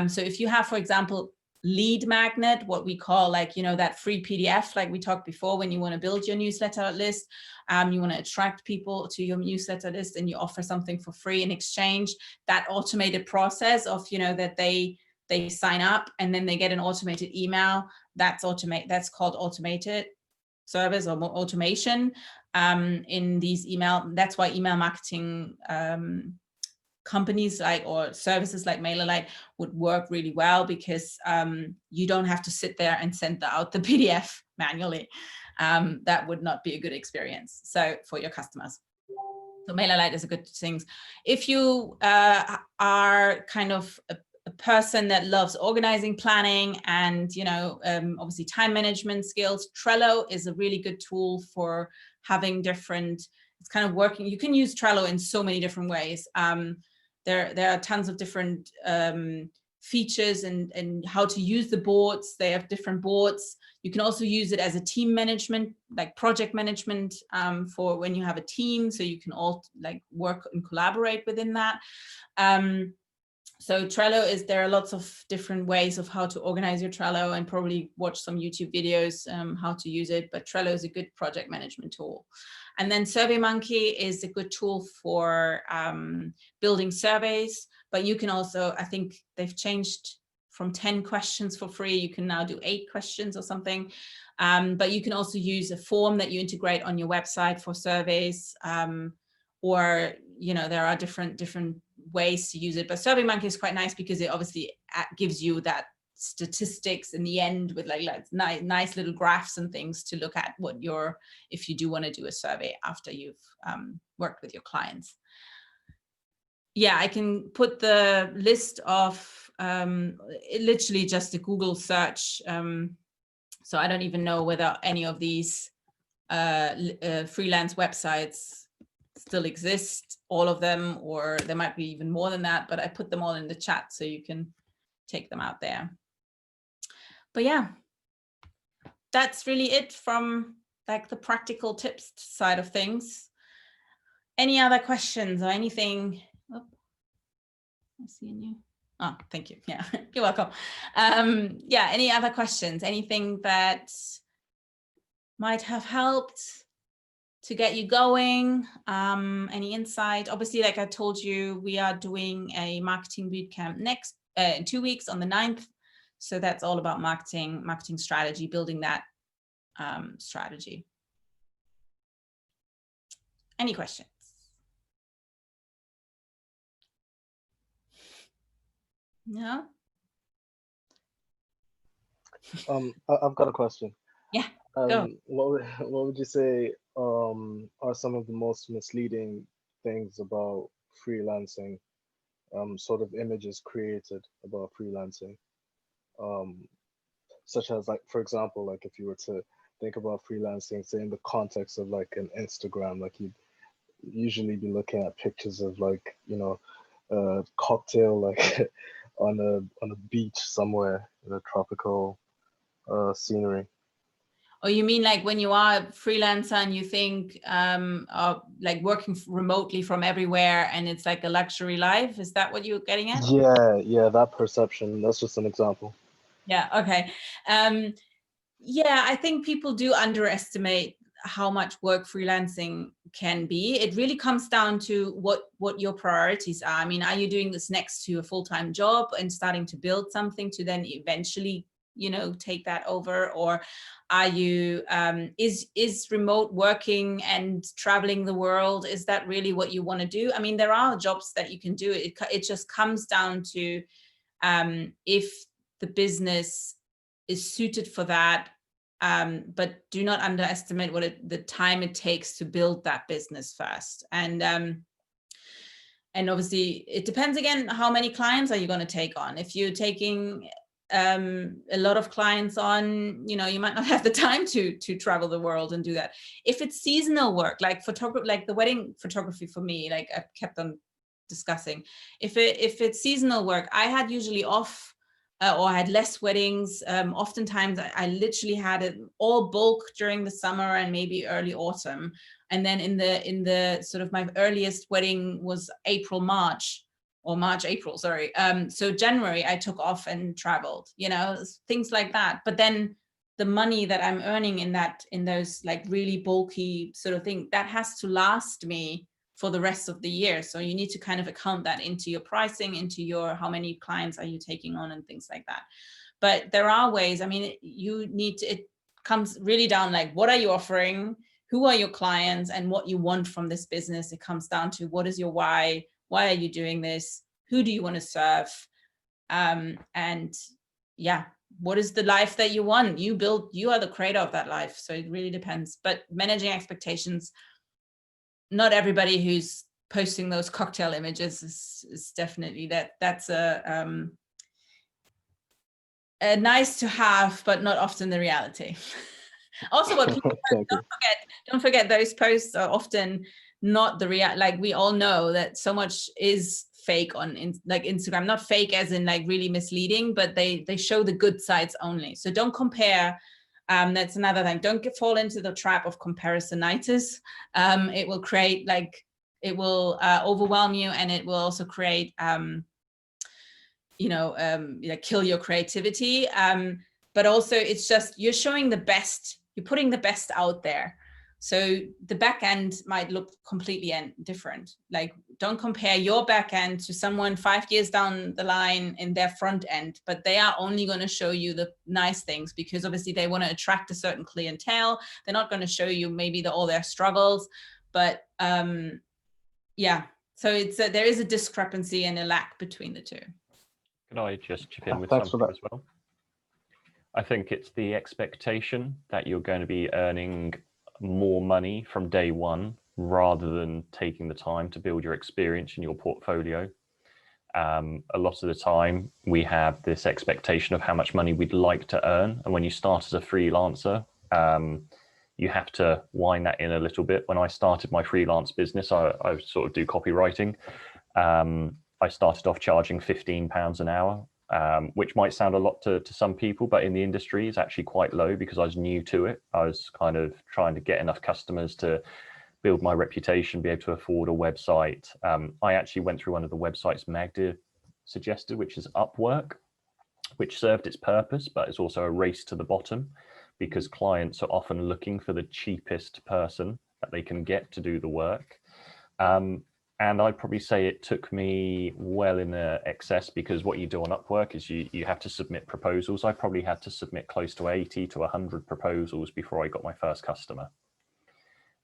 So if you have, for example, lead magnet, what we call like, that free PDF, like we talked before, when you want to build your newsletter list, you want to attract people to your newsletter list, and you offer something for free in exchange, that automated process of, that they sign up and then they get an automated email, that's called automated service or automation in these email. That's why email marketing companies or services like MailerLite would work really well, because you don't have to sit there and send out the PDF manually. That would not be a good experience for your customers. So MailerLite is a good thing. If you are kind of a person that loves organizing, planning, and obviously time management skills, Trello is a really good tool for having different, it's kind of working. You can use Trello in so many different ways. There are tons of different features and how to use the boards. They have different boards. You can also use it as a team management, like project management, for when you have a team, so you can all like work and collaborate within that. So Trello there are lots of different ways of how to organize your Trello, and probably watch some YouTube videos how to use it, but Trello is a good project management tool. And then SurveyMonkey is a good tool for building surveys, but you can also, I think they've changed from 10 questions for free, you can now do 8 questions or something. But you can also use a form that you integrate on your website for surveys, or there are different ways to use it. But SurveyMonkey is quite nice because it obviously gives you that statistics in the end with like nice little graphs and things to look at if you do want to do a survey after you've worked with your clients. Yeah, I can put the list of literally just a Google search. So I don't even know whether any of these freelance websites still exist, all of them, or there might be even more than that, but I put them all in the chat so you can take them out there. But yeah, that's really it from like the practical tips side of things. Any other questions or anything? Oh, I see you. Oh, thank you. Yeah, you're welcome. Yeah, any other questions? Anything that might have helped to get you going? Any insight? Obviously, like I told you, we are doing a marketing bootcamp next in 2 weeks on the 9th. So that's all about marketing strategy, building that strategy. Any questions? No? I've got a question. Yeah, go. What would you say are some of the most misleading things about freelancing? Sort of images created about freelancing, such as, like, for example, like if you were to think about freelancing, say in the context of like an Instagram, like you'd usually be looking at pictures of, like, you know, a cocktail like on a beach somewhere in a tropical scenery. Or you mean like when you are a freelancer and you think of like working remotely from everywhere and it's like a luxury life? Is that what you're getting at? Yeah, that perception. That's just an example. Yeah, okay. Yeah, I think people do underestimate how much work freelancing can be. It really comes down to what your priorities are. I mean, are you doing this next to a full-time job and starting to build something to then eventually, you know, take that over? Or are you is remote working and traveling the world, is that really what you want to do? I mean, there are jobs that you can do. It just comes down to if the business is suited for that, but do not underestimate the time it takes to build that business first. And obviously it depends again, how many clients are you going to take on? If you're taking a lot of clients on, you know, you might not have the time to travel the world and do that. If it's seasonal work, like photography, like the wedding photography for me, like I've kept on discussing, if it's seasonal work, I had usually off or I had less weddings. Oftentimes I literally had it all bulk during the summer and maybe early autumn. And then in the sort of my earliest wedding was April, March, or March, April, sorry. So January I took off and traveled, you know, things like that. But then the money that I'm earning in those like really bulky sort of thing, that has to last me for the rest of the year. So you need to kind of account that into your pricing, into your, how many clients are you taking on and things like that. But there are ways, I mean, you need to, it comes really down, like, what are you offering? Who are your clients and what you want from this business? It comes down to what is your why? Why are you doing this? Who do you want to serve? And yeah, what is the life that you want? You are the creator of that life. So it really depends. But managing expectations, not everybody who's posting those cocktail images is definitely that's a nice to have, but not often the reality. Also, what people don't forget, those posts are often not the real. Like, we all know that so much is fake on like Instagram, not fake as in like really misleading, but they show the good sides only. So don't compare. That's another thing. Don't fall into the trap of comparisonitis. It will create overwhelm you, and it will also create kill your creativity. But also, it's just, you're showing the best, you're putting the best out there. So the back end might look completely different. Like, don't compare your back end to someone 5 years down the line in their front end, but they are only going to show you the nice things because obviously they want to attract a certain clientele. They're not going to show you maybe all their struggles, but yeah. So it's there is a discrepancy and a lack between the two. Can I just chip in with something as well? I think it's the expectation that you're going to be earning more money from day one rather than taking the time to build your experience in your portfolio. A lot of the time we have this expectation of how much money we'd like to earn, and when you start as a freelancer, you have to wind that in a little bit. When I started my freelance business, I sort of do copywriting. I started off charging £15 an hour. which might sound a lot to some people, but in the industry is actually quite low because I was new to it. I was kind of trying to get enough customers to build my reputation, be able to afford a website. I actually went through one of the websites Magda suggested, which is Upwork, which served its purpose, but it's also a race to the bottom because clients are often looking for the cheapest person that they can get to do the work. And I'd probably say it took me well in excess, because what you do on Upwork is you have to submit proposals. I probably had to submit close to 80 to 100 proposals before I got my first customer.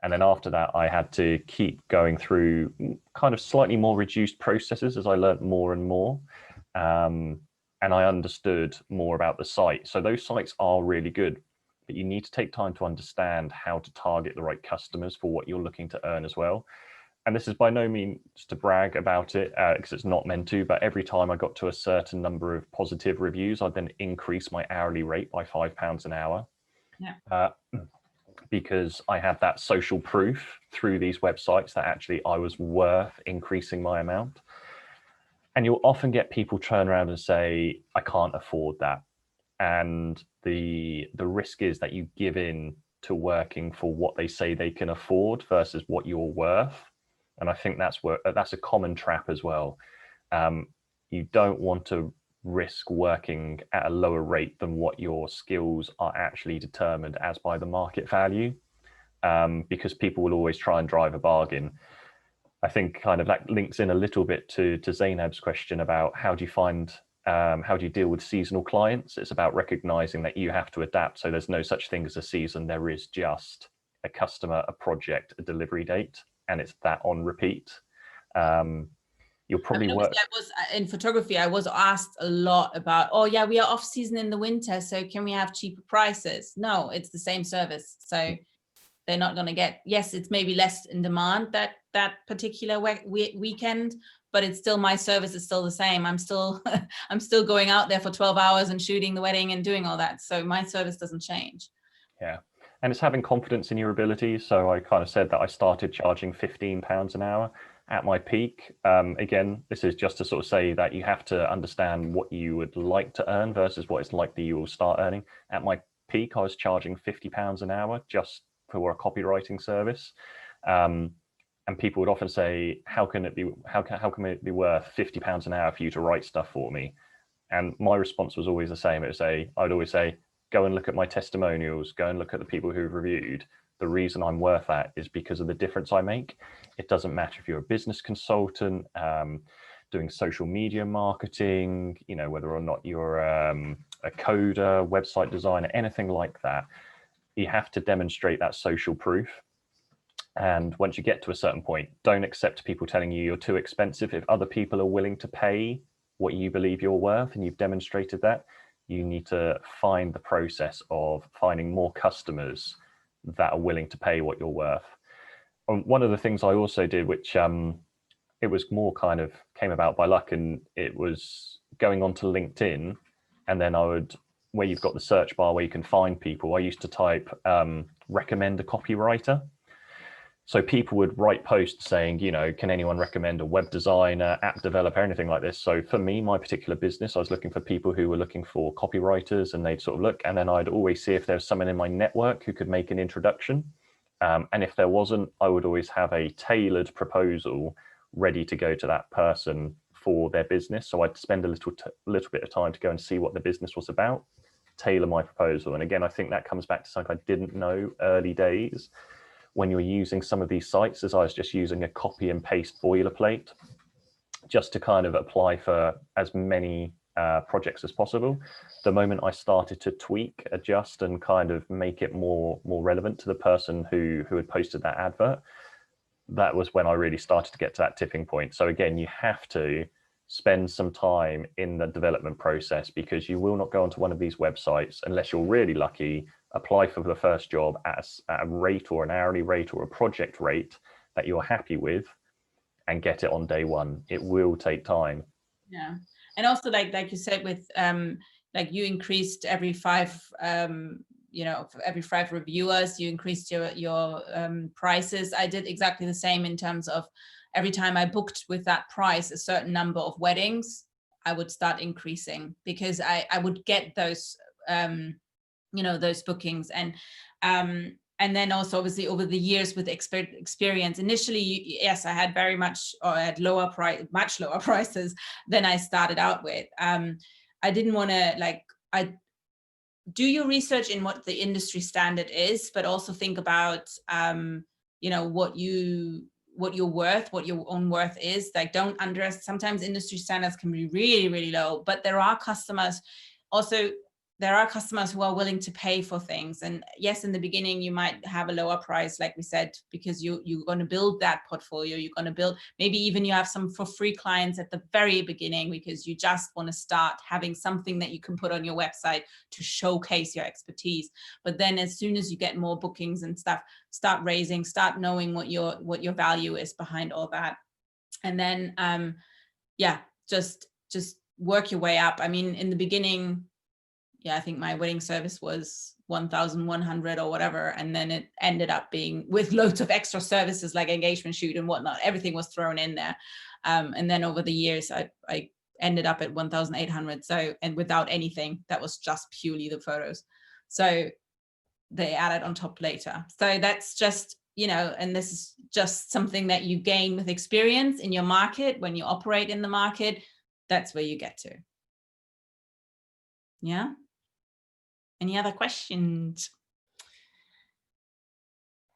And then after that, I had to keep going through kind of slightly more reduced processes as I learned more and more. And I understood more about the site. So those sites are really good, but you need to take time to understand how to target the right customers for what you're looking to earn as well. And this is by no means to brag about it, because it's not meant to, but every time I got to a certain number of positive reviews, I'd then increase my hourly rate by £5 an hour. Yeah. Because I had that social proof through these websites that actually I was worth increasing my amount. And you'll often get people turn around and say, I can't afford that. And the risk is that you give in to working for what they say they can afford versus what you're worth. And I think that's a common trap as well. You don't want to risk working at a lower rate than what your skills are actually determined as by the market value, because people will always try and drive a bargain. I think kind of that links in a little bit to Zainab's question about how do you deal with seasonal clients. It's about recognizing that you have to adapt. So there's no such thing as a season. There is just a customer, a project, a delivery date, and it's that on repeat. You'll probably work. I was in photography. I was asked a lot about, oh yeah, we are off season in the winter, so can we have cheaper prices? No, it's the same service. So they're not going to get, yes, it's maybe less in demand that particular weekend, but it's still, my service is still the same. I'm still going out there for 12 hours and shooting the wedding and doing all that. So my service doesn't change. Yeah. And it's having confidence in your abilities. So I kind of said that I started charging £15 an hour at my peak. Again, this is just to sort of say that you have to understand what you would like to earn versus what it's likely you will start earning. At my peak, I was charging £50 an hour just for a copywriting service. And people would often say, how can it be worth £50 an hour for you to write stuff for me? And my response was always the same. I'd always say, go and look at my testimonials, go and look at the people who've reviewed. The reason I'm worth that is because of the difference I make. It doesn't matter if you're a business consultant, doing social media marketing, whether or not you're a coder, website designer, anything like that. You have to demonstrate that social proof. And once you get to a certain point, don't accept people telling you you're too expensive. If other people are willing to pay what you believe you're worth and you've demonstrated that, you need to find the process of finding more customers that are willing to pay what you're worth. One of the things I also did, which it was more kind of came about by luck, and it was going onto LinkedIn, and then where you've got the search bar where you can find people, I used to type recommend a copywriter. So people would write posts saying, can anyone recommend a web designer, app developer, anything like this? So for me, my particular business, I was looking for people who were looking for copywriters, and they'd sort of look, and then I'd always see if there was someone in my network who could make an introduction. And if there wasn't, I would always have a tailored proposal ready to go to that person for their business. So I'd spend a little bit of time to go and see what the business was about, tailor my proposal. And again, I think that comes back to something I didn't know early days. When you're using some of these sites, as I was just using a copy and paste boilerplate just to kind of apply for as many projects as possible. The moment I started to tweak, adjust, and kind of make it more relevant to the person who had posted that advert, that was when I really started to get to that tipping point. So again, you have to spend some time in the development process, because you will not go onto one of these websites unless you're really lucky, apply for the first job at a rate or an hourly rate or a project rate that you're happy with, and get it on day one. It will take time. Yeah. And also like you said, with like you increased every five reviewers, you increased your prices. I did exactly the same in terms of every time I booked with that price a certain number of weddings, I would start increasing, because I would get those, you know, those bookings. And then also obviously over the years with experience, initially, yes, I had very much, or at much lower prices than I started out with. I didn't want to, like, do your research in what the industry standard is, but also think about, you know, what you're worth, what your own worth is. Like, don't underestimate, sometimes industry standards can be really, really low, but there are customers also, there are customers who are willing to pay for things. And yes, in the beginning, you might have a lower price, like we said, because you're going to build that portfolio. You're going to build, maybe even you have some for free clients at the very beginning, because you just want to start having something that you can put on your website to showcase your expertise. But then as soon as you get more bookings and stuff, start knowing what your value is behind all that. And then, yeah, just work your way up. I mean, in the beginning, yeah, I think my wedding service was 1,100 or whatever. And then it ended up being, with loads of extra services like engagement shoot and whatnot, everything was thrown in there. And then over the years, I ended up at 1,800. So, and without anything, that was just purely the photos. So they added on top later. So that's just, you know, and this is just something that you gain with experience in your market. When you operate in the market, that's where you get to. Yeah. Any other questions?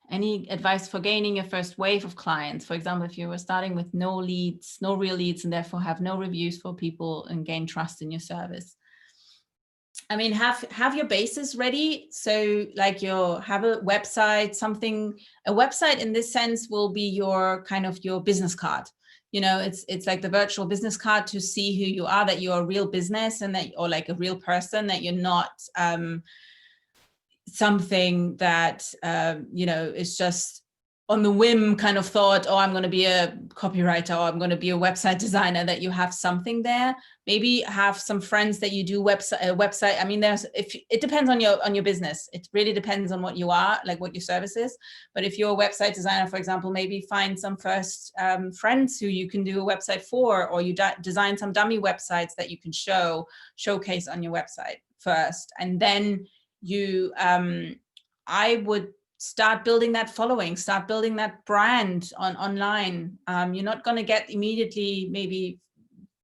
Any advice for gaining your first wave of clients? For example, if you were starting with no leads, no real leads, and therefore have no reviews for people, and gain trust in your service. I mean, have your bases ready. So like have a website, a website in this sense will be your kind of your business card. You know, it's like the virtual business card to see who you are, that you're a real business, and that, or like a real person, that you're not something that, you know, is just on the whim kind of thought, oh, I'm going to be a copywriter, or I'm going to be a website designer, that you have something there. Maybe have some friends that you do website. I mean, it depends on your business. It really depends on what you are, like what your service is. But if you're a website designer, for example, maybe find some first friends who you can do a website for, or you design some dummy websites that you can showcase on your website first. And then you, I would start building that following, start building that brand online. You're not going to get immediately maybe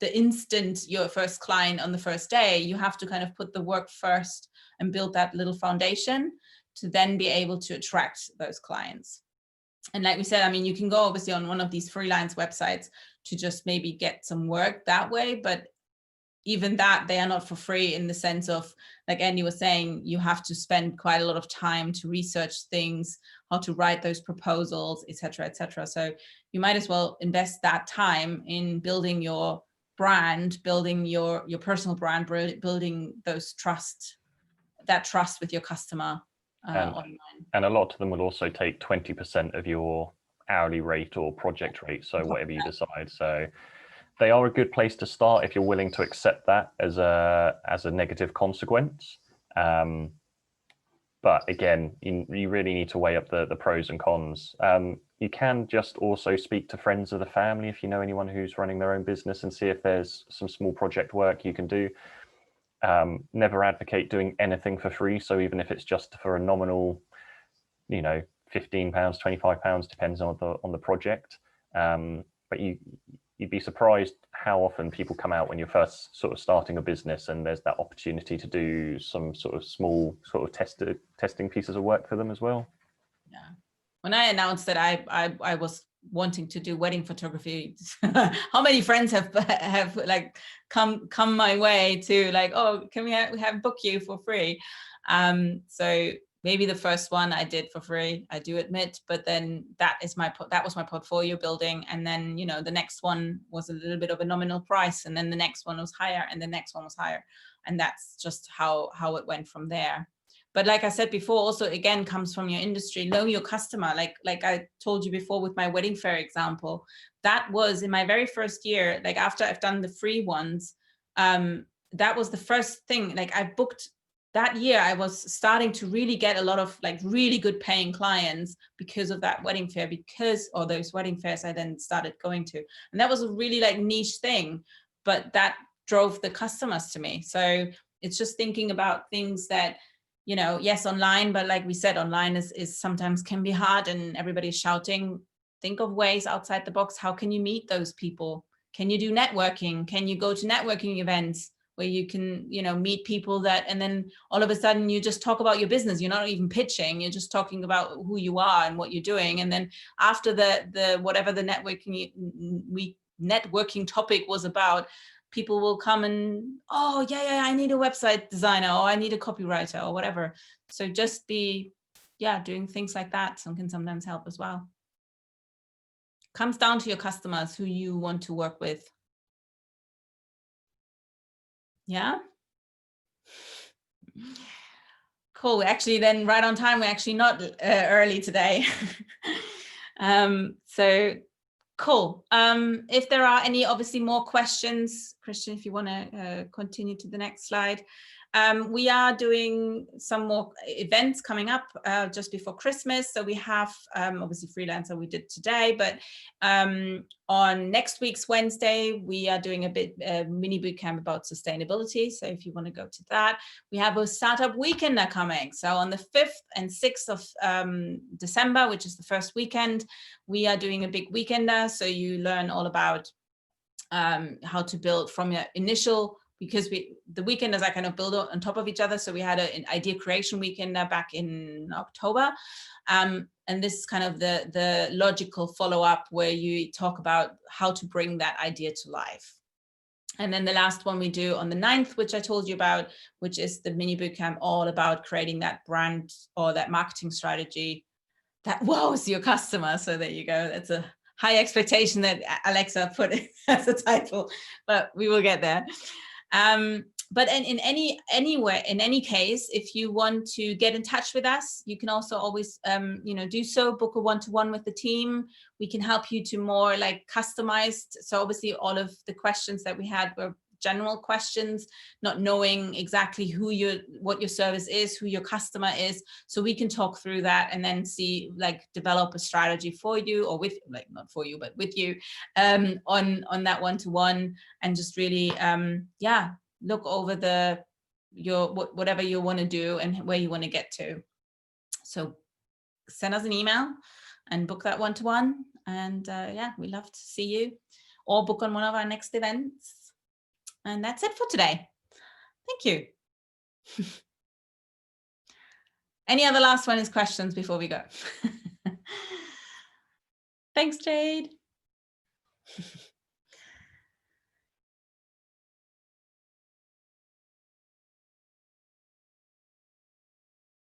the instant your first client on the first day. You have to kind of put the work first and build that little foundation to then be able to attract those clients. And like we said, I mean, you can go obviously on one of these freelance websites to just maybe get some work that way, but even that, they are not for free, in the sense of, like Andy was saying, you have to spend quite a lot of time to research things, how to write those proposals, etc., etc. So you might as well invest that time in building your brand, building your personal brand, building that trust with your customer online. And a lot of them will also take 20% of your hourly rate or project rate, so whatever you decide. So they are a good place to start if you're willing to accept that as a negative consequence. But again, you really need to weigh up the pros and cons. You can just also speak to friends of the family if you know anyone who's running their own business, and see if there's some small project work you can do. Never advocate doing anything for free. So even if it's just for a nominal, you know, £15, £25, depends on the project. But you'd be surprised how often people come out when you're first sort of starting a business, and there's that opportunity to do some sort of small sort of testing pieces of work for them as well. Yeah. When I announced that I was wanting to do wedding photography, how many friends have like come my way to like, oh, can we have book you for free? So maybe the first one I did for free, I do admit, but then that was my portfolio building. And then, you know, the next one was a little bit of a nominal price, and then the next one was higher, and the next one was higher. And that's just how it went from there. But like I said before, also, again, comes from your industry. Know your customer. Like I told you before with my wedding fair example, that was in my very first year, like after I've done the free ones, that was the first thing. Like I booked that year, I was starting to really get a lot of like really good paying clients because of that wedding fair, or those wedding fairs I then started going to. And that was a really like niche thing, but that drove the customers to me. So it's just thinking about things that, you know, yes, online, but like we said, online is sometimes can be hard and everybody's shouting. Think of ways outside the box. How can you meet those people? Can you do networking? Can you go to networking events where you can, you know, meet people that, and then all of a sudden you just talk about your business. You're not even pitching. You're just talking about who you are and what you're doing. And then after the whatever the networking topic was about, people will come and, oh yeah, I need a website designer, or I need a copywriter, or whatever. So just be, yeah, doing things like that can sometimes help as well. Comes down to your customers, who you want to work with. Yeah. Cool. Actually, then right on time. We're actually not early today. So cool. If there are any obviously more questions, Christian, if you want to continue to the next slide. We are doing some more events coming up just before Christmas. So we have obviously Freelancer we did today, but on next week's Wednesday, we are doing a mini bootcamp about sustainability. So if you want to go to that, we have a startup weekender coming. So on the 5th and 6th of December, which is the first weekend, we are doing a big weekender. So you learn all about how to build from your initial, because the weekenders are kind of build on top of each other. So we had an idea creation weekender back in October. And this is kind of the logical follow-up where you talk about how to bring that idea to life. And then the last one we do on the 9th, which I told you about, which is the mini bootcamp, all about creating that brand or that marketing strategy that wows your customer. So there you go. That's a high expectation that Alexa put as a title, but we will get there. But in any case, if you want to get in touch with us, you can also always, you know, do so, book a one-to-one with the team. We can help you to more like customized. So obviously all of the questions that we had were general questions, not knowing exactly what your service is, who your customer is. So we can talk through that and then see, like, develop a strategy for you, or with, like, not for you, but with you on that one-to-one, and just really, yeah, look over whatever you want to do and where you want to get to. So send us an email and book that one-to-one. And yeah, we love to see you, or book on one of our next events. And that's it for today. Thank you. Any other last minute questions before we go? Thanks, Jade.